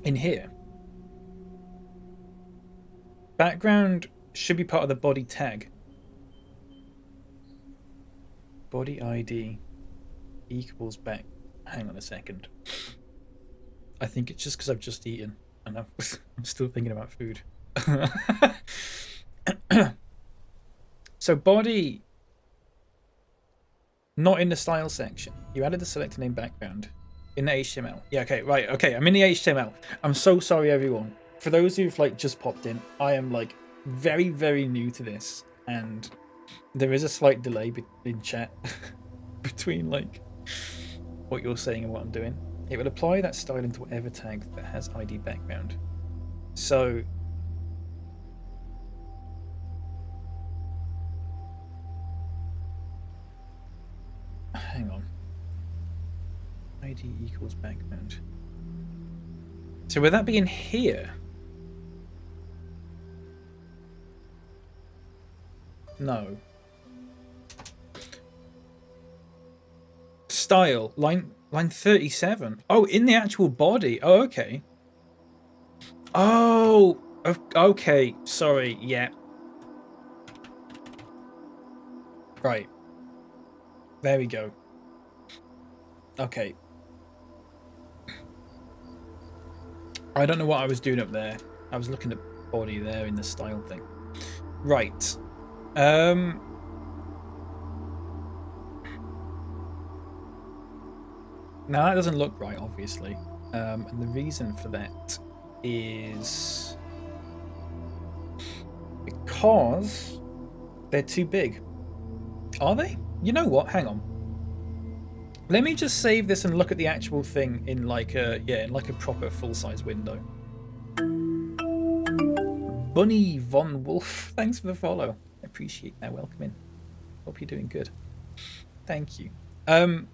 In here. Background should be part of the body tag. Body ID equals back. Hang on a second. I think it's just because I've just eaten and I'm still thinking about food. So body, not in the style section. You added the selected name background in the HTML. Yeah, okay, right, okay. I'm in the HTML. I'm so sorry, everyone. For those who've like just popped in, I am like very, very new to this, and there is a slight delay in chat between like what you're saying and what I'm doing. It will apply that style into whatever tag that has ID background. So hang on. ID equals background. So would that be in here? No. Style, line 37. Oh, in the actual body. Oh, okay. Oh, okay. Sorry. Yeah. Right. There we go. Okay. I don't know what I was doing up there. I was looking at body there in the style thing. Right. Now that doesn't look right, obviously. And the reason for that is because they're too big. Are they? You know what? Hang on. Let me just save this and look at the actual thing in like a proper full-size window. Bunny Von Wolf, thanks for the follow. I appreciate that. Welcome in. Hope you're doing good. Thank you.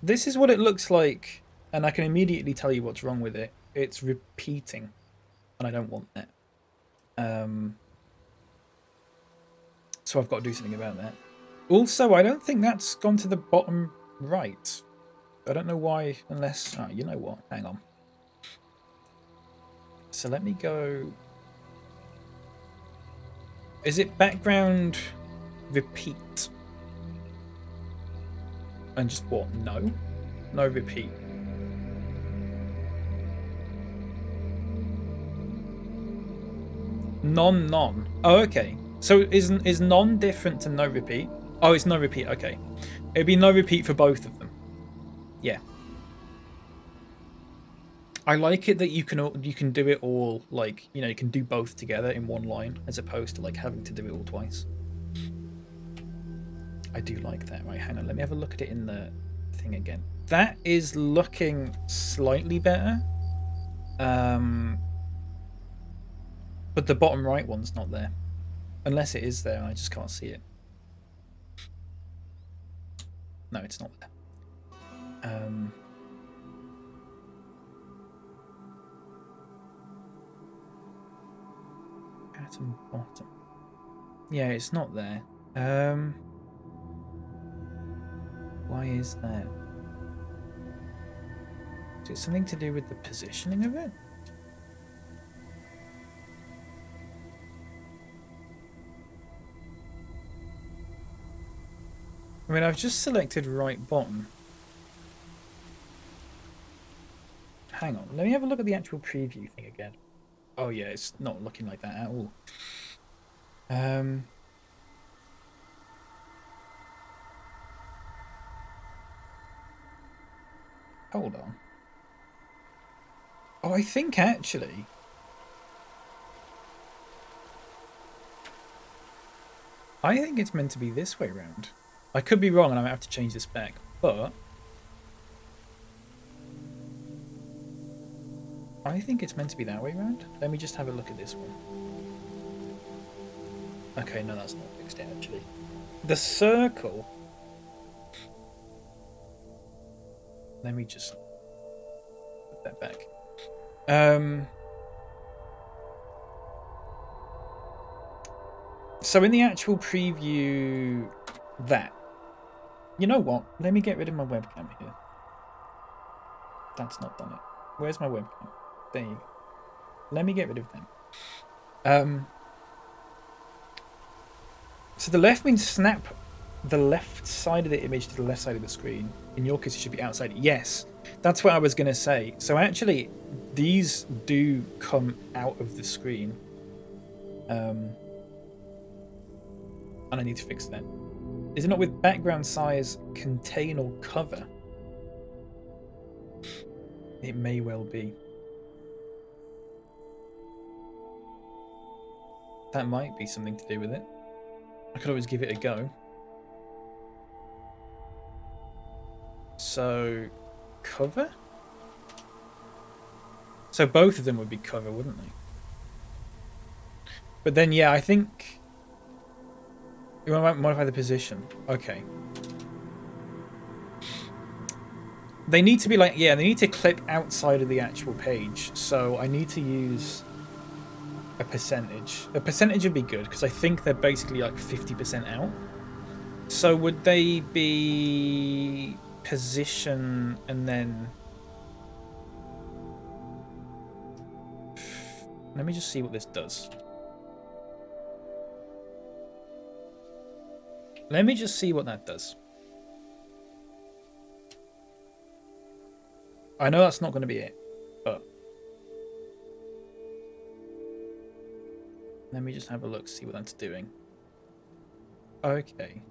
This is what it looks like, and I can immediately tell you what's wrong with it. It's repeating, and I don't want that. So I've got to do something about that. Also, I don't think that's gone to the bottom right. I don't know why, unless... Oh, you know what? Hang on. So let me go... Is it background repeat? And just what? No? No repeat. Non. Oh, okay. So is non different to no repeat? Oh, it's no repeat. Okay. It'd be no repeat for both of them. Yeah. I like it that you can do it all, like, you know, you can do both together in one line as opposed to like having to do it all twice. I do like that. Right, hang on, let me have a look at it in the thing again. That is looking slightly better. But the bottom right one's not there. Unless it is there, I just can't see it. No, it's not there. Atom bottom. Yeah, it's not there. Why is that? Is it something to do with the positioning of it? I mean, I've just selected right bottom. Hang on, let me have a look at the actual preview thing again. Oh yeah, it's not looking like that at all. Hold on. Oh, I think actually... I think it's meant to be this way round. I could be wrong and I might have to change this back, but... I think it's meant to be that way around. Let me just have a look at this one. Okay, no, that's not fixed yet, actually. The circle. Let me just put that back. So in the actual preview, that. You know what? Let me get rid of my webcam here. That's not done it. Where's my webcam? There you go. Let me get rid of them. So the left means snap the left side of the image to the left side of the screen. In your case, it should be outside. Yes, that's what I was going to say. So actually, these do come out of the screen. And I need to fix that. Is it not with background size contain or cover? It may well be. That might be something to do with it. I could always give it a go. So, cover? So both of them would be cover, wouldn't they? But then, yeah, I think... You want to modify the position. Okay. They need to be like... Yeah, they need to clip outside of the actual page. So I need to use a percentage. A percentage would be good, because I think they're basically like 50% out. So would they be... position and then... Let me just see what this does. Let me just see what that does. I know that's not going to be it, but... Let me just have a look, see what that's doing. Okay.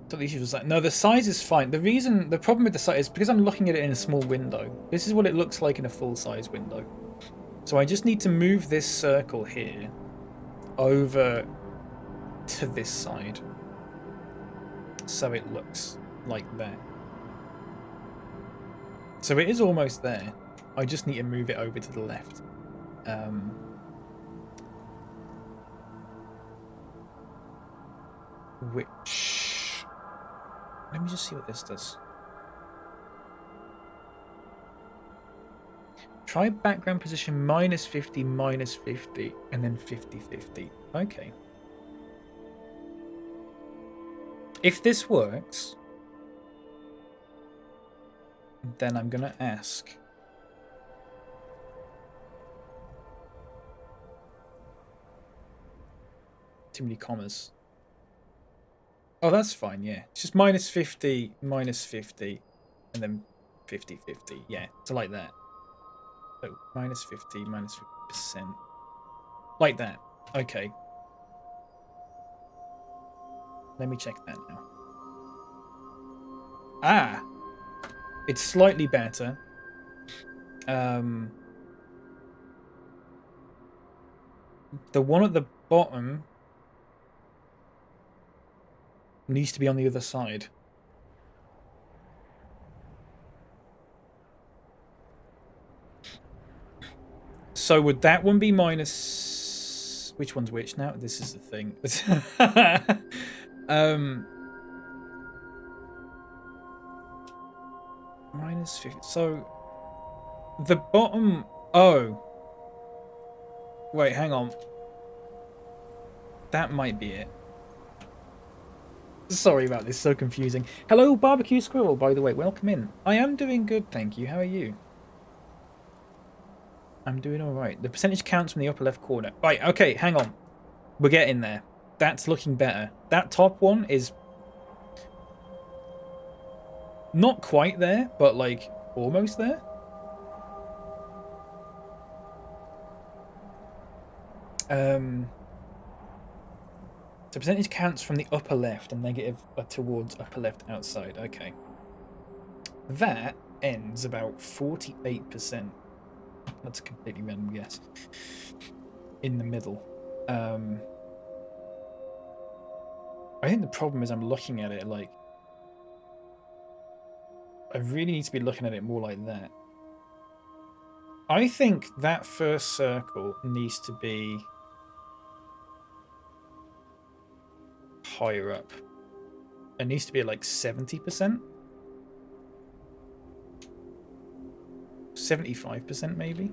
So the issue was like, no, the size is fine. The problem with the size is because I'm looking at it in a small window. This is what it looks like in a full-size window. So I just need to move this circle here over to this side, so it looks like that. So it is almost there. I just need to move it over to the left. Which... Let me just see what this does. Try background position -50, -50, and then 50-50. Okay. If this works, then I'm going to ask. Too many commas. Oh, that's fine, yeah. It's just -50, -50, and then 50-50. Yeah, so like that. So -50, -50%. Like that. Okay. Let me check that now. Ah! It's slightly better. The one at the bottom needs to be on the other side. So would that one be minus... Which one's which now? This is the thing. -50. So the bottom... Oh. Wait, hang on. That might be it. Sorry about this, so confusing. Hello, Barbecue Squirrel, by the way. Welcome in. I am doing good, thank you. How are you? I'm doing alright. The percentage counts from the upper left corner. Right, okay, hang on. We're getting there. That's looking better. That top one is... not quite there, but like almost there. So percentage counts from the upper left and negative towards upper left outside. Okay. That ends about 48%. That's a completely random guess. In the middle. I think the problem is I'm looking at it like... I really need to be looking at it more like that. I think that first circle needs to be higher up. It needs to be at like 70%. 75% maybe.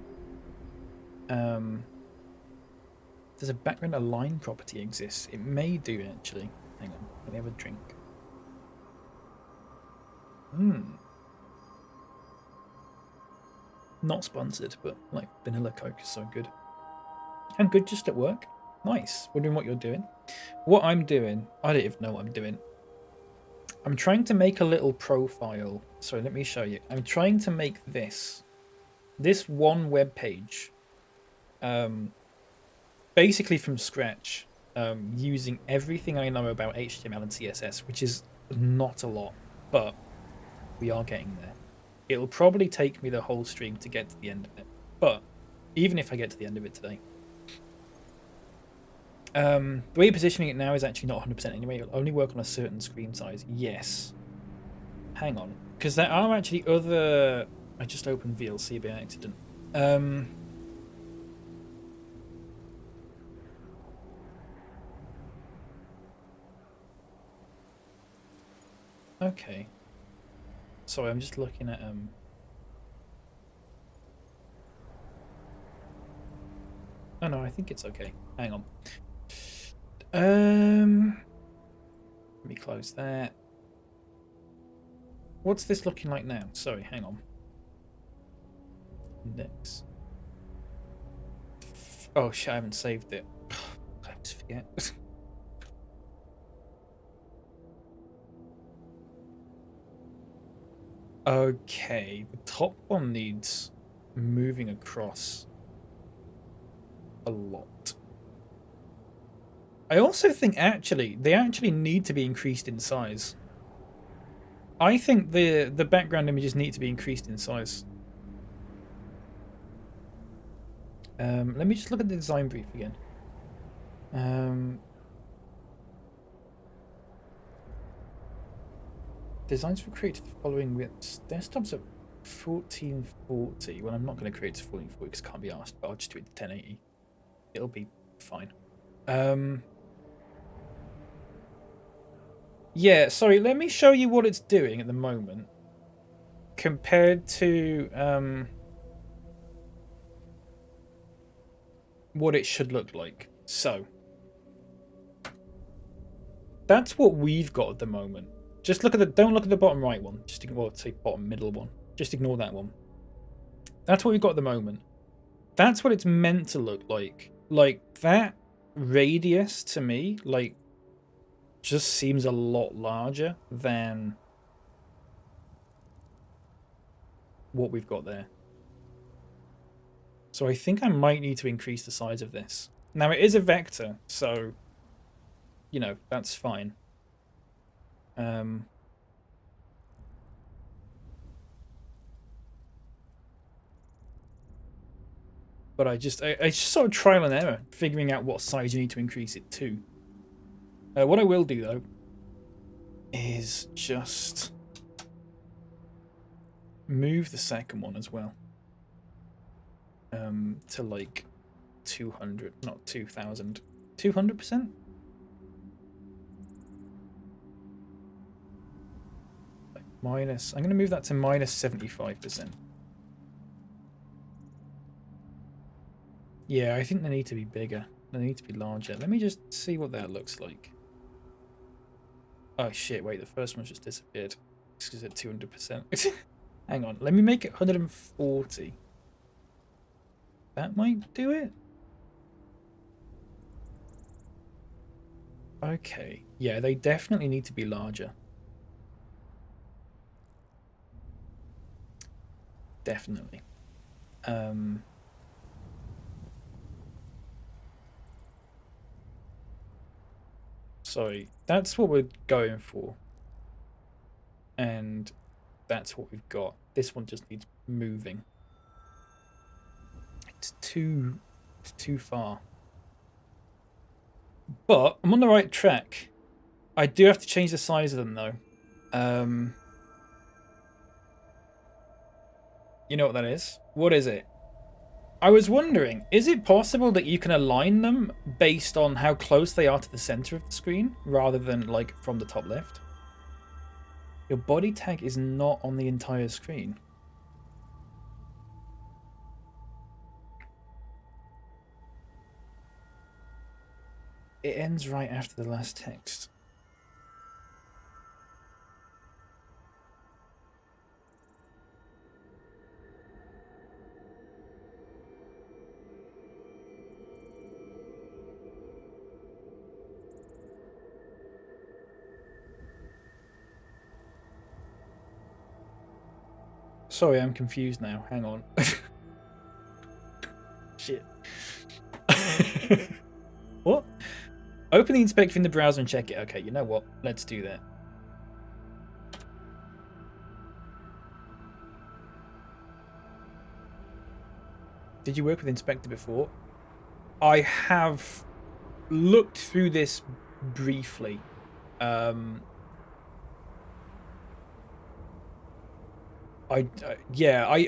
Does a background align property exist? It may do actually. Hang on, let me have a drink. Not sponsored, but like vanilla Coke is so good. And good just at work. Nice. Wondering what you're doing. What I'm doing, I don't even know what I'm doing. I'm trying to make a little profile. Sorry, let me show you. I'm trying to make this one web page, basically from scratch, using everything I know about HTML and CSS, which is not a lot, but we are getting there. It'll probably take me the whole stream to get to the end of it, but even if I get to the end of it today, the way you're positioning it now is actually not 100% anyway. It'll only work on a certain screen size. Yes. Hang on, because there are actually other... I just opened VLC by accident. Okay. Sorry, I'm just looking at Oh no, I think it's okay. Hang on. Let me close that. What's this looking like now? Sorry, hang on. Index. Oh shit, I haven't saved it. I always forget. Okay, the top one needs moving across a lot. I also think they actually need to be increased in size. I think the background images need to be increased in size. Let me just look at the design brief again. Designs for create the following widths. Desktops at 1440. Well, I'm not going to create to 1440 because it can't be asked, but I'll just do it to 1080. It'll be fine. Yeah, sorry, let me show you what it's doing at the moment compared to what it should look like. So that's what we've got at the moment. Just look at the... Don't look at the bottom right one. Just ignore, say, bottom middle one. Just ignore that one. That's what we've got at the moment. That's what it's meant to look like. Like, that radius, to me, like, just seems a lot larger than what we've got there. So I think I might need to increase the size of this. Now, it is a vector, so, you know, that's fine. But I just sort of trial and error, figuring out what size you need to increase it to. What I will do, though, is just move the second one as well. To like 200, not 2000, 200%. Like minus, I'm going to move that to minus 75%. Yeah, I think they need to be bigger. They need to be larger. Let me just see what that looks like. Oh shit, wait, the first one just disappeared. This is at 200%. Hang on, let me make it 140. That might do it. Okay, yeah, they definitely need to be larger. Definitely. So that's what we're going for. And that's what we've got. This one just needs moving. It's too far. But I'm on the right track. I do have to change the size of them though. You know what that is? What is it? I was wondering, is it possible that you can align them based on how close they are to the center of the screen rather than like from the top left? Your body tag is not on the entire screen. It ends right after the last text. Sorry, I'm confused now. Hang on. Shit. What? Open the inspector in the browser and check it. Okay, you know what? Let's do that. Did you work with Inspector before? I have looked through this briefly. I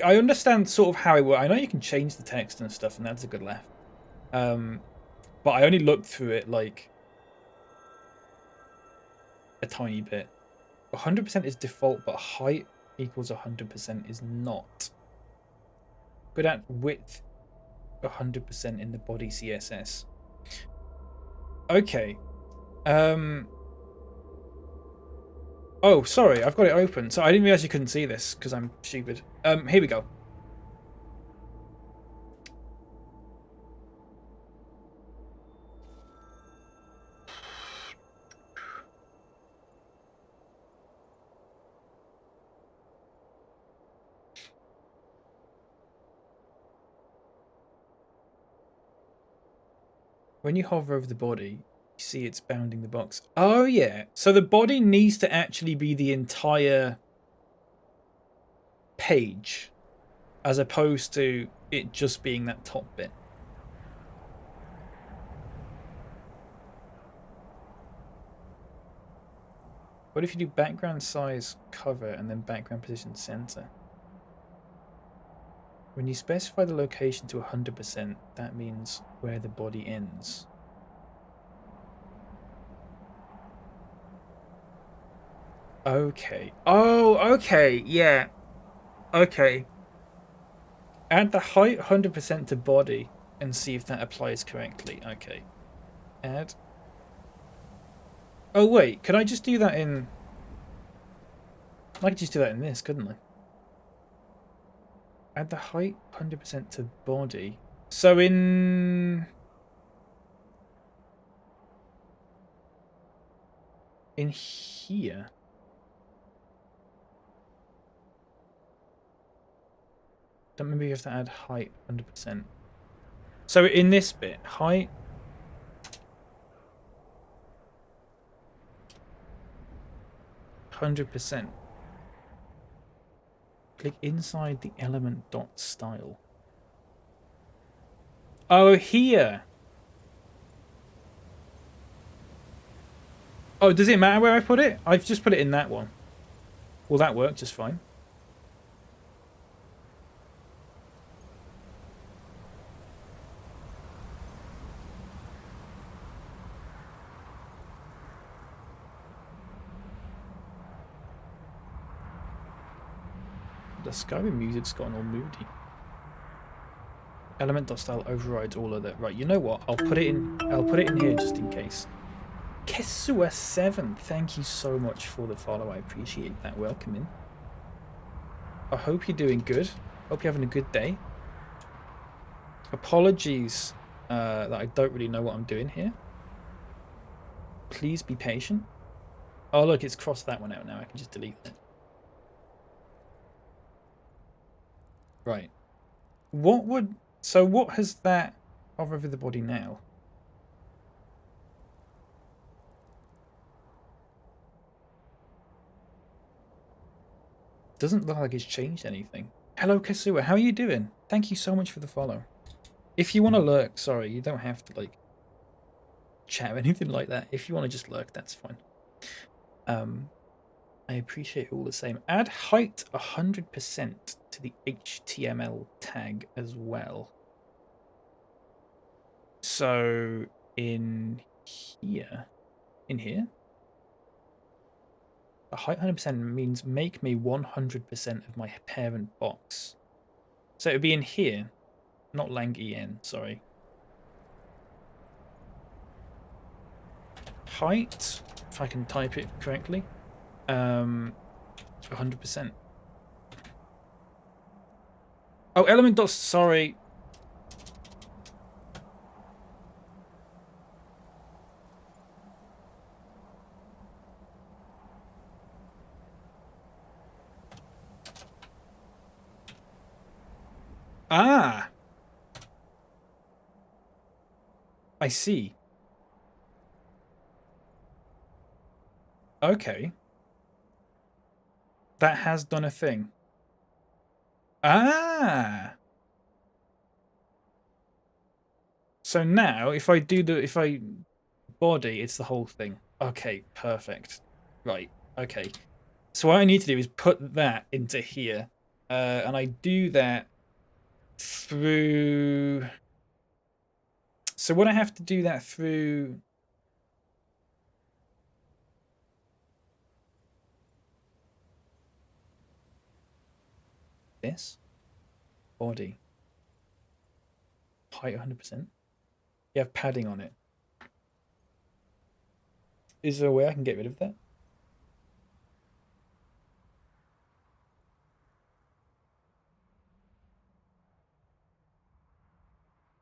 understand sort of how it works. I know you can change the text and stuff, and that's a good laugh. But I only looked through it like a tiny bit. 100% is default, but height equals 100% is not. Good at width 100% in the body CSS. Okay. Oh, sorry, I've got it open. So I didn't realize you couldn't see this because I'm stupid. Here we go. When you hover over the body, you see it's bounding the box. Oh, yeah. So the body needs to actually be the entire page as opposed to it just being that top bit. What if you do background size cover and then background position center? When you specify the location to 100%, that means where the body ends. Okay. Oh, okay. Yeah. Okay. Add the height 100% to body and see if that applies correctly. Okay. Add. Oh, wait. Could I just do that in... I could just do that in this, couldn't I? Add the height 100% to body. So in here. Don't remember you have to add height 100%. So in this bit, height 100%. Click inside the element dot style. Oh, here. Oh, does it matter where I put it? I've just put it in that one. Will that work just fine? The Skyrim music's gotten all moody. Element.style overrides all of that. Right, you know what? I'll put it in here just in case. Kesua7, thank you so much for the follow. I appreciate that. Welcome in. I hope you're doing good. Hope you're having a good day. Apologies that I don't really know what I'm doing here. Please be patient. Oh, look, it's crossed that one out now. I can just delete it. Right. So what has that hover over the body now? Doesn't look like it's changed anything. Hello, Kasua. How are you doing? Thank you so much for the follow. If you want to lurk, sorry, you don't have to, like, chat or anything like that. If you want to just lurk, that's fine. I appreciate all the same. Add height 100% to the HTML tag as well. So in here, the height 100% means make me 100% of my parent box. So it would be in here, not lang en, sorry. Height, if I can type it correctly, 100%. Oh, element dots, sorry. Ah, I see. Okay. That has done a thing. Ah. So now if I body, it's the whole thing. Okay, perfect. Right. Okay. So what I need to do is put that into here. And I do that through... So would I have to do that through... this? Body. Height 100%. You have padding on it. Is there a way I can get rid of that?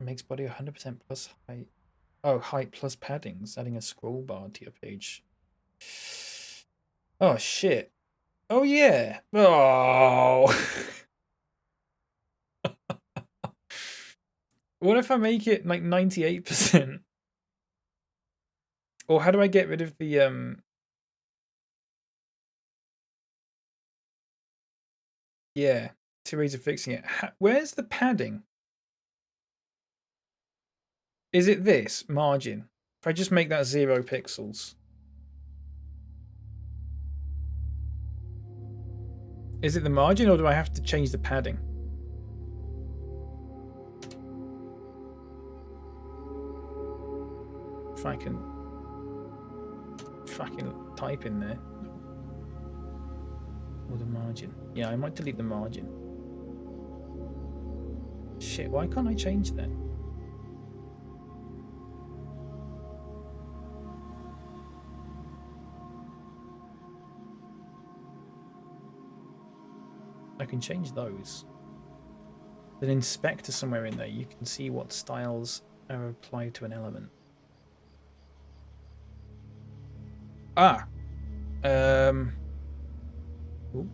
Makes body 100% plus height. Oh, height plus paddings. Adding a scroll bar to your page. Oh, shit. Oh, yeah. Oh. What if I make it like 98%? Or how do I get rid of the yeah, two ways of fixing it. Where's the padding? Is it this margin? If I just make that 0 pixels. Is it the margin or do I have to change the padding? If I can type in there. Or the margin. Yeah, I might delete the margin. Shit, why can't I change that? I can change those. An inspector somewhere in there, you can see what styles are applied to an element. Ah. Ooh.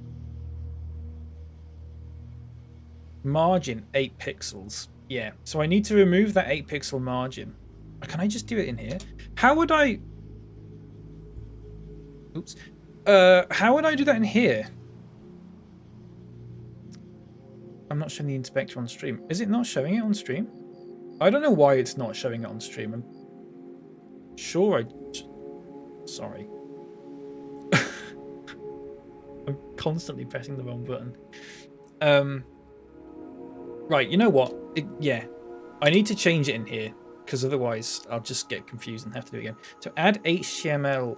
Margin 8 pixels. Yeah. So I need to remove that 8 pixel margin. Can I just do it in here? How would I... Oops. How would I do that in here? I'm not showing the inspector on stream. Is it not showing it on stream? I don't know why it's not showing it on stream. I'm sure sorry. I'm constantly pressing the wrong button. Right, you know what? Yeah. I need to change it in here, because otherwise I'll just get confused and have to do it again. So add HTML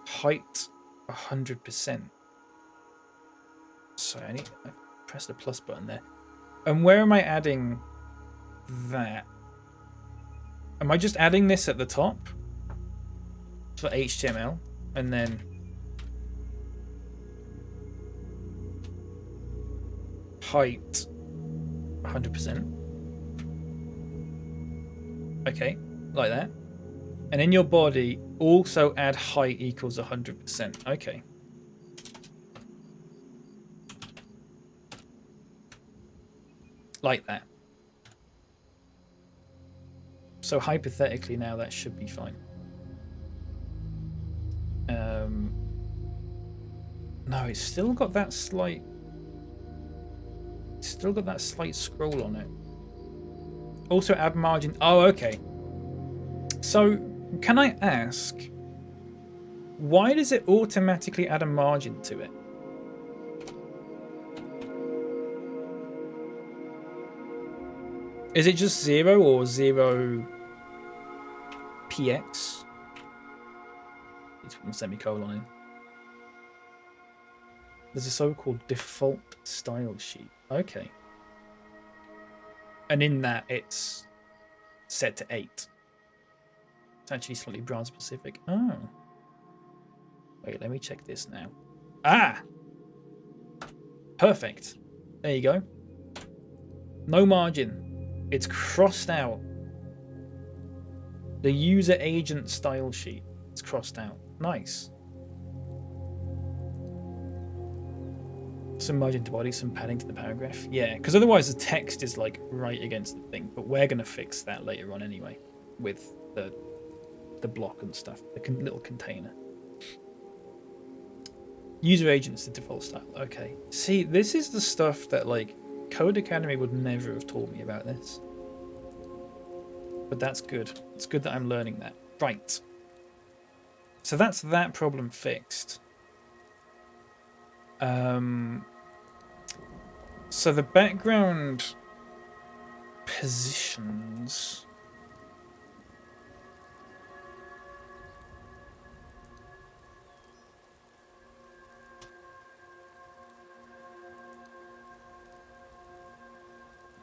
height 100%. So I press the plus button there. And where am I adding that? Am I just adding this at the top for HTML and then height 100%? Okay, like that. And in your body, also add height equals 100%. Okay. Like that. So hypothetically now that should be fine. No, it's still got that slight... Still got that slight scroll on it. Also add margin. Oh, okay. So, can I ask... Why does it automatically add a margin to it? Is it just 0 or 0 px? Let's put a semicolon in. There's a so-called default style sheet. Okay. And in that, it's set to 8. It's actually slightly browser specific. Oh. Wait, let me check this now. Ah! Perfect. There you go. No margin. It's crossed out. The user agent style sheet. It's crossed out. Nice. Some margin to body, some padding to the paragraph. Yeah, because otherwise the text is like right against the thing. But we're going to fix that later on anyway with the block and stuff. The little container. User agents the default style. Okay. See, this is the stuff that like Code Academy would never have taught me about this. But that's good. It's good that I'm learning that. Right. So that's that problem fixed. So the background positions.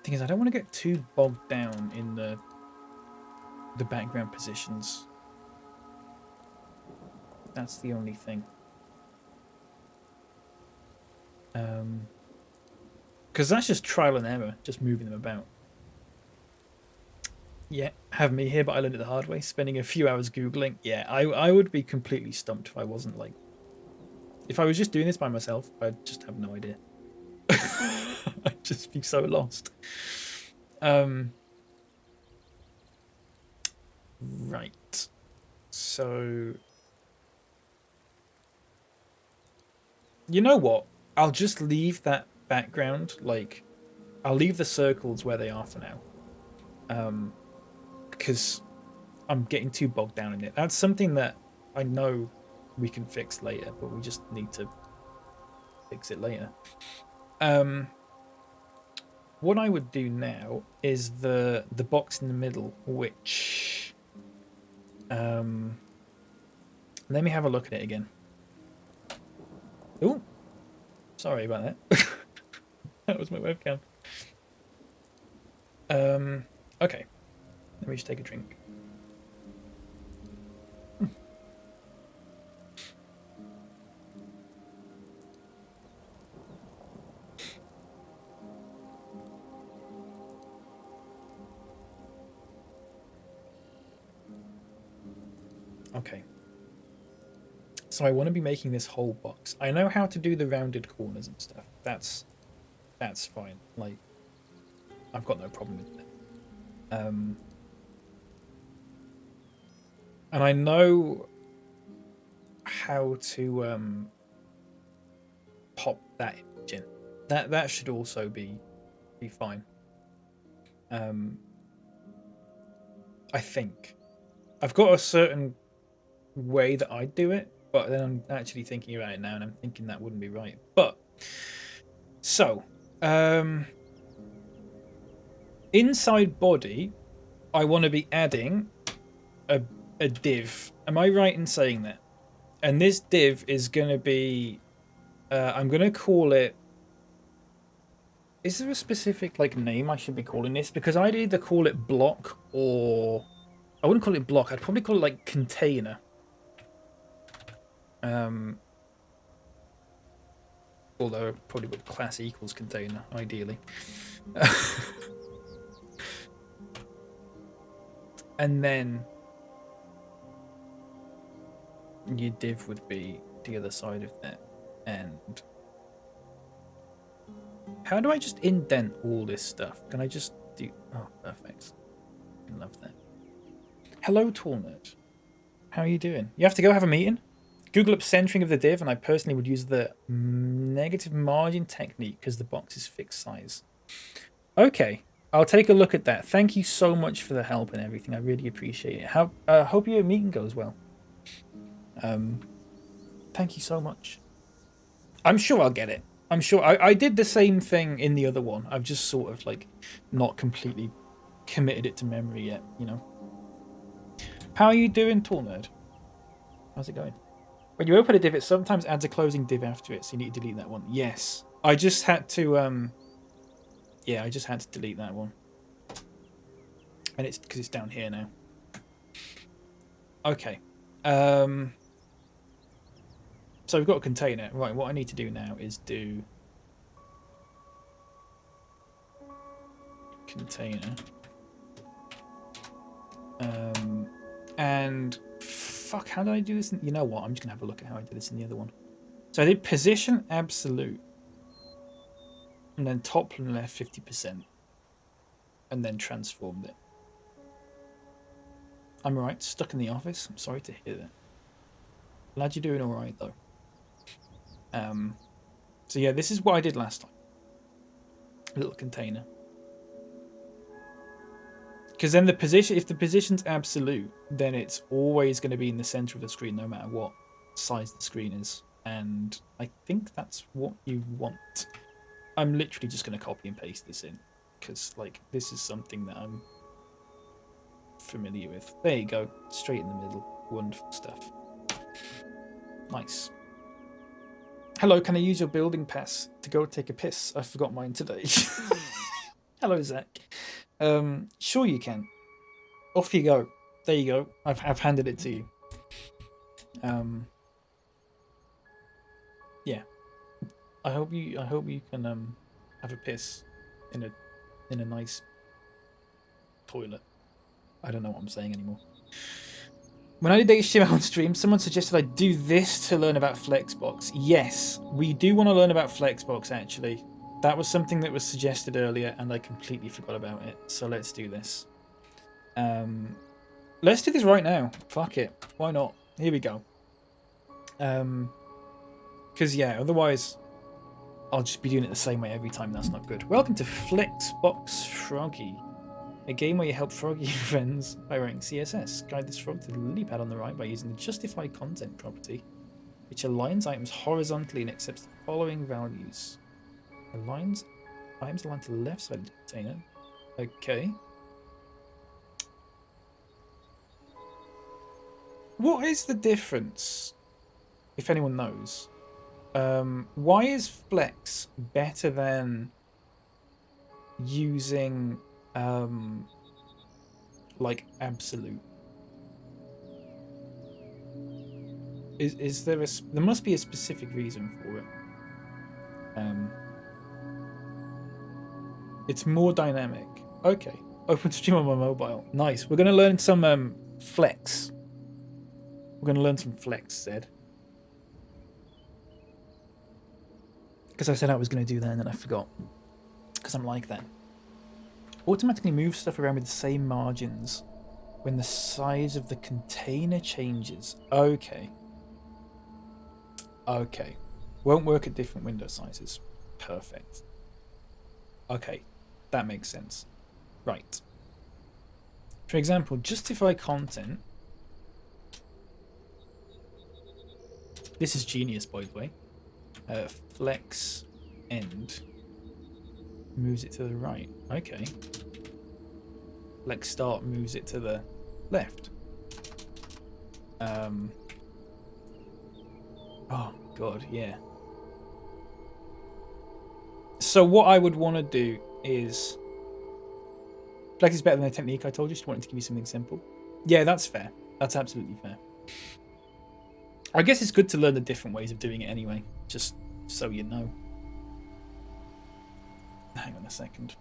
Thing is, I don't want to get too bogged down in the background positions. That's the only thing. Because that's just trial and error, just moving them about. Yeah, have me here, but I learned it the hard way. Spending a few hours Googling. Yeah, I would be completely stumped if I wasn't like... If I was just doing this by myself, I'd just have no idea. I'd just be so lost. Right. So... You know what? I'll just leave that background, like... I'll leave the circles where they are for now. Because I'm getting too bogged down in it. That's something that I know we can fix later, but we just need to fix it later. What I would do now is the box in the middle, which... let me have a look at it again. Oh, sorry about that. That was my webcam. Okay. Let me just take a drink. Okay. So I want to be making this whole box. I know how to do the rounded corners and stuff. That's fine. Like, I've got no problem with it. And I know how to pop that image in. That should also be fine. I think I've got a certain way that I do it, but then I'm actually thinking about it now, and I'm thinking that wouldn't be right. But so inside body, I want to be adding a div. Am I right in saying that? And this div is going to be, I'm going to call it, is there a specific like name I should be calling this? Because I'd either call it block or, I wouldn't call it block, I'd probably call it like container. Although probably would class equals container, ideally. And then your div would be the other side of that. And how do I just indent all this stuff? Can I just do... Oh, perfect. I love that. Hello, Tall Nerd. How are you doing? You have to go have a meeting? Google up centering of the div, and I personally would use the negative margin technique because the box is fixed size. Okay, I'll take a look at that. Thank you so much for the help and everything. I really appreciate it. Hope your meeting goes well. Thank you so much. I'm sure I'll get it. I'm sure I did the same thing in the other one. I've just sort of like not completely committed it to memory yet, you know. How are you doing, Tall Nerd? How's it going? When you open a div, it sometimes adds a closing div after it, so you need to delete that one. Yes. I just had to yeah, I just had to delete that one. And it's because it's down here now. Okay. So we've got a container. Right, what I need to do now is do container. And fuck, how did I do this? You know what? I'm just gonna have a look at how I did this in the other one. So I did position absolute, and then top and left 50%, and then transformed it. I'm alright. Stuck in the office. I'm sorry to hear that. Glad you're doing alright though. So yeah, this is what I did last time. A little container. Because then the position, if the position's absolute, then it's always going to be in the center of the screen, no matter what size the screen is. And I think that's what you want. I'm literally just going to copy and paste this in, because like this is something that I'm familiar with. There you go, straight in the middle. Wonderful stuff. Nice. Hello, can I use your building pass to go take a piss? I forgot mine today. Hello, Zach. Sure you can. Off you go. There you go. I've handed it to you. Yeah. I hope you can have a piss in a nice toilet. I don't know what I'm saying anymore. When I did HTML on stream, someone suggested I do this to learn about Flexbox. Yes, we do want to learn about Flexbox actually. That was something that was suggested earlier and I completely forgot about it. So let's do this. Let's do this right now. Fuck it. Why not? Here we go. Because yeah, otherwise I'll just be doing it the same way every time. That's not good. Welcome to Flexbox Froggy, a game where you help froggy friends by writing CSS. Guide this frog to the lily pad on the right by using the justify content property, which aligns items horizontally and accepts the following values. Aligns items aligned to the left side of the container. Okay. What is the difference, if anyone knows? Why is flex better than using like absolute? Is there a there must be a specific reason for it? It's more dynamic. Okay, open stream on my mobile. Nice. We're gonna learn some flex. We're gonna learn some flex, Zed. Because I said I was gonna do that and then I forgot. Because I'm like that. Automatically move stuff around with the same margins when the size of the container changes. Okay. Okay. Won't work at different window sizes. Perfect. Okay. That makes sense. Right. For example, justify content. This is genius, by the way. Flex end moves it to the right. Okay. Flex start moves it to the left. Oh god, yeah. So what I would want to do is flex is better than the technique I told you. Just wanted to give you something simple. Yeah, that's fair. That's absolutely fair. I guess it's good to learn the different ways of doing it anyway, just so you know. Hang on a second.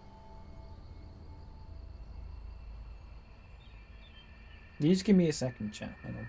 You just give me a second, chat. Hang on.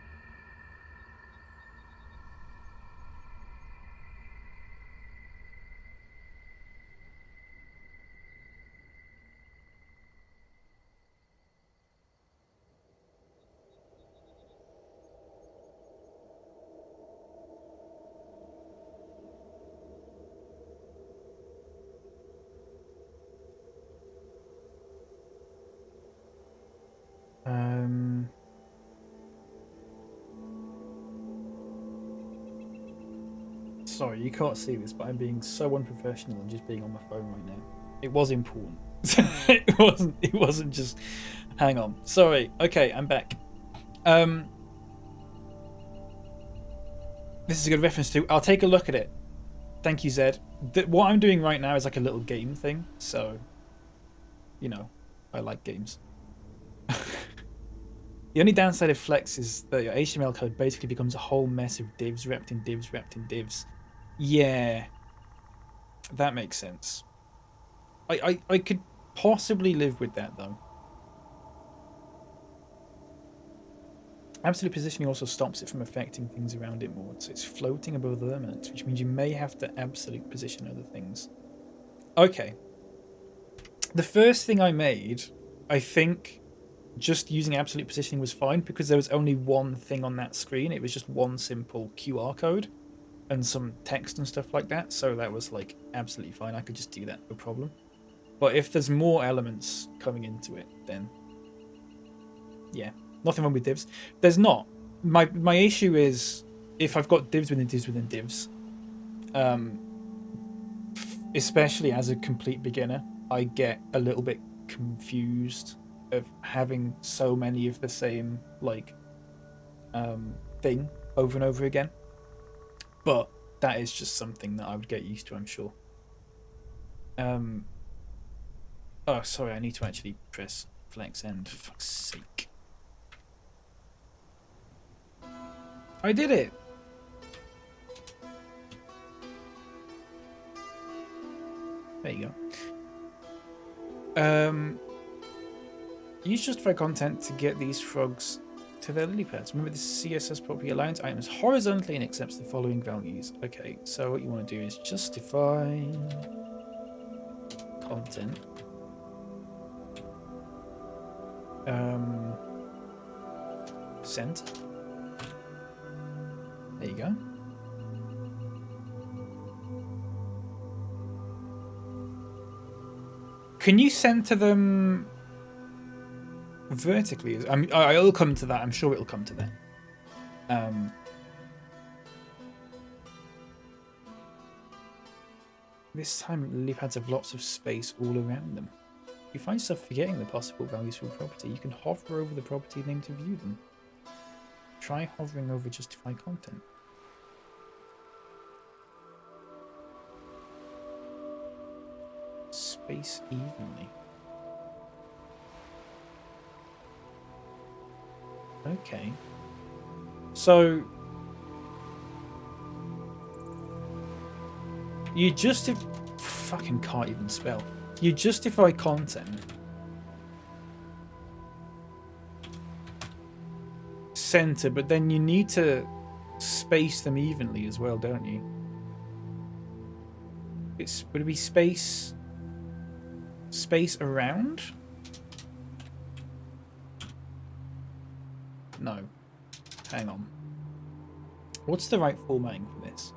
Sorry, you can't see this, but I'm being so unprofessional and just being on my phone right now. It was important. It wasn't just hang on. Sorry. Okay, I'm back. This is a good reference to. I'll take a look at it. Thank you, Zed. What I'm doing right now is like a little game thing, so you know, I like games. The only downside of Flex is that your HTML code basically becomes a whole mess of divs wrapped in divs wrapped in divs. Yeah, that makes sense. I could possibly live with that though. Absolute positioning also stops it from affecting things around it more, so it's floating above the elements, which means you may have to absolute position other things. Okay. The first thing I made, I think just using absolute positioning was fine because there was only one thing on that screen. It was just one simple QR code and some text and stuff like that, so that was like absolutely fine. I could just do that, no problem. But if there's more elements coming into it, then yeah, nothing wrong with divs. There's not. My issue is if I've got divs within divs within divs, especially as a complete beginner, I get a little bit confused of having so many of the same like thing over and over again. But that is just something that I would get used to, I'm sure. Oh, sorry, I need to actually press flex end, for fuck's sake. I did it! There you go. Use justify content to get these frogs to their lily pads. Remember, this CSS property aligns items horizontally and accepts the following values. Okay, so what you want to do is justify content. Center. There you go. Can you center them vertically? I mean, I'll come to that. I'm sure it'll come to that. This time, lily pads have lots of space all around them. If you find yourself forgetting the possible values for a property, you can hover over the property name to view them. Try hovering over justify content. Space evenly. Okay. So you fucking can't even spell. You justify content. Center, but then you need to space them evenly as well, don't you? Would it be space around? No. Hang on. What's the right formatting for this?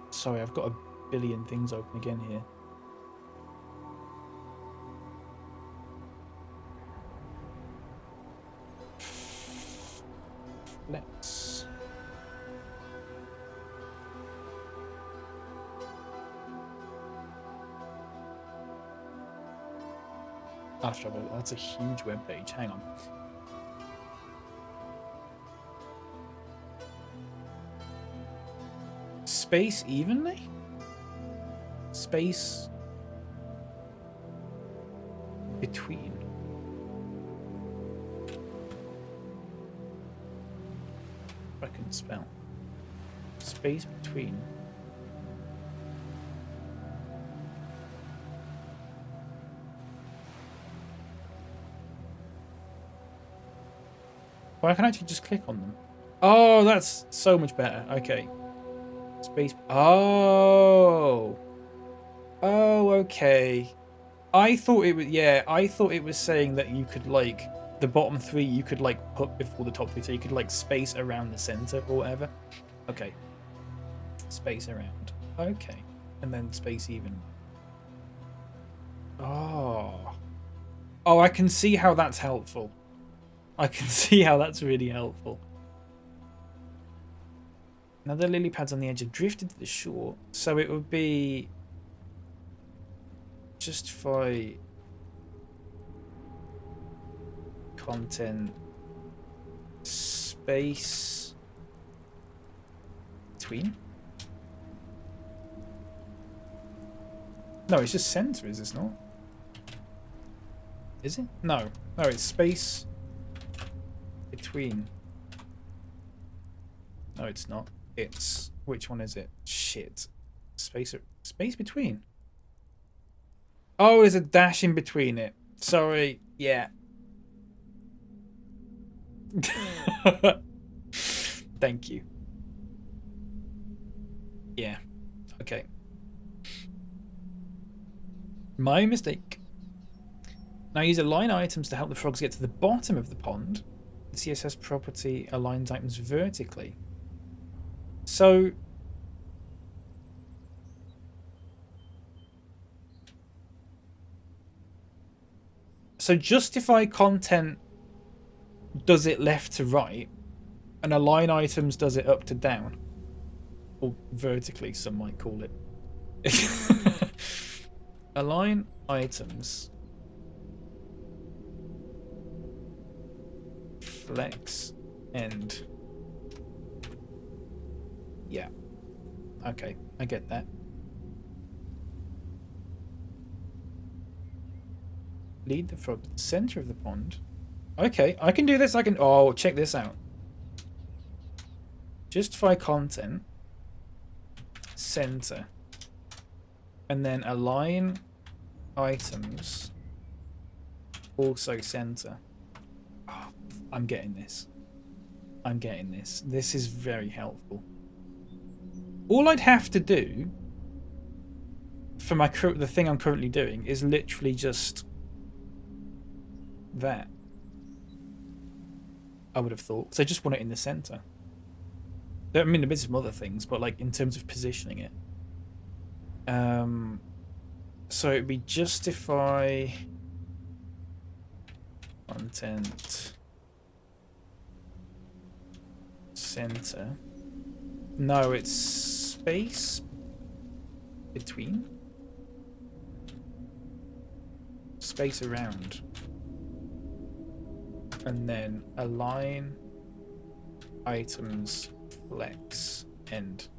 Sorry, I've got a billion things open again here. Let's... After all, that's a huge web page. Hang on. Space evenly? Space between. If I can spell. Space between. Well, I can actually just click on them. Oh, that's so much better. Okay. Space. Oh. Oh, okay. I thought it was, yeah, I thought it was saying that you could, like, the bottom three you could, like, put before the top three, so you could, like, space around the center or whatever. Okay. Space around. Okay. And then space even. Oh. Oh, I can see how that's helpful. I can see how that's really helpful. Now the lily pads on the edge have drifted to the shore, so it would be justify content space between. No, it's just center, is this not? Is it? No. No, it's space between. No, it's not. It's... Which one is it? Shit. Space between. Oh, there's a dash in between it. Sorry. Yeah. Thank you. Yeah. Okay. My mistake. Now use align items to help the frogs get to the bottom of the pond. The CSS property aligns items vertically. So justify content does it left to right, and align items does it up to down. Or vertically, some might call it. Align items. Flex end. Yeah. Okay, I get that. Lead the frog to the center of the pond. Okay, I can do this. I can... Oh, check this out. Justify content. Center. And then align items. Also center. Oh, I'm getting this. I'm getting this. This is very helpful. All I'd have to do for the thing I'm currently doing is literally just that. I would have thought. Because I just want it in the center. I mean, a bit of other things, but like in terms of positioning it. So it'd be justify content center. No, it's space between. Space around. And then align items flex end.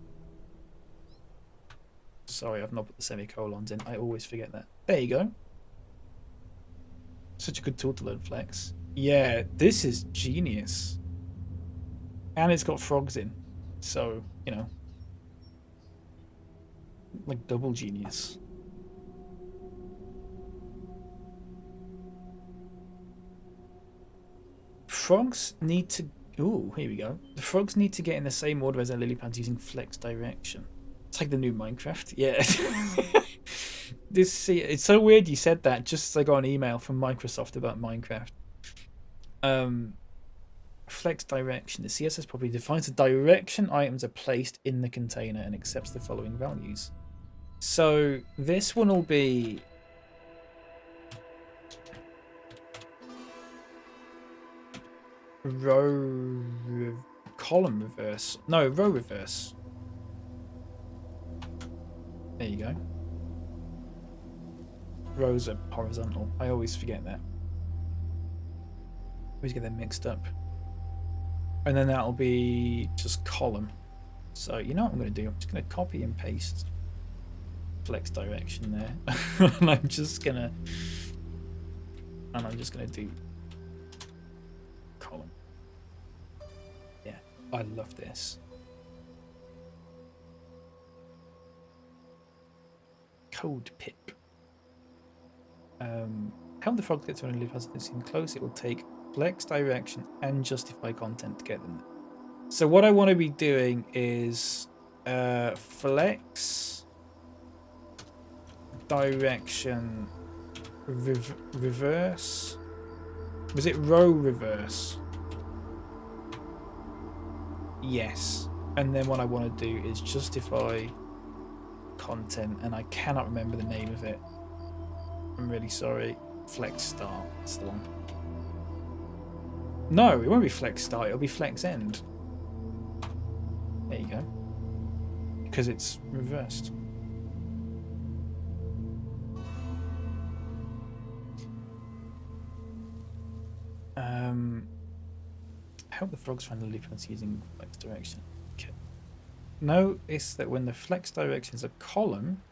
Sorry, I've not put the semicolons in. I always forget that. There you go. Such a good tool to learn flex. Yeah, this is genius. And it's got frogs in. So, you know. Like double genius. Frogs need to... Ooh, here we go. The frogs need to get in the same order as their lily pads using flex direction. It's like the new Minecraft. Yeah. It's so weird you said that just as I got an email from Microsoft about Minecraft. Flex direction. The CSS property defines the direction items are placed in the container and accepts the following values. So this one will be... column reverse. No, row reverse. There you go. Rows are horizontal. I always forget that. Always get them mixed up. And then that'll be just column. So you know what I'm going to do? I'm just going to copy and paste flex direction there. And I'm just going to do column. Yeah, I love this. Code pip. Help the frog get to only live as in close. It will take flex direction and justify content to get them there. So what I want to be doing is flex direction reverse. Was it row reverse? Yes. And then what I want to do is justify content, and I cannot remember the name of it. I'm really sorry. Flex start. That's the one. No, it won't be flex start. It'll be flex end. There you go. Because it's reversed. Help the frogs find the loop notes using flex direction. Okay. Notice that when the flex direction is a column,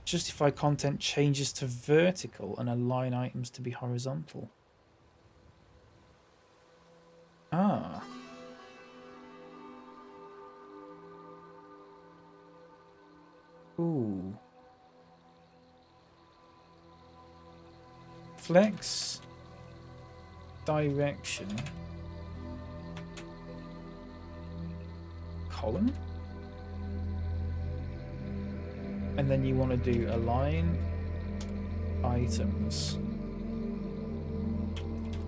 justify content changes to vertical and align items to be horizontal. Ah. Ooh. Flex direction column, and then you want to do align items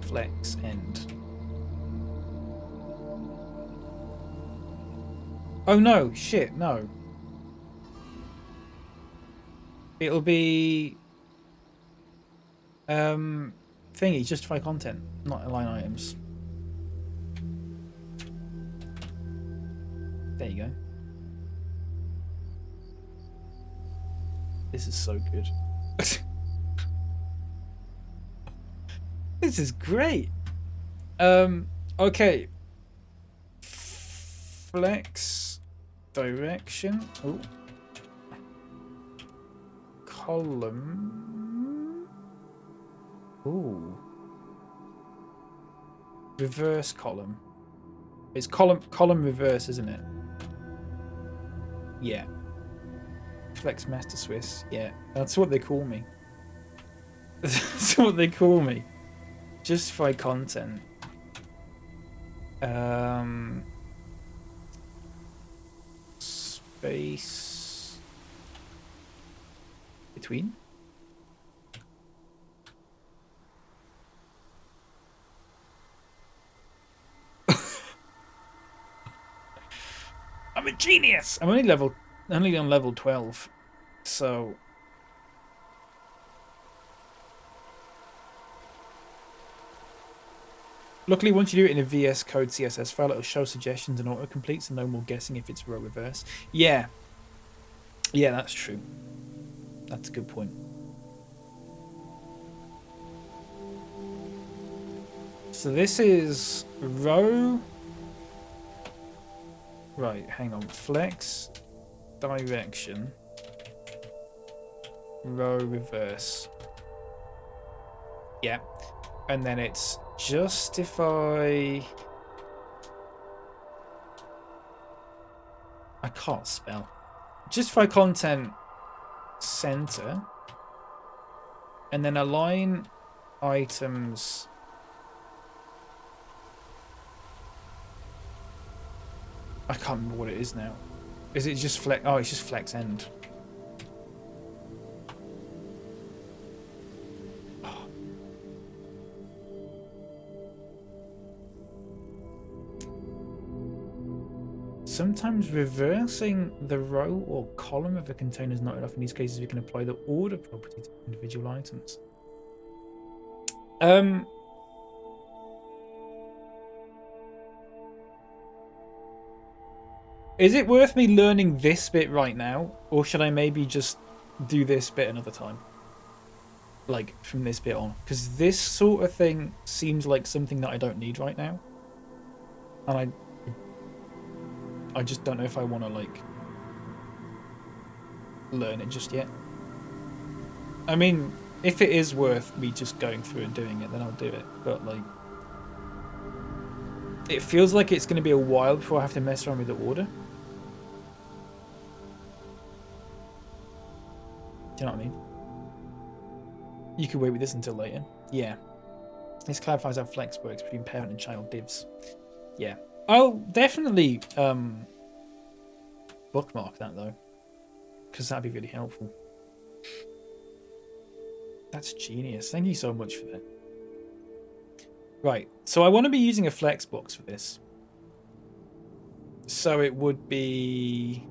flex end. Oh no, shit, no. It'll be thingy, justify content, not align items. There you go. This is so good. This is great. Okay. Flex direction. Oh. Column. Ooh. Reverse column. It's column reverse, isn't it? Yeah. Flex Master Swiss. Yeah. That's what they call me. That's what they call me. Justify content. Space between. I'm a genius. I'm only on level 12, so. Luckily, once you do it in a VS Code CSS file, it'll show suggestions and autocomplete, so no more guessing if it's row reverse. Yeah. Yeah, that's true. That's a good point. So this is row. Right, hang on. Flex direction. Row reverse. Yeah. And then it's justify. I can't spell. Justify content center. And then align items. I can't remember what it is now. Is it just flex? Oh, it's just flex end. Oh. Sometimes reversing the row or column of a container is not enough. In these cases, we can apply the order property to individual items. Is it worth me learning this bit right now, or should I maybe just do this bit another time? Like, from this bit on. Because this sort of thing seems like something that I don't need right now. And I just don't know if I want to, like, learn it just yet. I mean, if it is worth me just going through and doing it, then I'll do it. But, like, it feels like it's going to be a while before I have to mess around with the order. Do you know what I mean? You could wait with this until later. Yeah. This clarifies how flex works between parent and child divs. Yeah. I'll definitely bookmark that, though. Because that'd be really helpful. That's genius. Thank you so much for that. Right. So I want to be using a Flexbox for this. So it would be...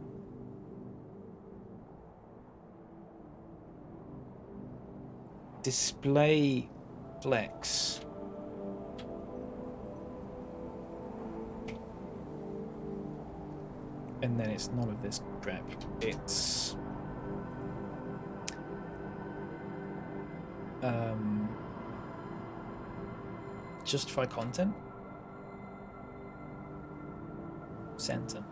display flex And then it's none of this crap. It's justify content. Center.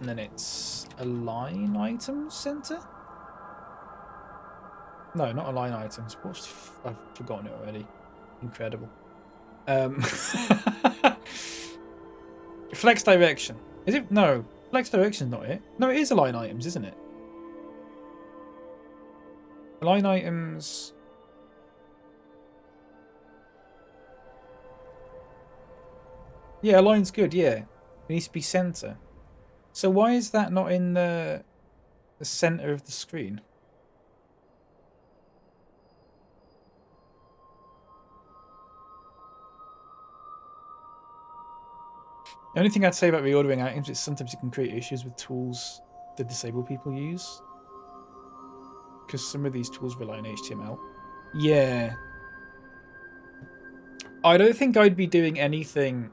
And then it's align items center? No, not align items. I've forgotten it already. Incredible. Flex direction. Is it? No. Flex direction's not it. No, it is align items, isn't it? Align items. Yeah, align's good, yeah. It needs to be center. So why is that not in the center of the screen? The only thing I'd say about reordering items is sometimes it can create issues with tools that disabled people use. Because some of these tools rely on HTML. Yeah. I don't think I'd be doing anything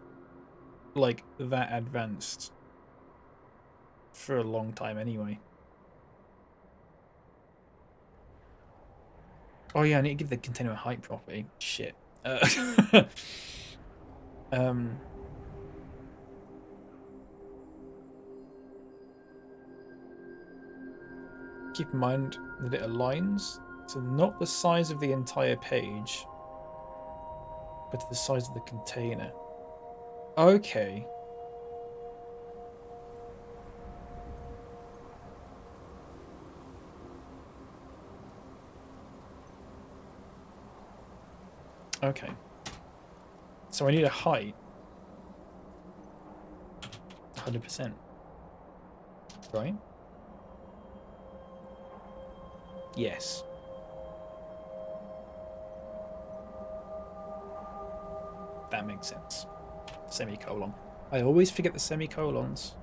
like that advanced for a long time anyway. Oh yeah, I need to give the container a height property. Shit. Keep in mind that it aligns to not the size of the entire page, but to the size of the container. Okay. Okay. So I need a height. 100%. Right? Yes. That makes sense. Semicolon. I always forget the semicolons.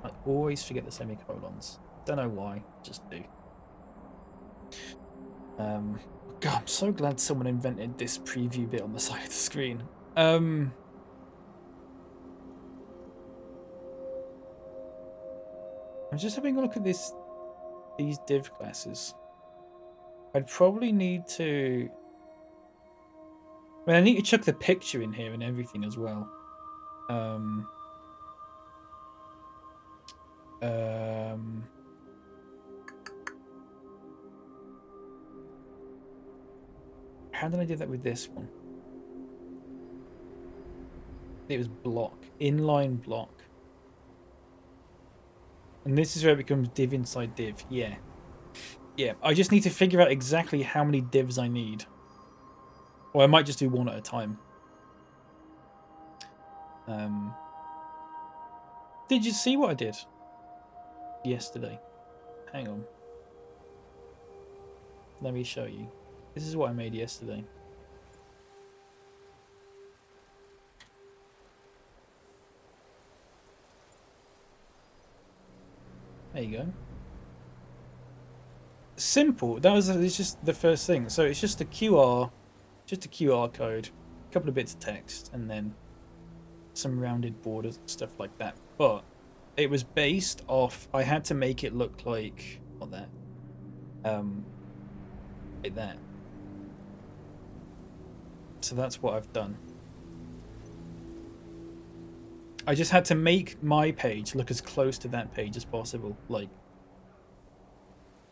I always forget the semicolons. Don't know why. Just do. God, I'm so glad someone invented this preview bit on the side of the screen. I'm just having a look at these div classes. I'd probably need to... I mean, I need to chuck the picture in here and everything as well. How did I do that with this one? It was block. Inline block. And this is where it becomes div inside div. Yeah. Yeah, I just need to figure out exactly how many divs I need. Or I might just do one at a time. Did you see what I did yesterday? Hang on. Let me show you. This is what I made yesterday. There you go. Simple. It's just the first thing. So it's just a QR code, a couple of bits of text, and then some rounded borders and stuff like that. But it was based off. I had to make it look like that. Like that. So that's what I've done. I just had to make my page look as close to that page as possible, like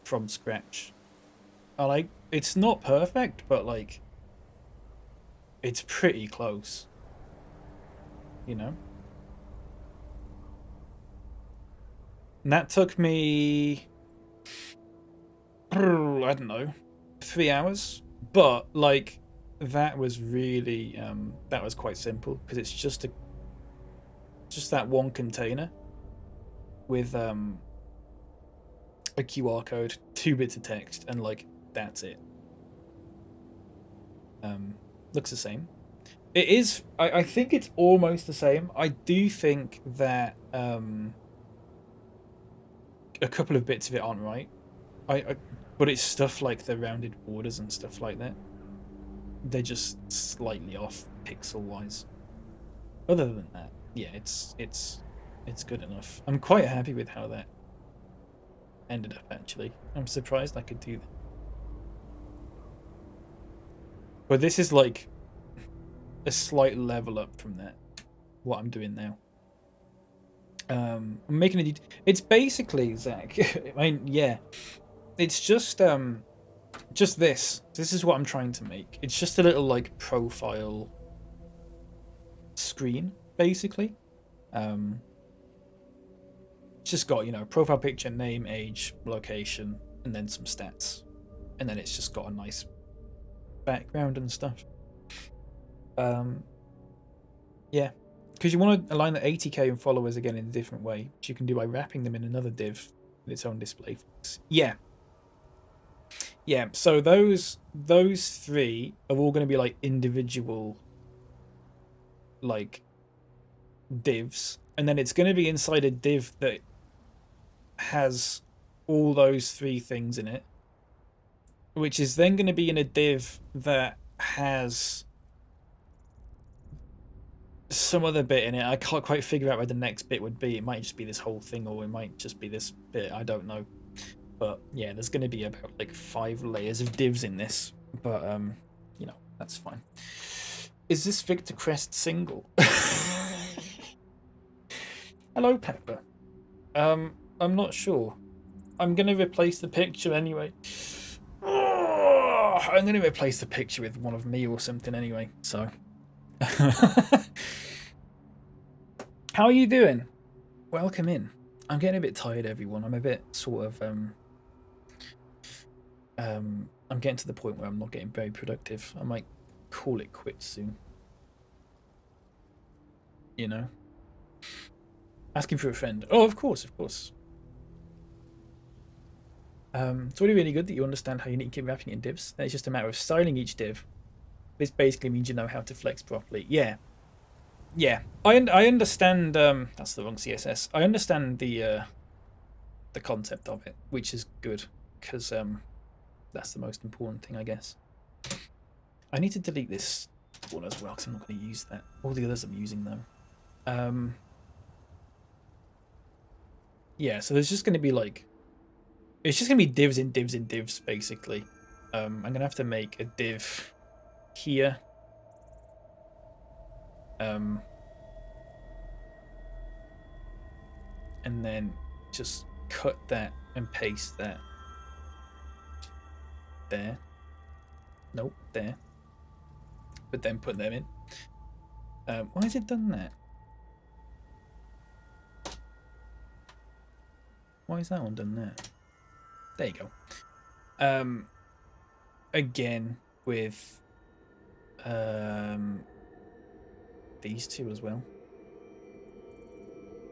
from scratch. It's not perfect, but like it's pretty close. You know? And that took me I don't know, 3 hours. But like that was really that was quite simple because it's just that one container with a QR code, 2 bits of text, and like that's it. Looks the same. It is. I think it's almost the same. I do think that a couple of bits of it aren't right. But it's stuff like the rounded borders and stuff like that. They're just slightly off pixel wise. Other than that, yeah, it's it's good enough. I'm quite happy with how that ended up, actually. I'm surprised I could do that. But this is like a slight level up from that, what I'm doing now. I'm making it. It's basically, Zach. I mean, yeah, it's just this. This is what I'm trying to make. It's just a little like profile screen, basically. It's just got, you know, profile picture, name, age, location, and then some stats, and then it's just got a nice background and stuff. Yeah, because you want to align the 80k and followers again in a different way, which you can do by wrapping them in another div with its own display flex. Yeah. So those three are all going to be like individual like divs, and then it's going to be inside a div that has all those three things in it, which is then going to be in a div that has some other bit in it. I can't quite figure out where the next bit would be. It might just be this whole thing, or it might just be this bit. I don't know. But yeah, there's going to be about like 5 layers of divs in this. But you know, that's fine. Is this Victor Crest single? Hello, Pepper. I'm not sure. I'm going to replace the picture anyway. I'm going to replace the picture with one of me or something anyway. So. How are you doing? Welcome in. I'm getting a bit tired, everyone. I'm a bit sort of I'm getting to the point where I'm not getting very productive. I might call it quits soon. You know? Asking for a friend. Oh, of course, of course. It's really, really good that you understand how you need to keep wrapping it in divs. Then it's just a matter of styling each div. This basically means you know how to flex properly. Yeah. I understand. That's the wrong CSS. I understand the concept of it, which is good, because that's the most important thing, I guess. I need to delete this one as well, because I'm not going to use that. All the others I'm using though. Yeah, so there's just going to be like, it's just going to be divs in divs in divs, basically. I'm going to have to make a div here. And then just cut that and paste that there. Nope, there. But then put them in. Why has it done that? Why is that one done that? There you go. Again with these two as well.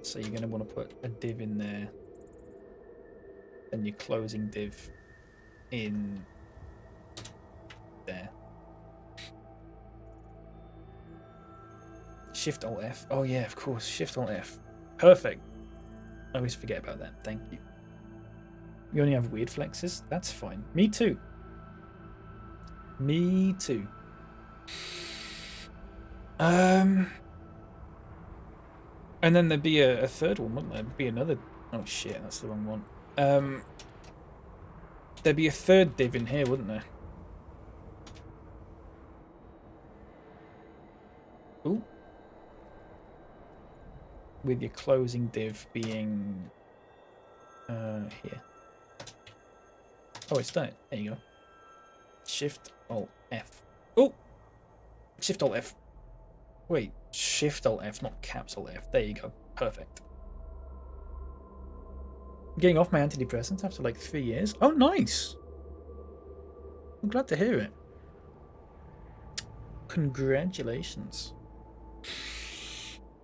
So you're going to want to put a div in there, and your closing div in there. Shift Alt F. Oh yeah, of course. Shift Alt F. Perfect. I always forget about that. Thank you. You only have weird flexes? That's fine. Me too. Me too. And then there'd be a third one, wouldn't there? There'd be another. Oh shit, that's the wrong one. There'd be a third div in here, wouldn't there? Ooh. With your closing div being here. Oh, it's done it. There you go. Shift Alt F. Oh, Shift Alt F. Wait, Shift Alt F, not Caps Alt F. There you go. Perfect. I'm getting off my antidepressants after like 3 years. Oh, nice. I'm glad to hear it. Congratulations.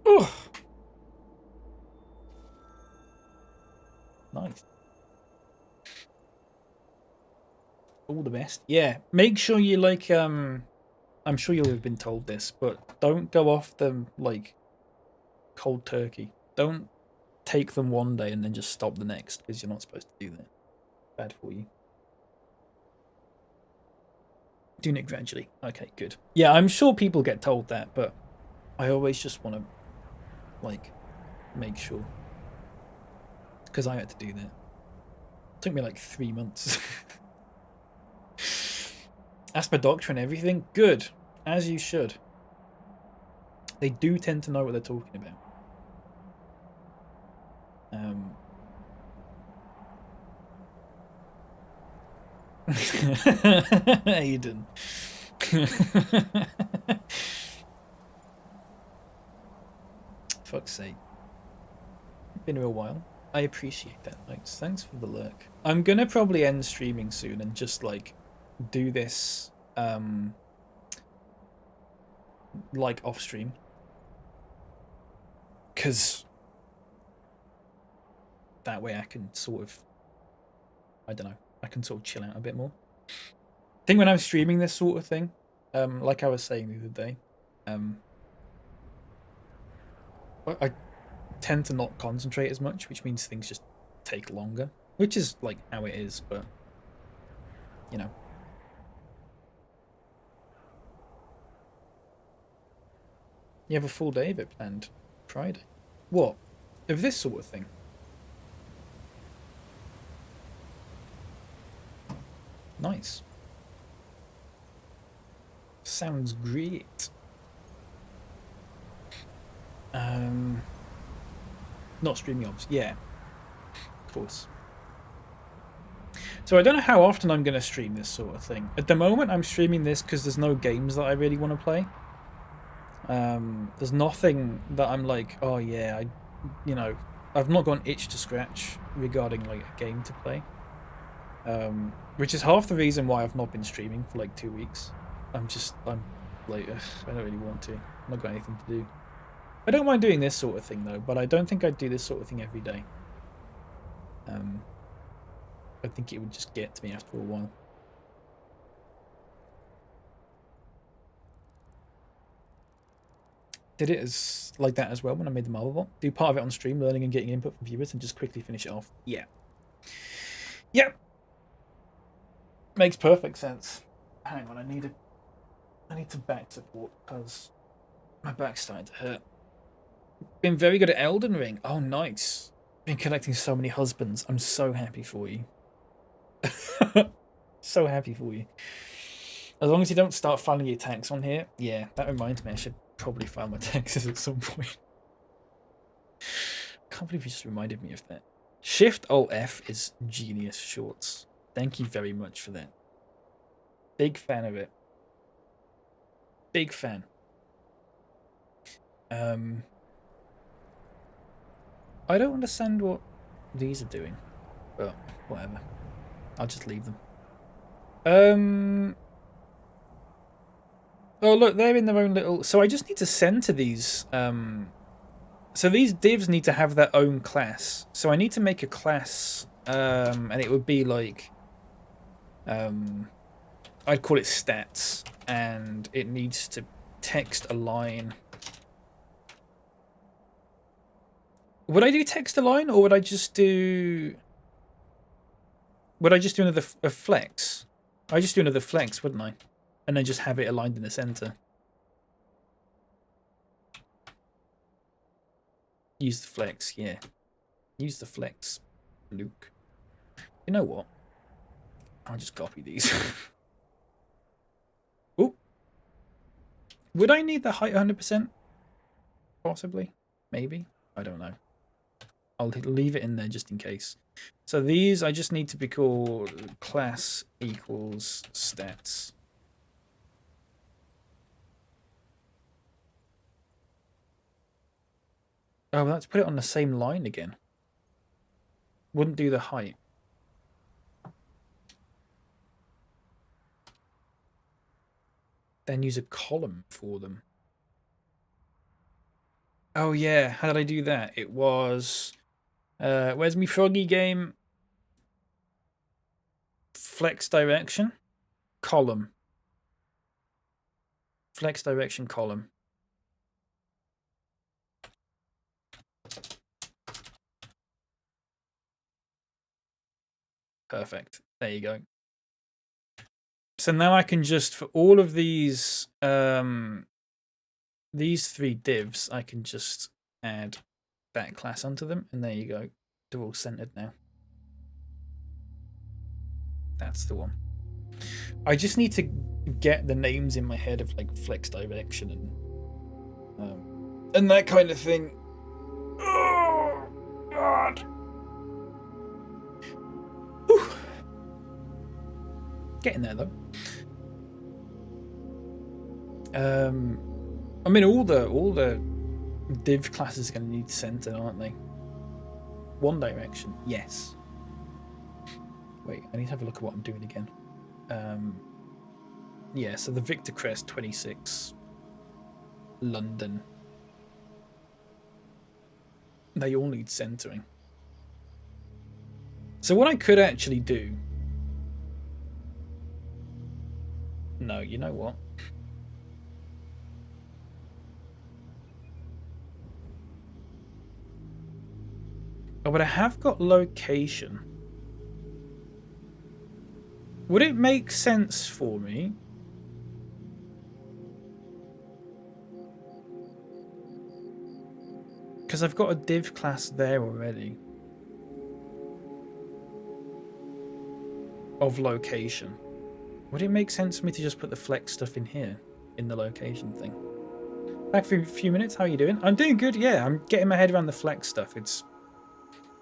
Oh. Nice. All the best. Yeah, make sure you like I'm sure you'll have been told this, but don't go off them like cold turkey. Don't take them one day and then just stop the next, because you're not supposed to do that. Bad for you. Doing it gradually. Okay, good. Yeah, I'm sure people get told that, but I always just want to like make sure. Because I had to do that. It took me like 3 months. Asked my doctor and everything. Good. As you should. They do tend to know what they're talking about. Aiden. Fuck's sake. Been a real while. I appreciate that, Max. Thanks for the lurk. I'm gonna probably end streaming soon and just like do this like off stream. Cause that way I can sort of, I don't know, I can sort of chill out a bit more. I think when I'm streaming this sort of thing, like I was saying the other day, I tend to not concentrate as much, which means things just take longer, which is like how it is, but you know. You have a full day of it planned Friday. What? Of this sort of thing? Nice. Sounds great. Not streaming obviously. Yeah. Of course. So I don't know how often I'm going to stream this sort of thing. At the moment, I'm streaming this because there's no games that I really want to play. There's nothing that I'm like, oh yeah, I've not got an itch to scratch regarding like a game to play. Which is half the reason why I've not been streaming for like 2 weeks. I'm like, ugh, I don't really want to. I've not got anything to do. I don't mind doing this sort of thing though, but I don't think I'd do this sort of thing every day. I think it would just get to me after a while. Did it as like that as well when I made the Marvel bot? Do part of it on stream, learning and getting input from viewers, and just quickly finish it off. Yeah. Yep. Makes perfect sense. Hang on, I need to back support because my back's starting to hurt. Been very good at Elden Ring. Oh, nice. Been collecting so many husbands. I'm so happy for you. So happy for you. As long as you don't start filing your tax on here. Yeah, that reminds me, I should probably file my taxes at some point. Can't believe you just reminded me of that. Shift-Alt-F is genius shorts. Thank you very much for that. Big fan of it. Big fan. I don't understand what these are doing, but whatever. I'll just leave them. Oh look, they're in their own little. So I just need to center these. So these divs need to have their own class. So I need to make a class, and it would be like, I'd call it stats, and it needs to text align. Would I do text align, or would I just do? Would I just do another flex? I just do another flex, wouldn't I? And then just have it aligned in the center. Use the flex, yeah. Use the flex, Luke. You know what? I'll just copy these. Oh. Would I need the height 100%? Possibly. Maybe. I don't know. I'll leave it in there just in case. So these, I just need to be called class equals stats. Oh, let's put it on the same line again. Wouldn't do the height. Then use a column for them. Oh yeah, how did I do that? It was, where's me froggy game? Flex direction, column. Flex direction column. Perfect. There you go. So now I can just, for all of these 3 divs, I can just add that class onto them, and there you go. They're all centered now. That's the one. I just need to get the names in my head of like flex direction and that kind of thing. Oh God. Whew. Getting there though. I mean, all the div classes are going to need center, aren't they? One direction, yes. Wait, I need to have a look at what I'm doing again. Yeah, so the Victor Crest 26, London. They all need centering. So what I could actually do... No, you know what? Oh, but I have got location. Would it make sense for me? Because I've got a div class there already. Of location. Would it make sense for me to just put the flex stuff in here? In the location thing? Back for a few minutes, how are you doing? I'm doing good, yeah. I'm getting my head around the flex stuff. It's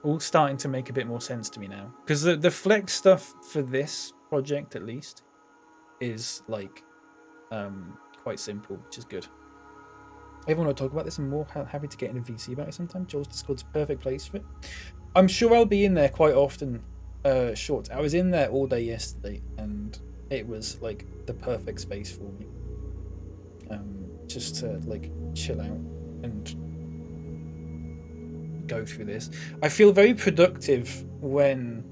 all starting to make a bit more sense to me now. Because the flex stuff for this project, at least, is like quite simple, which is good. Everyone will talk about this. I'm more happy to get in a VC about it sometime. Joel's Discord's a perfect place for it. I'm sure I'll be in there quite often. Short. I was in there all day yesterday, and it was like the perfect space for me. Just to like chill out and go through this. I feel very productive when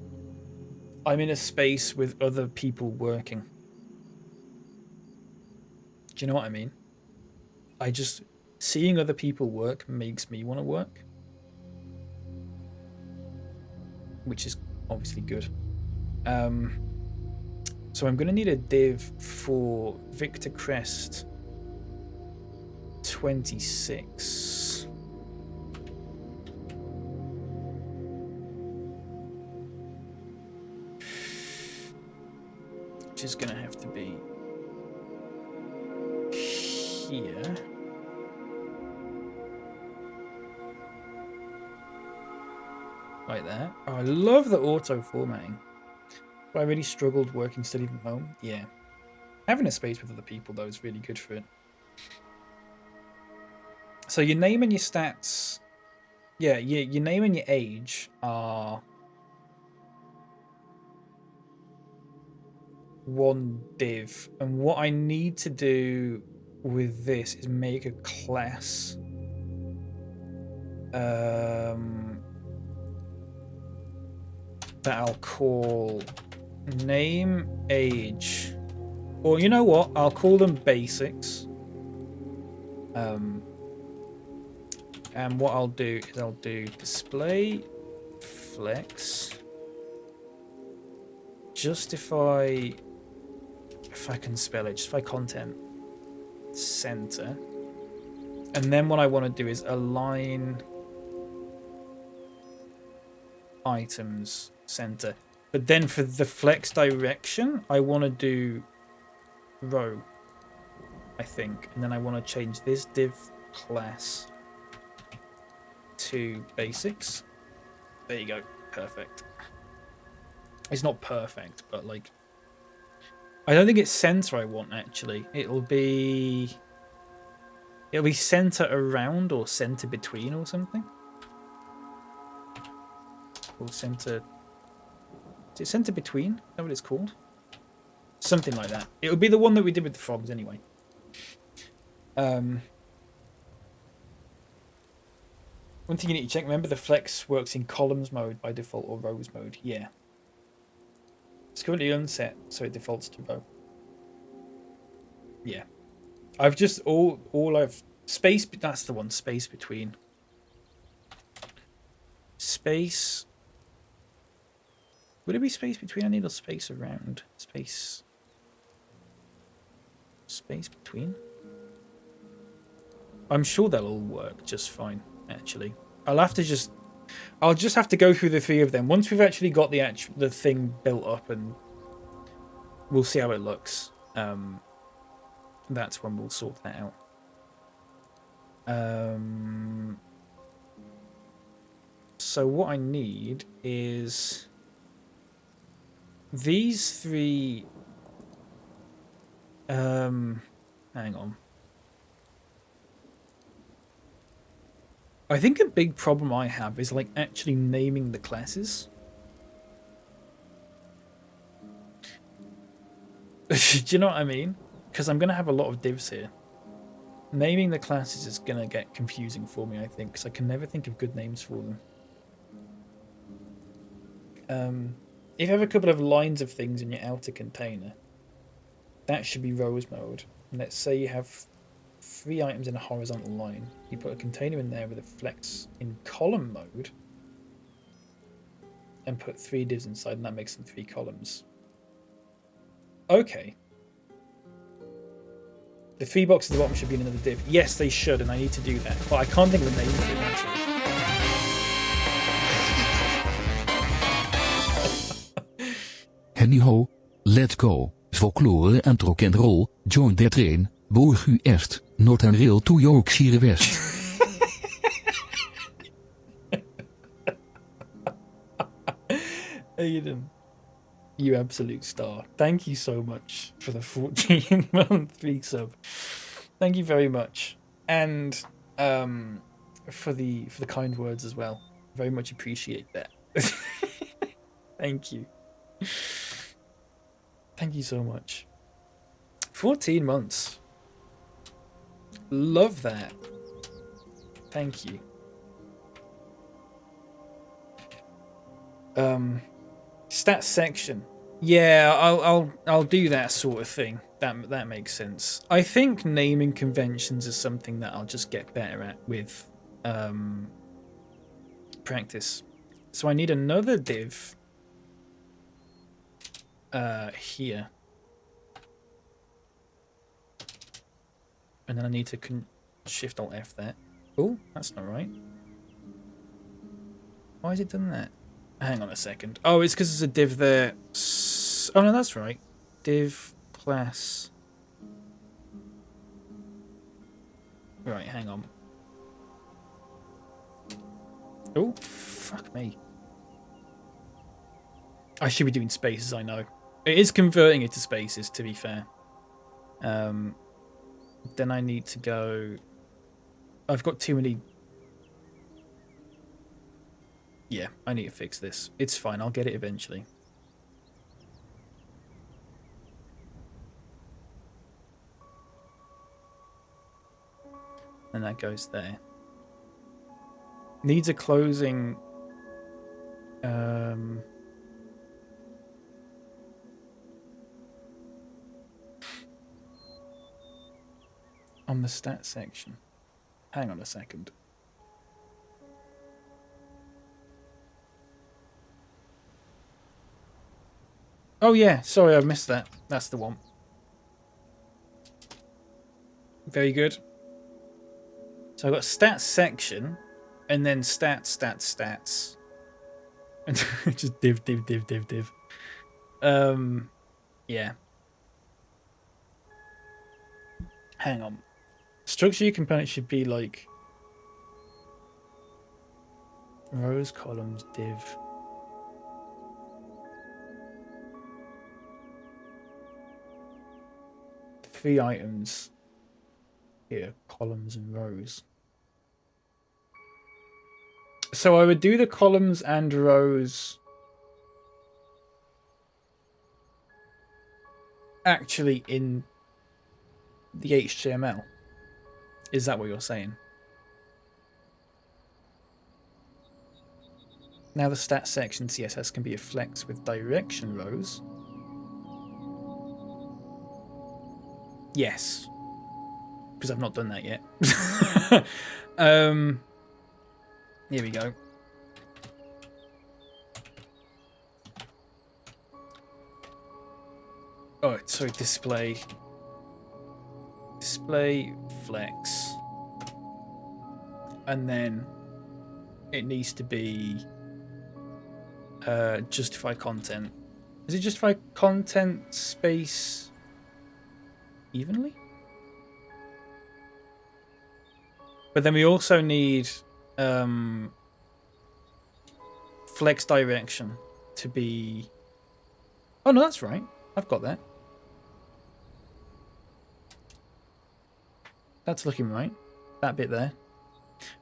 I'm in a space with other people working. Do you know what I mean? Seeing other people work makes me want to work, which is obviously good. So I'm going to need a div for Victor Crest 26. Which is going to have to be here. Like that. Oh, I love the auto formatting. But I really struggled working study from home. Yeah. Having a space with other people, though, is really good for it. So your name and your stats... Yeah, your name and your age are... one div. And what I need to do with this is make a class. That I'll call name, age, or you know what? I'll call them basics. And what I'll do is I'll do display flex justify, if I can spell it, justify content center, and then what I want to do is align items center. But then for the flex direction, I want to do row, I think, and then I want to change this div class to basics. There you go, perfect. It's not perfect, but like, I don't think it's center I want actually. It'll be center around or center between or something. Or center. Is it center between? Is that what it's called? Something like that. It would be the one that we did with the frogs anyway. One thing you need to check, remember the flex works in columns mode by default or rows mode. Yeah. It's currently unset, so it defaults to row. Yeah. I've just space, that's the one, space between. Space. Would it be space between? I need a space around. Space between? I'm sure they'll all work just fine, actually. I'll just have to go through the 3 of them. Once we've actually got the thing built up, and we'll see how it looks. That's when we'll sort that out. So what I need is these 3. Hang on. I think a big problem I have is like actually naming the classes. Do you know what I mean? Because I'm going to have a lot of divs here. Naming the classes is going to get confusing for me, I think, because I can never think of good names for them. If you have a couple of lines of things in your outer container, that should be rows mode. And let's say you have 3 items in a horizontal line. You put a container in there with a flex in column mode and put 3 divs inside, and that makes them 3 columns. Okay. The 3 boxes at the bottom should be in another div. Yes, they should, and I need to do that. But I can't think of the name of it naturally. Anyhow, let's go. Folklore and rock and roll, join the train, Borgu Est, Northern Rail to Yorkshire West. Aiden, you absolute star. Thank you so much for the 14-month resub. Thank you very much. And for the kind words as well. Very much appreciate that. Thank you. Thank you so much. 14 months. Love that. Thank you. Stats section. Yeah, I'll do that sort of thing. That makes sense. I think naming conventions is something that I'll just get better at with practice. So I need another div here. And then I need to Shift Alt F that. Oh, that's not right. Why has it done that? Hang on a second. Oh, it's because there's a div there. Oh no, that's right. Div class. Right, hang on. Oh, fuck me. I should be doing spaces, I know. It is converting it to spaces, to be fair. Then I need to go... I've got too many... Yeah, I need to fix this. It's fine, I'll get it eventually. And that goes there. Needs a closing... on the stat section. Hang on a second. Oh yeah, sorry, I missed that. That's the one. Very good. So I've got stats section, and then stats. And just div. Yeah. Hang on. Structure your component should be like rows, columns, div. Three items here, columns and rows. So I would do the columns and rows actually in the HTML. Is that what you're saying? Now the stats section CSS can be a flex with direction rows. Yes. Because I've not done that yet. Here we go. Oh, sorry, display flex. And then it needs to be justify content. Is it justify content space evenly? But then we also need flex direction to be... Oh, no, that's right. I've got that. That's looking right. That bit there.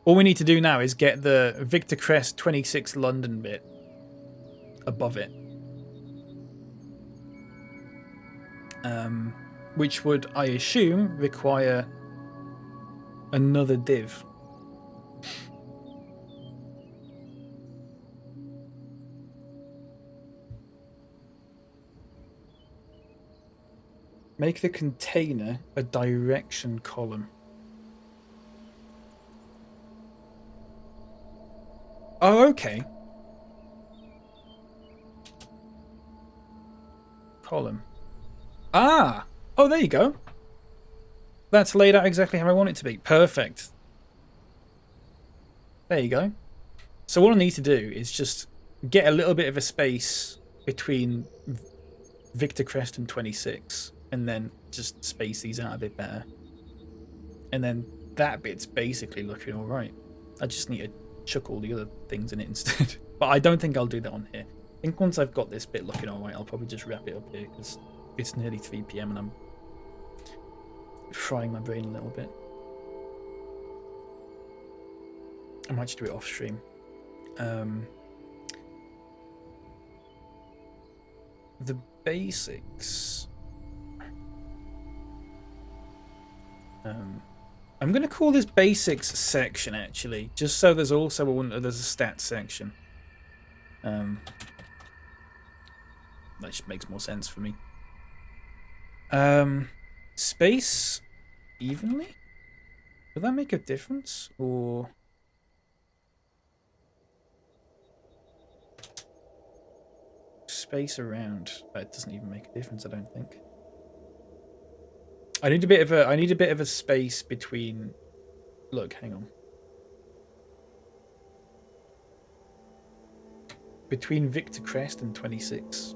All we need to do now is get the Victor Crest 26 London bit above it. Which would, I assume, require another div. Make the container a direction column. Oh, okay. Column. Ah! Oh, there you go. That's laid out exactly how I want it to be. Perfect. There you go. So what I need to do is just get a little bit of a space between Victor Crest and 26, and then just space these out a bit better. And then that bit's basically looking all right. I just need to chuck all the other things in it instead. But I don't think I'll do that on here. I think once I've got this bit looking all right, I'll probably just wrap it up here because it's nearly 3 PM and I'm frying my brain a little bit. I might just do it off stream. The basics. I'm going to call this basics section actually, just so there's also there's a stats section. That just makes more sense for me. Space evenly? Will that make a difference? Or space around? That doesn't even make a difference, I don't think. I need a bit of a space between. Look, hang on. Between Victor Crest and 26,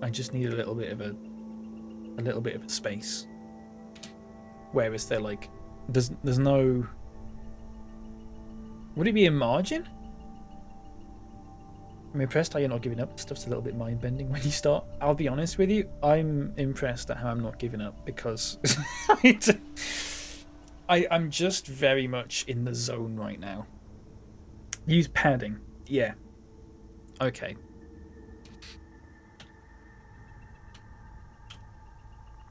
I just need a little bit of a space. Whereas they're like, there's no. Would it be a margin? I'm impressed how you're not giving up. Stuff's a little bit mind-bending when you start. I'll be honest with you. I'm impressed at how I'm not giving up because I'm just very much in the zone right now. Use padding. Yeah. Okay.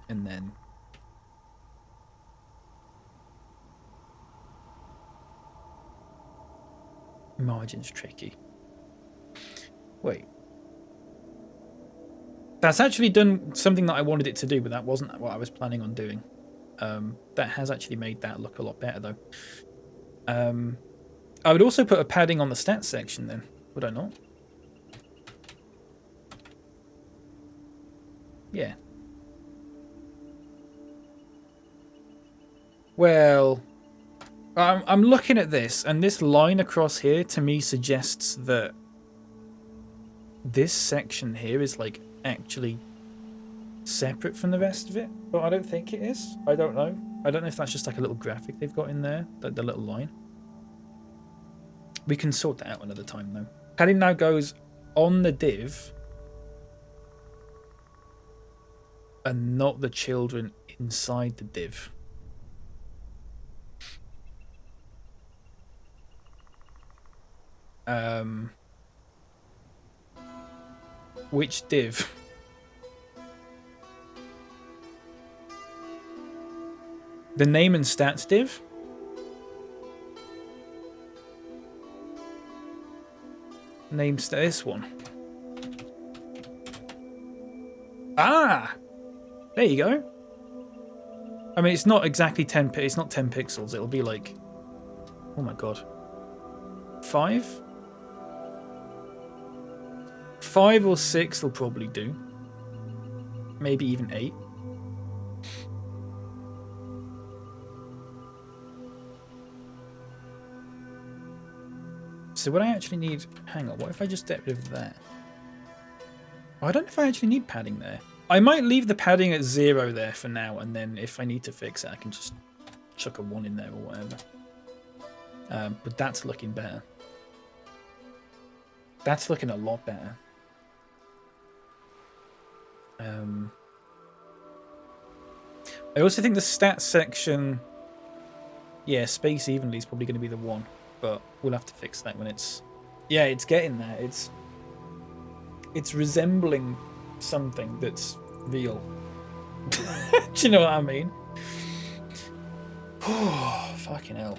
And then margin's tricky. Wait. That's actually done something that I wanted it to do, but that wasn't what I was planning on doing. That has actually made that look a lot better, though. I would also put a padding on the stats section then, would I not? Yeah. Well, I'm looking at this, and this line across here to me suggests that this section here is like actually separate from the rest of it, but I don't think it is. I don't know. I don't know if that's just like a little graphic they've got in there, like the little line. We can sort that out another time though. Padding now goes on the div and not the children inside the div. Which div? The name and stats div? This one. Ah! There you go. I mean, it's not exactly 10. It's not 10 pixels. It'll be like, oh my god, 5. 5 or 6 will probably do. Maybe even 8. So would I actually need... Hang on, what if I just get rid of that? I don't know if I actually need padding there. I might leave the padding at 0 there for now, and then if I need to fix it, I can just chuck a 1 in there or whatever. But that's looking better. That's looking a lot better. I also think the stats section, yeah, space evenly is probably going to be the 1, but we'll have to fix that when it's, yeah, it's getting there. It's resembling something that's real. Do you know what I mean? Oh, fucking hell.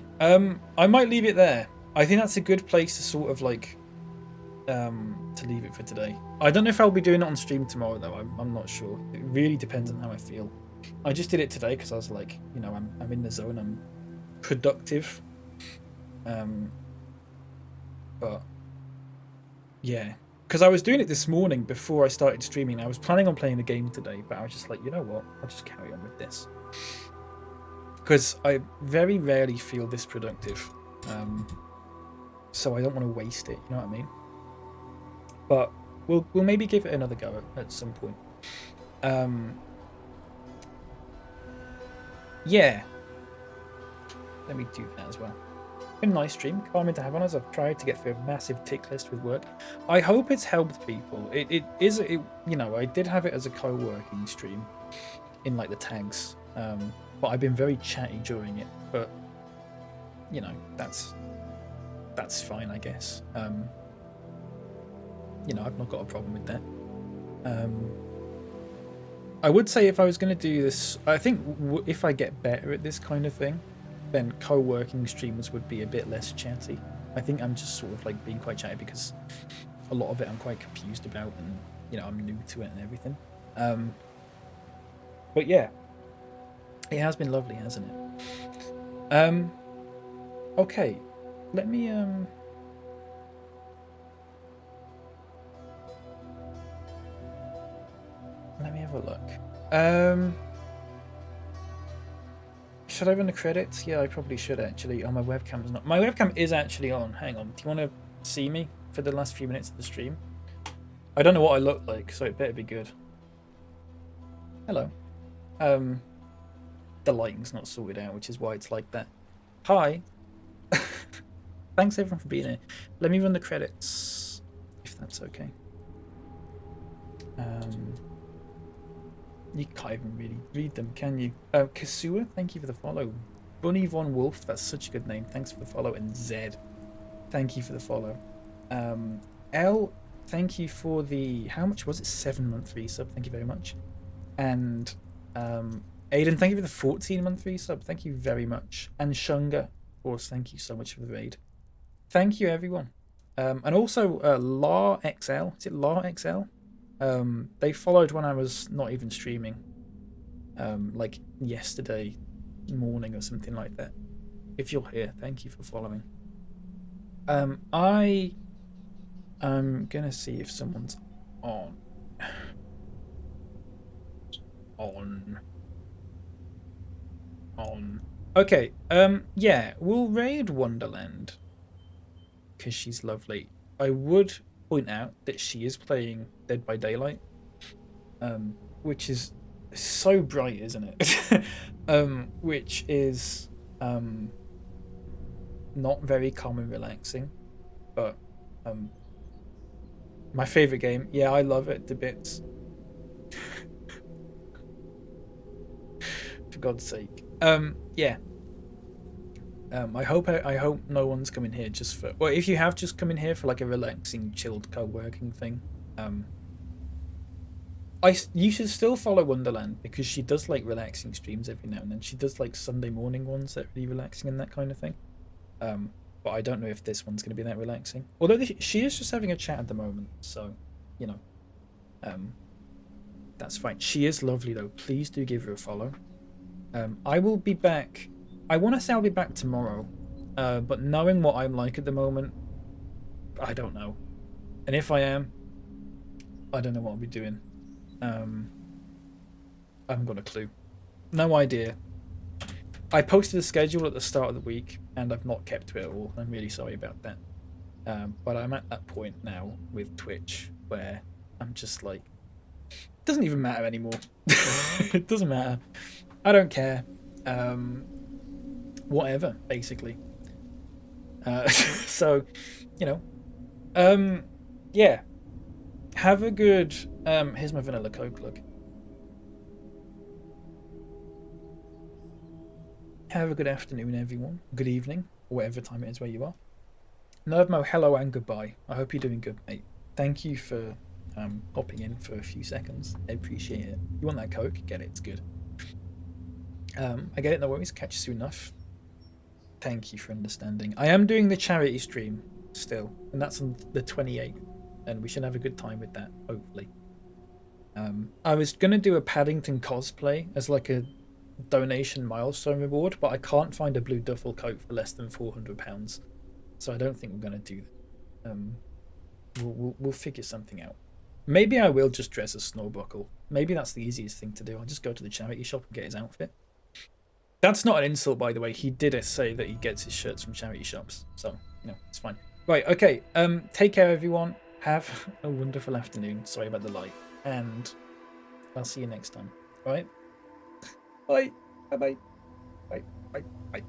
I might leave it there. I think that's a good place to sort of like to leave it for today. I don't know if I'll be doing it on stream tomorrow though. I'm not sure. It really depends on how I feel. I just did it today because I was like, you know, I'm in the zone. I'm productive. But yeah, because I was doing it this morning before I started streaming. I was planning on playing a game today, but I was just like, you know what? I'll just carry on with this because I very rarely feel this productive. So I don't want to waste it. You know what I mean? But we'll maybe give it another go at some point. Yeah. Let me do that as well. Been a nice stream. Calming to have on as I've tried to get through a massive tick list with work. I hope it's helped people. It you know, I did have it as a co-working stream in like the tags. But I've been very chatty during it. But you know, that's fine, I guess. You know, I've not got a problem with that. I would say if I was going to do this, I think if I get better at this kind of thing, then co-working streams would be a bit less chatty. I think I'm just sort of like being quite chatty because a lot of it I'm quite confused about, and you know, I'm new to it and everything. But yeah, it has been lovely, hasn't it? Okay, let me have a look. Should I run the credits? Yeah, I probably should actually. Oh, my webcam's not. My webcam is actually on. Hang on. Do you want to see me for the last few minutes of the stream? I don't know what I look like, so it better be good. Hello. The lighting's not sorted out, which is why it's like that. Hi. Thanks everyone for being here. Let me run the credits, if that's okay. You can't even really read them, can you? Kasua, thank you for the follow. Bunny Von Wolf, that's such a good name. Thanks for the follow. And Zed, thank you for the follow. L, thank you for the, how much was it? 7-month resub. Thank you very much. And Aiden, thank you for the 14-month resub. Thank you very much. And Shunga, of course, thank you so much for the raid. Thank you, everyone. And also La XL. Is it La XL? They followed when I was not even streaming, like yesterday morning or something like that. If you're here, thank you for following. I am gonna see if someone's on. Okay, yeah, we'll raid Wonderland because she's lovely. I would point out that she is playing Dead by Daylight, which is so bright, isn't it? Which is not very calm and relaxing, but my favorite game. Yeah, I love it to bits. For God's sake. Yeah. I hope no one's coming here just for, well, if you have just come in here for like a relaxing, chilled co-working thing, you should still follow Wonderland because she does like relaxing streams every now and then. She does like Sunday morning ones that are really relaxing and that kind of thing. But I don't know if this one's going to be that relaxing. Although she is just having a chat at the moment, so you know, that's fine. She is lovely though. Please do give her a follow. I will be back. I want to say I'll be back tomorrow, but knowing what I'm like at the moment, I don't know. And if I am, I don't know what I'll be doing. I haven't got a clue. No idea. I posted a schedule at the start of the week, and I've not kept to it at all. I'm really sorry about that. But I'm at that point now with Twitch where I'm just like, it doesn't even matter anymore. It doesn't matter. I don't care. Whatever, basically. So, you know, yeah. Have a good. Here's my vanilla Coke. Look. Have a good afternoon, everyone. Good evening, or whatever time it is where you are. Nervmo, hello and goodbye. I hope you're doing good, mate. Thank you for hopping in for a few seconds. I appreciate it. You want that Coke? Get it. It's good. I get it. No worries. Catch you soon enough. Thank you for understanding. I am doing the charity stream still, and that's on the 28th, and we should have a good time with that, hopefully. I was gonna do a Paddington cosplay as like a donation milestone reward, but I can't find a blue duffel coat for less than £400, so I don't think we're gonna do that. We'll figure something out. Maybe I will just dress as Snorbuckle. Maybe that's the easiest thing to do. I'll just go to the charity shop and get his outfit. That's not an insult, by the way. He did say that he gets his shirts from charity shops, so no, it's fine. Right, okay. Take care, everyone. Have a wonderful afternoon. Sorry about the light, and I'll see you next time. All right. Bye. Bye. Bye. Bye. Bye. Bye.